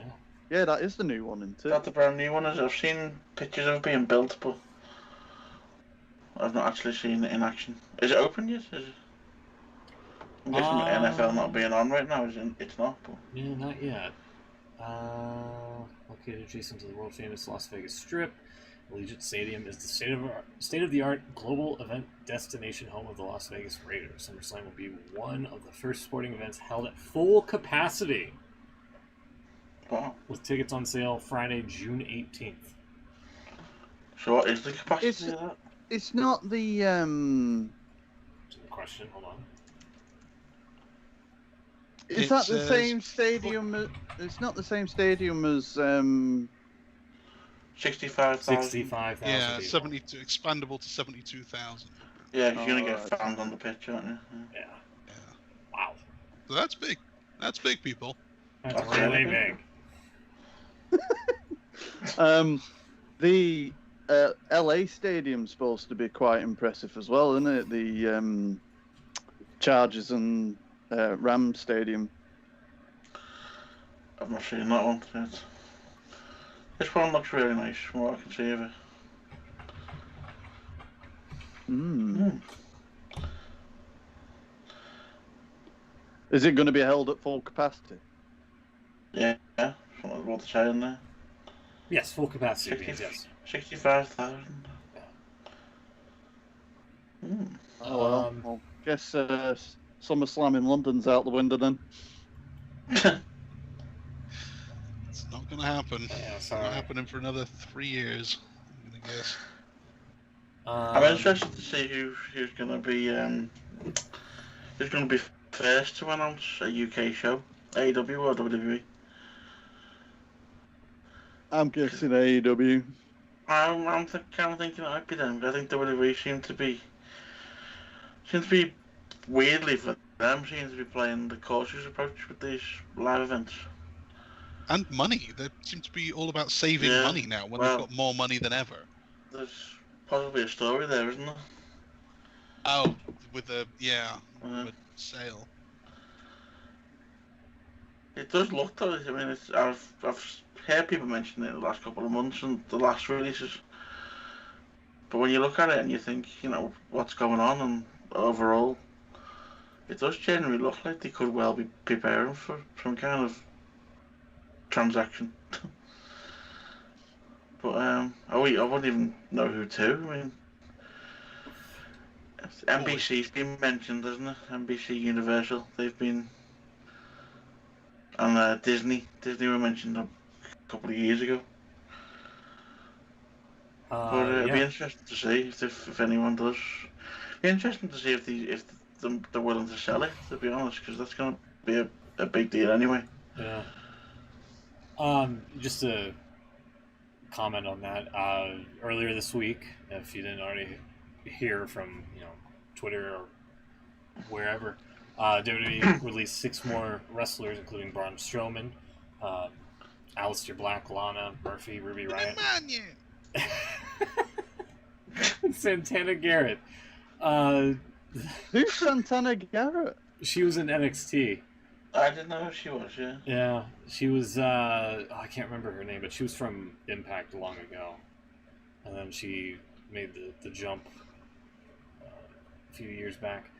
Speaker 2: Yeah, that is the new one, isn't it?
Speaker 3: That's the brand new one. I've seen pictures of it being built, but I've not actually seen it in action. Is it open yet? Is it? I'm guessing NFL not being on right now. It's not. But...
Speaker 1: Yeah, not yet. Located adjacent to the world famous Las Vegas Strip, Allegiant Stadium is the state-of-the-art global event destination home of the Las Vegas Raiders. SummerSlam will be one of the first sporting events held at full capacity,
Speaker 3: Wow.
Speaker 1: with tickets on sale Friday, June 18th.
Speaker 3: So what is the capacity of that?
Speaker 2: It's not the,
Speaker 1: Question, hold on.
Speaker 2: Is that the same stadium? It's not the same stadium as
Speaker 3: 65,000.
Speaker 1: 65,000
Speaker 4: Yeah,
Speaker 1: people.
Speaker 4: 72 expandable to 72,000.
Speaker 3: Yeah, because you're gonna
Speaker 2: Oh,
Speaker 3: get fans on the pitch, aren't you?
Speaker 1: Yeah.
Speaker 4: Yeah.
Speaker 1: Wow.
Speaker 4: So that's big. That's big, people.
Speaker 1: That's
Speaker 3: That's
Speaker 1: really
Speaker 3: really
Speaker 1: big.
Speaker 2: The LA stadium's supposed to be quite impressive as well, isn't it? The Chargers and Rams stadium.
Speaker 3: I've not seen that one yet. This one looks really nice from what I can see of it.
Speaker 2: Is it going to be held at full capacity?
Speaker 3: Yeah, from what they're saying there.
Speaker 1: Yes, full capacity means yes.
Speaker 3: 65,000.
Speaker 2: Oh well, well guess SummerSlam in London's out the window then.
Speaker 4: It's not going to happen.
Speaker 1: Yeah,
Speaker 4: It's
Speaker 1: sorry.
Speaker 4: not happening for another 3 years, I'm going to guess.
Speaker 3: I'm interested to see who's going to be first to announce a UK show, AEW or WWE.
Speaker 2: I'm guessing AEW.
Speaker 3: I'm kind of thinking it might be them. I think WWE seem to be weirdly for them seems to be playing the cautious approach with these live events.
Speaker 4: And money. They seem to be all about saving money now when they've got more money than ever.
Speaker 3: There's possibly a story there, isn't there?
Speaker 4: Oh, with the with sale.
Speaker 3: It does look though. I mean, I've heard people mention it in the last couple of months and the last releases. But when you look at it and you think, what's going on, and overall, it does generally look like they could well be preparing for some kind of transaction. But I wouldn't even know who to. I mean, NBC's been mentioned, hasn't it? NBC Universal. They've been, and Disney were mentioned a couple of years ago. But it'd be interesting to see if anyone does. It'd be interesting to see if they're willing to sell it. To be honest, because that's going to be a big deal anyway.
Speaker 1: Yeah. Just to comment on that, earlier this week, if you didn't already hear from Twitter or wherever, WWE released 6 more wrestlers, including Braun Strowman, Aleister Black, Lana, Murphy, Ruby Riott, Santana Garrett.
Speaker 2: Who's Santana Garrett?
Speaker 1: She was in NXT.
Speaker 3: I didn't know who she was. Yeah.
Speaker 1: Yeah, she was. I can't remember her name, but she was from Impact long ago, and then she made the jump a few years back.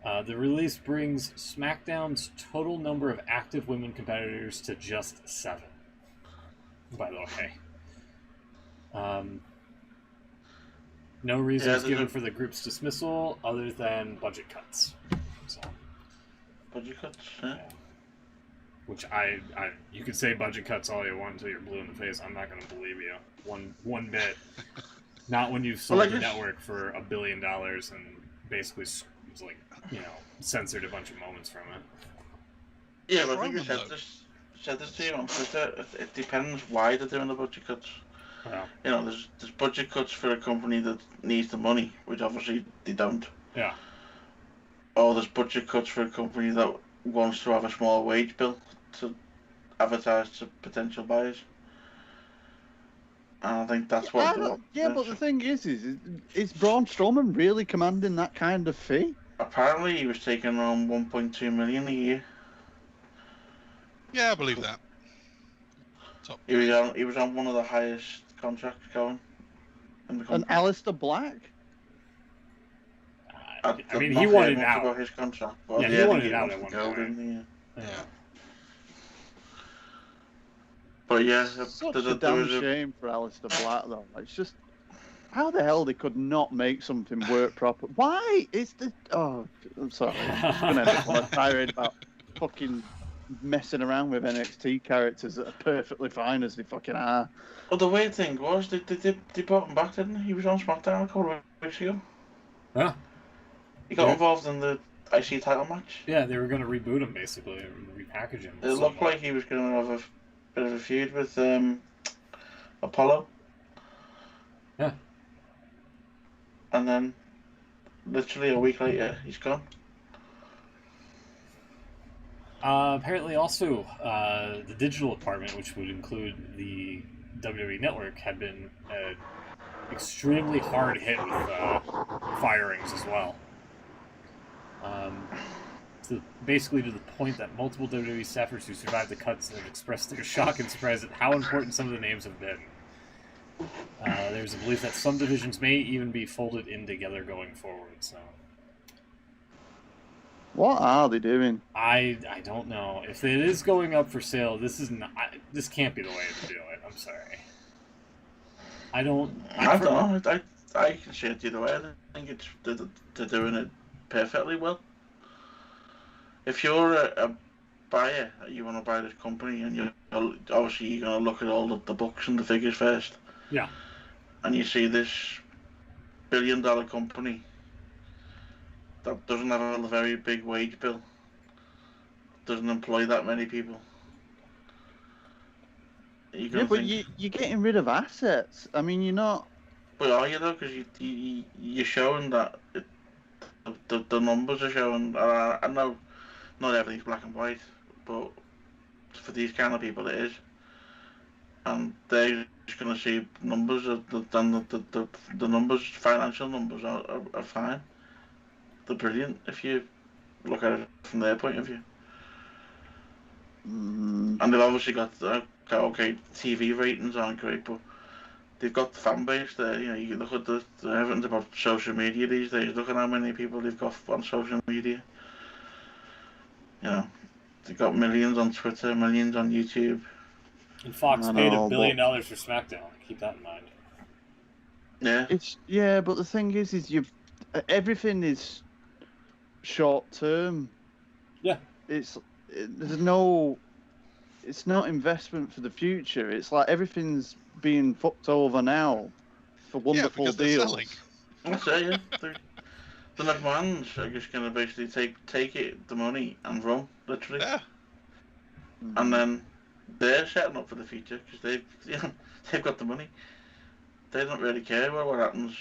Speaker 1: The release brings SmackDown's total number of active women competitors to just 7. By the way, no reason is given for the group's dismissal other than budget cuts. So,
Speaker 3: budget cuts, yeah.
Speaker 1: Which you could say budget cuts all you want until you're blue in the face. I'm not going to believe you one bit. Not when you've sold the network for $1 billion and basically censored a bunch of moments from it.
Speaker 3: Yeah, but I think I said this to you on Twitter. It depends why they're doing the budget cuts.
Speaker 1: Yeah.
Speaker 3: There's budget cuts for a company that needs the money, which obviously they don't.
Speaker 1: Yeah.
Speaker 3: Or there's budget cuts for a company that wants to have a small wage bill to advertise to potential buyers. And I think that's what.
Speaker 2: But the thing is Braun Strowman really commanding that kind of fee?
Speaker 3: Apparently, he was taking around 1.2 million a year.
Speaker 4: Yeah, I believe that.
Speaker 3: He was on one of the highest contracts going in the company.
Speaker 2: And Aleister Black?
Speaker 1: I mean, he wanted out.
Speaker 3: About his contract,
Speaker 1: yeah, he wanted out at one point.
Speaker 3: Yeah. But yeah,
Speaker 2: such a damn shame for Aleister Black, though. It's just how the hell they could not make something work proper. Why? I'm sorry. I'm gonna end up on a tirade about fucking messing around with NXT characters that are perfectly fine as they fucking are.
Speaker 3: Well, the weird thing was they brought him back, didn't he? He was on SmackDown a couple of weeks ago.
Speaker 1: Yeah.
Speaker 3: He got involved in the IC title match.
Speaker 1: Yeah, they were going to reboot him, basically, repackage him.
Speaker 3: It looked like he was going to have a bit of a feud with Apollo.
Speaker 1: Yeah.
Speaker 3: And then, literally a week later, he's gone.
Speaker 1: Apparently, also, the digital department, which would include the WWE Network, had been extremely hard hit with firings as well. Basically to the point that multiple WWE staffers who survived the cuts have expressed their shock and surprise at how important some of the names have been. There's a belief that some divisions may even be folded in together going forward. So,
Speaker 2: What are they doing?
Speaker 1: I don't know. If it is going up for sale, this can't be the way to do it. I'm sorry. I don't
Speaker 3: know. I can see it either way. I think they're doing it perfectly well. If you're a buyer, you want to buy this company, and you're going to look at all the books and the figures first.
Speaker 1: Yeah.
Speaker 3: And you see this billion-dollar company that doesn't have a very big wage bill, doesn't employ that many people.
Speaker 2: Yeah, but you're getting rid of assets. I mean, you're not.
Speaker 3: But are you though? Because you're showing that the numbers are showing. I know not everything's black and white, but for these kind of people it is, and they're just going to see numbers. The numbers, financial numbers are fine. They're brilliant if you look at it from their point of view. And they've obviously got okay, TV ratings aren't great, but they've got the fan base there. You know, you look at the everything's about social media these days. Look at how many people they've got on social media. You know, they've got millions on Twitter, millions on YouTube.
Speaker 1: And Fox paid $1 billion for SmackDown. Keep that in mind.
Speaker 3: Yeah.
Speaker 2: But the thing is everything is short term.
Speaker 1: Yeah.
Speaker 2: It's not investment for the future. It's like everything's being fucked over now for wonderful deals.
Speaker 3: That's it, yeah. The McMahons are just going to basically take the money and run, literally.
Speaker 4: Yeah.
Speaker 3: And then they're setting up for the future because they've got the money. They don't really care about what happens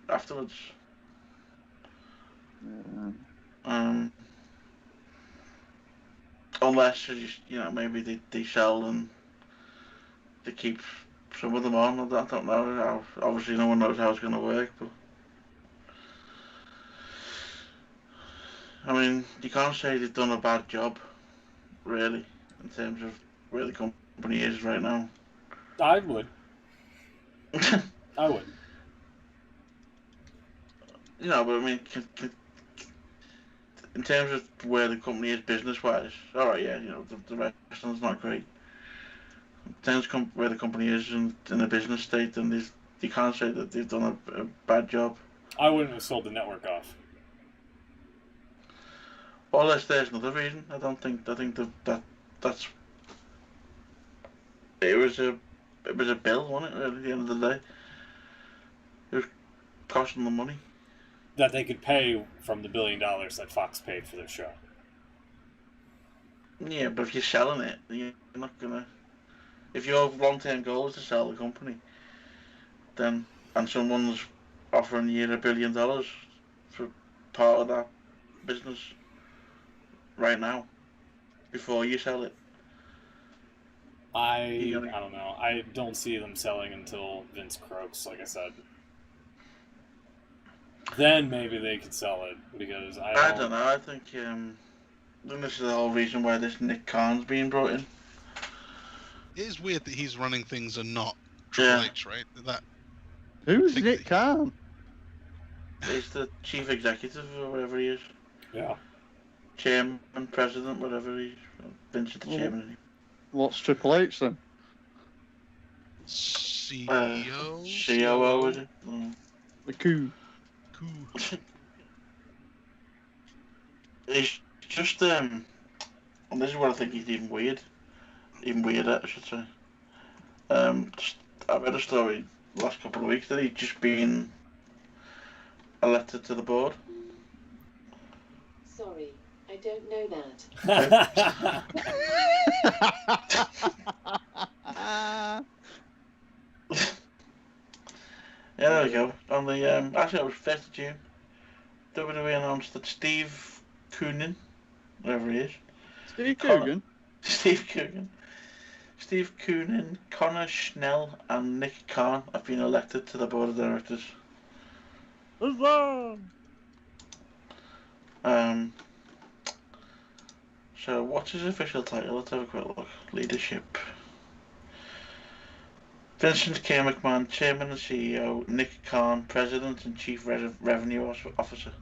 Speaker 3: afterwards.
Speaker 2: Yeah.
Speaker 3: Unless maybe they sell and they keep some of them on. I don't know. Obviously, no one knows how it's going to work, but I mean, you can't say they've done a bad job, really, in terms of where the company is right now.
Speaker 1: I would. I would.
Speaker 3: But I mean, in terms of where the company is business-wise, all right, yeah, the wrestling's not great. In terms of where the company is in a business state, then you can't say that they've done a bad job.
Speaker 1: I wouldn't have sold the network off.
Speaker 3: Well, unless there's another reason. I think that's it was a bill, wasn't it? Really, at the end of the day, it was costing them money
Speaker 1: that they could pay from the $1 billion that Fox paid for their show.
Speaker 3: Yeah, but if you're selling it, you're not gonna. If your long-term goal is to sell the company, and someone's offering you $1 billion for part of that business right now, before you sell it,
Speaker 1: I don't know. I don't see them selling until Vince croaks, like I said. Then maybe they could sell it, because I don't
Speaker 3: know. I think this is the whole reason why this Nick Khan's being brought in.
Speaker 4: It is weird that he's running things and not Triple H, right?
Speaker 2: Who's Nick Khan?
Speaker 3: He's the chief executive or whatever he is.
Speaker 1: Yeah.
Speaker 3: Chairman, president, whatever he is. Vince is the chairman.
Speaker 2: What's Triple H then?
Speaker 4: CEO?
Speaker 3: COO, is it?
Speaker 2: The coup.
Speaker 3: He's just and this is what I think he's even weirder, I should say. I read a story the last couple of weeks that he's just been elected to the board.
Speaker 7: Sorry, I don't know that.
Speaker 3: Yeah, there we go. On the actually, it was 1st of June. WWE announced that Steve Coonan, whatever he is, Steve Coonan, Connor Schnell, and Nick Khan have been elected to the board of directors.
Speaker 2: Huzzah!
Speaker 3: So what's his official title? Let's have a quick look. Leadership. Vincent K. McMahon, Chairman and CEO. Nick Khan, President and Chief Revenue Officer.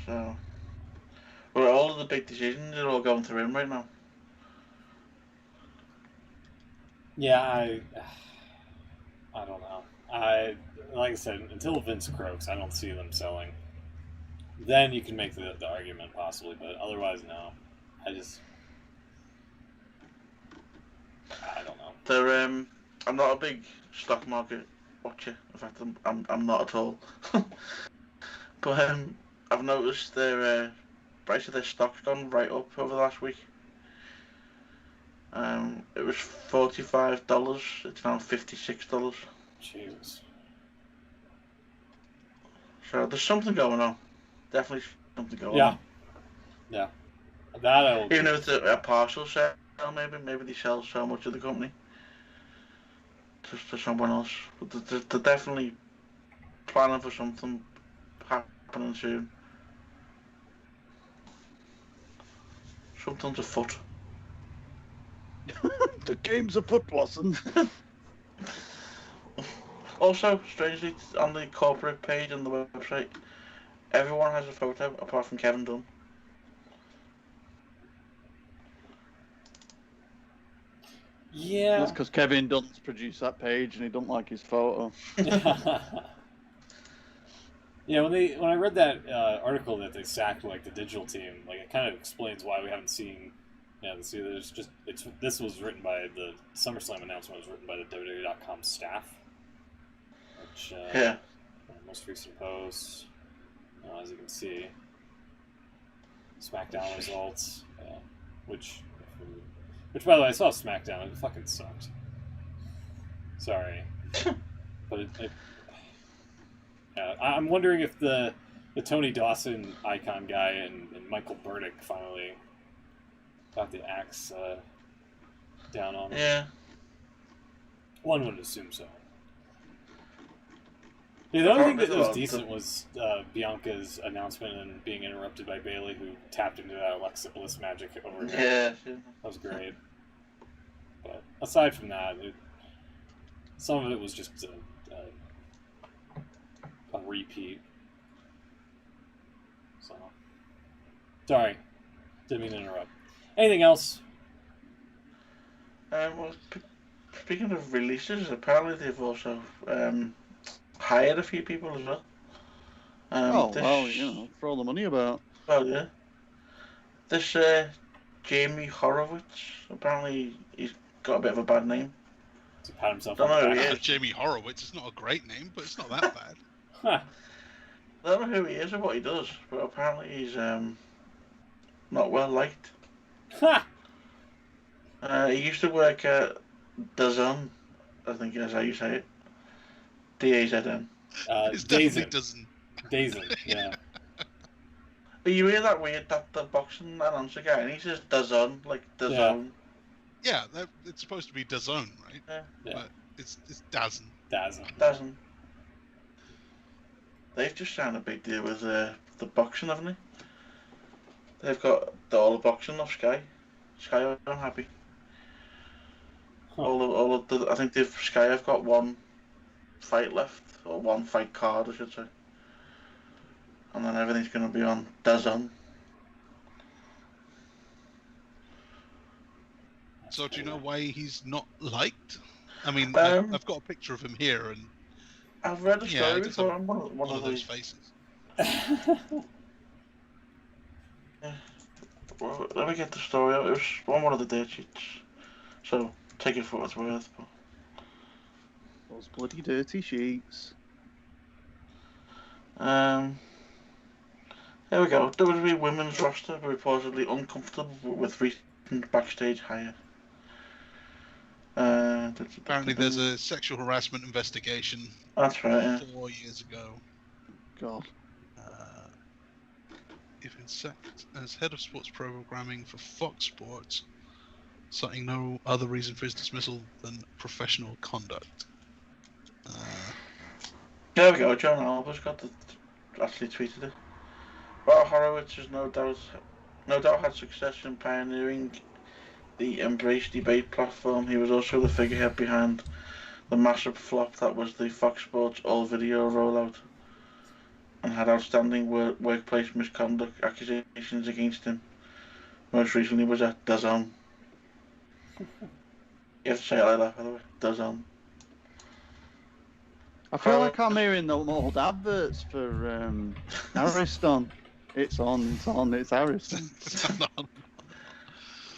Speaker 3: So, well, all of the big decisions are all going through him right now.
Speaker 1: Yeah, I don't know. Like I said, until Vince croaks, I don't see them selling. Then you can make the argument possibly, but otherwise, no. I don't know.
Speaker 3: I'm not a big stock market watcher. In fact, I'm not at all. But I've noticed their price of their stock's gone right up over the last week. It was $45. It's now $56.
Speaker 1: Jesus.
Speaker 3: So there's something going on. Definitely something going
Speaker 1: Yeah.
Speaker 3: on.
Speaker 1: Yeah. That I will.
Speaker 3: Even if it's a partial sale, maybe they sell so much of the company to someone else. But they're definitely planning for something happening soon. Something's afoot.
Speaker 2: The game's afoot, Blossom.
Speaker 3: Also, strangely, on the corporate page on the website, everyone has a photo apart from Kevin Dunn.
Speaker 1: Yeah.
Speaker 2: That's because Kevin Dunn's produced that page and he don't like his photo.
Speaker 1: Yeah, when I read that article that they sacked like the digital team, like it kind of explains why we haven't seen. Yeah, see, this was written by the SummerSlam announcement was written by the WWE.com staff. Which most recent post, as you can see, SmackDown results, which by the way I saw SmackDown, it fucking sucked. Sorry, but I'm wondering if the Tony Dawson icon guy and Michael Burdick finally got the axe down on him.
Speaker 3: Yeah.
Speaker 1: One would assume so. Yeah, the only thing that was decent was Bianca's announcement and being interrupted by Bayley, who tapped into that Alexa Bliss magic over here.
Speaker 3: Yeah.
Speaker 1: That was great. But aside from that, some of it was just a repeat. So, sorry, didn't mean to interrupt. Anything else?
Speaker 3: Well, speaking of releases, apparently they've also hired a few people as well.
Speaker 2: Throw the money about.
Speaker 3: Well, yeah. This Jamie Horowitz, apparently he's got a bit of a bad name.
Speaker 1: To pat himself
Speaker 3: Don't
Speaker 1: on
Speaker 3: know
Speaker 1: the
Speaker 3: who he
Speaker 1: back.
Speaker 3: is.
Speaker 4: Jamie Horowitz is not a great name, but it's not that bad.
Speaker 1: Huh.
Speaker 3: I don't know who he is or what he does, but apparently he's not well liked.
Speaker 1: Ha!
Speaker 3: He used to work at DAZN, I think is how you say it. DAZN.
Speaker 4: It's definitely
Speaker 1: Dazn.
Speaker 4: doesn't.
Speaker 1: Dazn, yeah.
Speaker 3: But you hear that weird, that the boxing announcer guy, and he says DAZN, like DAZN.
Speaker 4: Yeah, it's supposed to be DAZN, right?
Speaker 1: Yeah.
Speaker 4: But it's DAZN.
Speaker 3: DAZN. They've just signed a big deal with the boxing, haven't they? They've got all the boxing off Sky. Sky are unhappy.
Speaker 1: Huh.
Speaker 3: All of the, I think Sky have got one fight left, or one fight card, I should say. And then everything's going to be on DAZN.
Speaker 4: So do you know why he's not liked? I mean, I've got a picture of him here, and
Speaker 3: I've read a
Speaker 4: yeah,
Speaker 3: story
Speaker 4: he does
Speaker 3: before.
Speaker 4: have
Speaker 3: One of
Speaker 4: those
Speaker 3: the,
Speaker 4: faces.
Speaker 3: well, let me get the story out. It was on one of the date sheets. So take it for what it's worth. But
Speaker 2: Those bloody dirty sheets.
Speaker 3: There we go. WWE women's roster reportedly uncomfortable with recent backstage hire.
Speaker 4: Apparently, there's a sexual harassment investigation.
Speaker 3: That's right. Yeah.
Speaker 4: 4 years ago.
Speaker 2: God.
Speaker 4: If in sacked as head of sports programming for Fox Sports, citing no other reason for his dismissal than professional conduct.
Speaker 3: There we go. John Alba's actually tweeted it. While Horowitz has no doubt had success in pioneering the Embrace debate platform, he was also the figurehead behind the massive flop that was the Fox Sports all-video rollout. and had outstanding workplace misconduct accusations against him. Most recently was at DAZN. You have to say it like that, by the way. DAZN.
Speaker 2: I feel like I'm hearing the old adverts for Ariston. It's Ariston.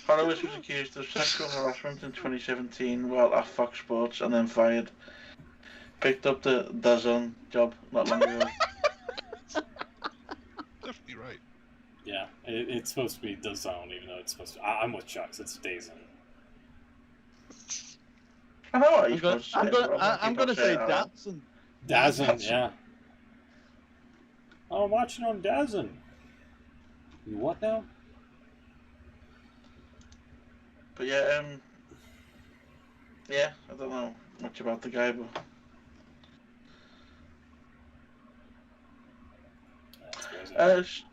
Speaker 3: Horowitz was accused of sexual harassment in 2017 while at Fox Sports and then fired. Picked up the DAZN job not long ago.
Speaker 4: Definitely right.
Speaker 1: Yeah, it's supposed to be DAZN, even though it's supposed to. I'm with Chucks. It's DAZN.
Speaker 3: I know what
Speaker 2: I'm going to say Datsun.
Speaker 1: DAZN, yeah. Oh, I'm watching on DAZN. You what now?
Speaker 3: But yeah, I don't know much about the guy, but it's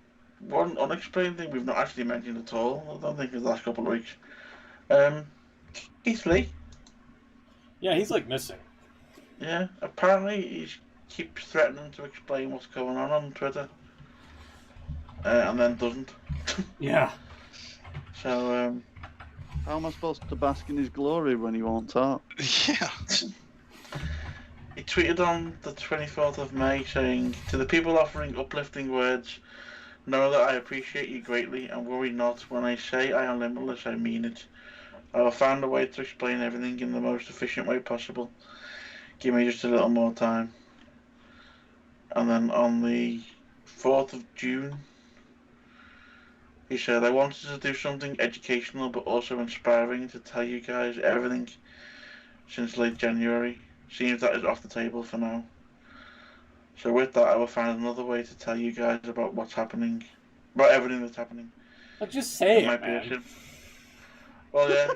Speaker 3: one unexplained thing we've not actually mentioned at all. I don't think in the last couple of weeks. Keith Lee.
Speaker 1: Yeah, he's like missing.
Speaker 3: Yeah, apparently he keeps threatening to explain what's going on Twitter, and then doesn't.
Speaker 1: Yeah.
Speaker 3: So,
Speaker 2: how am I supposed to bask in his glory when he won't talk?
Speaker 4: Yeah.
Speaker 3: He tweeted on the 24th of May saying, "To the people offering uplifting words, know that I appreciate you greatly and worry not. When I say I am limitless, I mean it. I will find a way to explain everything in the most efficient way possible. Give me just a little more time." And then on the 4th of June, he said, "I wanted to do something educational but also inspiring to tell you guys everything since late January. Seems that is off the table for now. So with that, I will find another way to tell you guys about what's happening, about everything that's happening."
Speaker 1: Like, just say it,
Speaker 3: might
Speaker 1: man.
Speaker 3: Be well, yeah,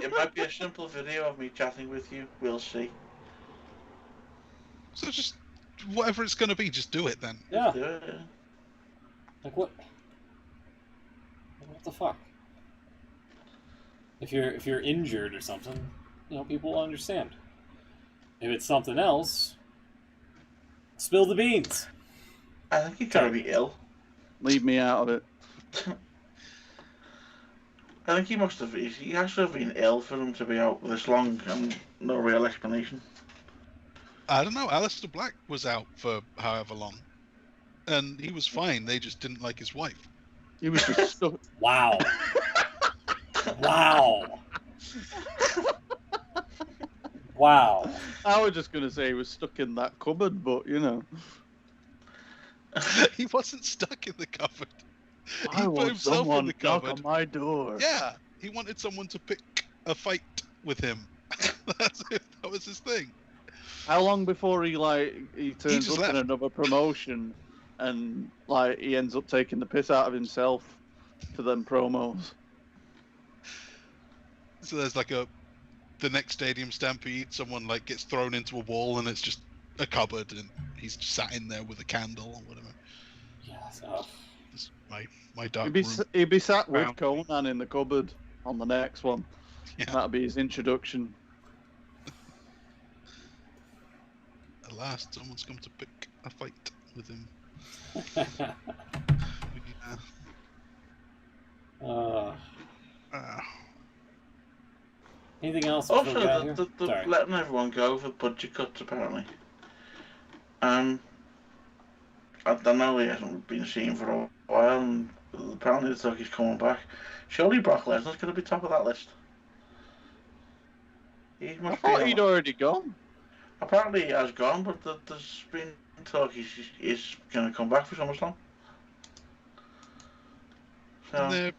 Speaker 3: it might be a simple video of me chatting with you. We'll see.
Speaker 4: So just whatever it's going to be, just do it then.
Speaker 1: Yeah.
Speaker 3: Do it, yeah.
Speaker 1: Like what? What the fuck? If you're injured or something, people will understand. If it's something else, spill the beans.
Speaker 3: I think he's gotta be ill.
Speaker 2: Leave me out of it.
Speaker 3: I think he has to have been ill for him to be out this long and no real explanation.
Speaker 4: I don't know. Aleister Black was out for however long, and he was fine. They just didn't like his wife.
Speaker 2: He was just stuck.
Speaker 1: Wow. Wow. Wow.
Speaker 2: I was just going to say he was stuck in that cupboard, but
Speaker 4: He wasn't stuck in the cupboard.
Speaker 2: I
Speaker 4: He put
Speaker 2: want
Speaker 4: himself in
Speaker 2: someone
Speaker 4: the
Speaker 2: to knock
Speaker 4: cupboard.
Speaker 2: on my door.
Speaker 4: Yeah, he wanted someone to pick a fight with him. That's it. That was his thing.
Speaker 2: How long before he turns
Speaker 4: just
Speaker 2: up in
Speaker 4: left.
Speaker 2: another promotion and he ends up taking the piss out of himself for them promos?
Speaker 4: So there's the next Stadium Stampede, someone gets thrown into a wall and it's just a cupboard and he's just sat in there with a candle or whatever.
Speaker 1: Yes.
Speaker 4: It's my dark
Speaker 2: He'd
Speaker 4: room.
Speaker 2: be sat with
Speaker 4: Wow.
Speaker 2: Conan in the cupboard on the next one.
Speaker 4: Yeah.
Speaker 2: That'd be his introduction.
Speaker 4: At last, someone's come to pick a fight with him.
Speaker 1: Anything else? before we get out
Speaker 3: Also,
Speaker 1: here?
Speaker 3: the
Speaker 1: Sorry.
Speaker 3: letting everyone go for budget cuts apparently. I know he hasn't been seen for a while, and apparently the talk he's coming back. Surely Brock Lesnar's going to be top of that list. He
Speaker 2: I
Speaker 3: must
Speaker 2: thought
Speaker 3: be
Speaker 2: he'd already gone.
Speaker 3: Apparently he has gone, but there's been talk he's going to come back for SummerSlam. So,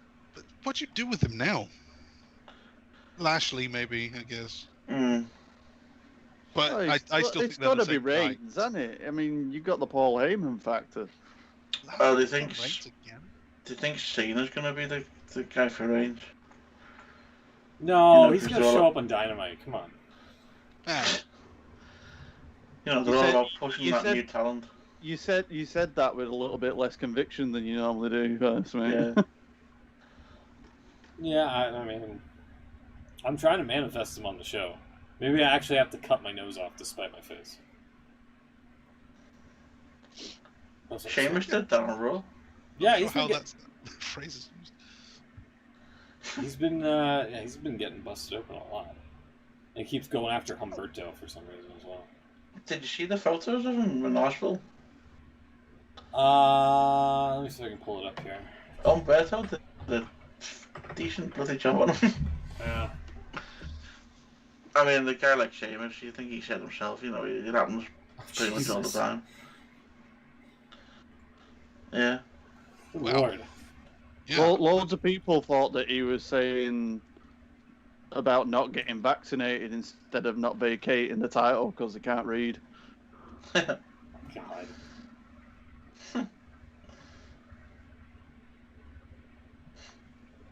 Speaker 4: What do you do with him now? Lashley, maybe, I guess. But
Speaker 2: Well,
Speaker 4: I still think
Speaker 2: it's
Speaker 4: they're
Speaker 2: got
Speaker 4: the
Speaker 2: to be
Speaker 4: same guy.
Speaker 2: Reigns, hasn't it? I mean, you got the Paul Heyman factor.
Speaker 3: Oh, do you think
Speaker 4: Reigns again?
Speaker 3: do you think Cena's going to be the guy for Reigns?
Speaker 1: No, he's
Speaker 3: because
Speaker 1: gonna
Speaker 3: they're
Speaker 1: show
Speaker 3: all-
Speaker 1: up on Dynamite. Come on.
Speaker 4: Ah,
Speaker 3: They're
Speaker 2: You
Speaker 3: all
Speaker 2: said-
Speaker 3: about pushing
Speaker 2: you
Speaker 3: that
Speaker 2: said-
Speaker 3: new talent.
Speaker 2: You said that with a little bit less conviction than you normally do, first, mate.
Speaker 3: Yeah.
Speaker 1: Yeah, I mean, I'm trying to manifest him on the show. Maybe I actually have to cut my nose off to spite my face.
Speaker 3: Sheamus did that on Raw.
Speaker 1: Yeah,
Speaker 4: Not
Speaker 1: he's
Speaker 4: sure
Speaker 1: been
Speaker 4: how that phrase is used.
Speaker 1: he's been getting busted open a lot. And he keeps going after Humberto for some reason as well.
Speaker 3: Did you see the photos of him in Nashville?
Speaker 1: Let me see if I can pull it up here.
Speaker 3: Humberto did a decent bloody job on him.
Speaker 1: Yeah.
Speaker 3: I mean, the guy like Sheamus, you think he said himself, you know, it happens pretty much all the time. Yeah.
Speaker 1: Good
Speaker 4: Wow.
Speaker 1: Lord.
Speaker 4: Yeah.
Speaker 2: Loads of people thought that he was saying about not getting vaccinated instead of not vacating the title because they can't read.
Speaker 1: God.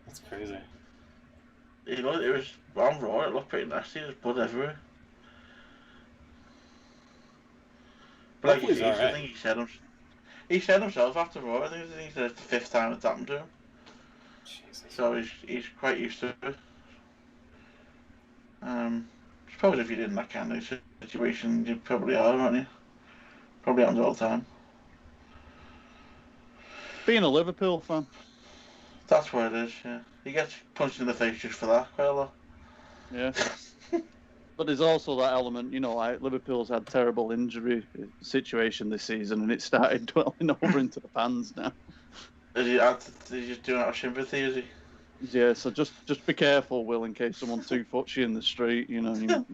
Speaker 1: That's crazy.
Speaker 3: You know, it was on Raw, it looked pretty nasty, there's blood everywhere. But like
Speaker 1: Hopefully he's
Speaker 3: I
Speaker 1: alright.
Speaker 3: think he said himself after Raw, I think it's the 5th time it's happened to him.
Speaker 1: Jesus.
Speaker 3: So he's quite used to it. Suppose if you're in that kind of situation, you probably are, aren't you? Probably happens all the time.
Speaker 2: Being a Liverpool fan.
Speaker 3: That's what it is, yeah. He gets punched in the face just for that, quite a lot.
Speaker 2: Yeah. But there's also that element, you know, like Liverpool's had terrible injury situation this season, and it started dwelling over into the fans now.
Speaker 3: Is he just doing it out of sympathy, is he?
Speaker 2: Yeah, so just be careful, Will, in case someone 2-foots you in the street, you know, you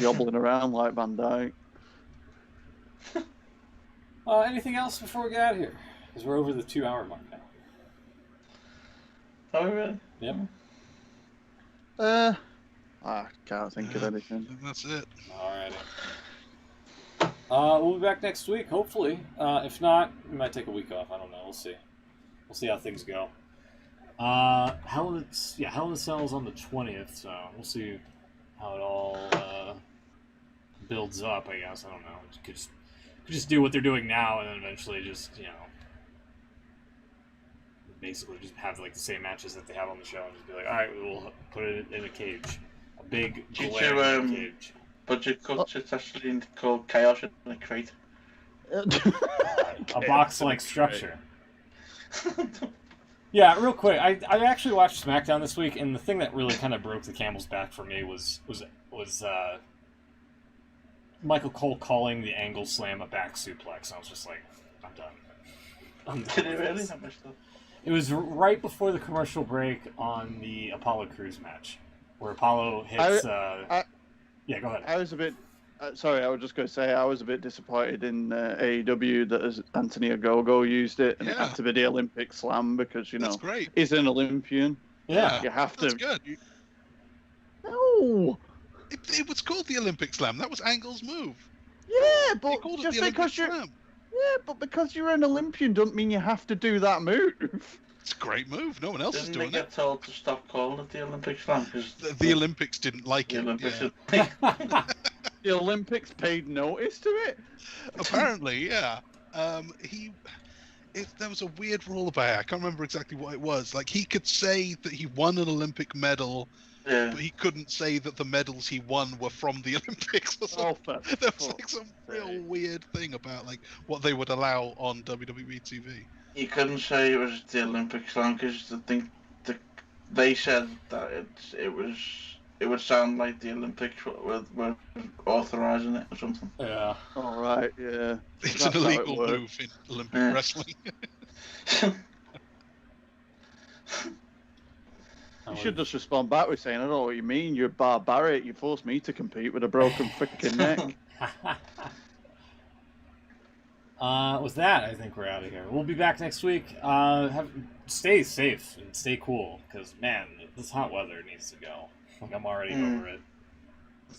Speaker 2: yobbling around like Van Dijk.
Speaker 1: Anything else before we get out of here? Because we're over the 2-hour mark now.
Speaker 3: Oh, really?
Speaker 1: Yep.
Speaker 2: I can't think of anything.
Speaker 4: That's it.
Speaker 1: Alrighty. We'll be back next week, hopefully. If not, we might take a week off. I don't know. We'll see. We'll see how things go. Hell in a Cell's on the 20th, so we'll see how it all builds up. I guess I don't know. Could just do what they're doing now, and then eventually just basically just have like the same matches that they have on the show, and just be like, all right, we'll put it in a cage, a big glaring cage.
Speaker 3: Budget cuts, it's actually called Chaos in a Crate.
Speaker 1: A box-like structure. Yeah, real quick, I actually watched SmackDown this week, and the thing that really kind of broke the camel's back for me was Michael Cole calling the angle slam a back suplex. I was just like, I'm done.
Speaker 3: Did it really? That much stuff?
Speaker 1: It was right before the commercial break on the Apollo Crews match, where Apollo hits. Yeah, go ahead.
Speaker 2: I was a bit. Sorry, I was just going to say I was a bit disappointed in AEW that Anthony Ogogo used it, and it had to be the Olympic Slam because
Speaker 4: That's great.
Speaker 2: he's an Olympian.
Speaker 1: Yeah,
Speaker 2: you have
Speaker 4: That's
Speaker 2: to.
Speaker 4: good.
Speaker 2: No.
Speaker 4: It was called the Olympic Slam. That was Angle's move.
Speaker 2: Yeah,
Speaker 4: They
Speaker 2: but
Speaker 4: called it
Speaker 2: just
Speaker 4: the Olympic
Speaker 2: because you're
Speaker 4: Slam.
Speaker 2: because you're an Olympian doesn't mean you have to do that move.
Speaker 4: It's a great move. No one else is
Speaker 3: Didn't they
Speaker 4: doing
Speaker 3: get
Speaker 4: it.
Speaker 3: told to stop calling it the Olympic Slam? Because
Speaker 4: The Olympics didn't like
Speaker 3: the
Speaker 4: it.
Speaker 3: Olympics
Speaker 4: yeah.
Speaker 2: The Olympics paid notice to it.
Speaker 4: Apparently, yeah. There was a weird rule about it. I can't remember exactly what it was. Like, he could say that he won an Olympic medal,
Speaker 3: Yeah.
Speaker 4: but he couldn't say that the medals he won were from the Olympics or something.
Speaker 2: Oh, for
Speaker 4: There was like some real weird thing about like what they would allow on WWE TV.
Speaker 3: You couldn't say it was the Olympic Slam because I think they said that it would sound like the Olympics were authorising it or something.
Speaker 1: yeah.
Speaker 2: All right, yeah.
Speaker 4: It's
Speaker 2: That's
Speaker 4: an
Speaker 2: how it
Speaker 4: illegal
Speaker 2: works.
Speaker 4: move in Olympic
Speaker 3: Yeah.
Speaker 4: wrestling.
Speaker 2: You should just respond back with saying, I don't know what you mean, you're barbaric, you forced me to compete with a broken freaking neck.
Speaker 1: With that, I think we're out of here. We'll be back next week. Stay safe and stay cool, because man, this hot weather needs to go. Like I'm already over it.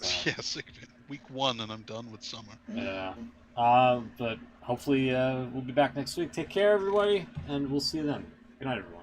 Speaker 1: So,
Speaker 4: Yeah, sick of it. Week 1 and I'm done with summer.
Speaker 1: yeah. But hopefully we'll be back next week. Take care, everybody, and we'll see you then. Good night, everyone.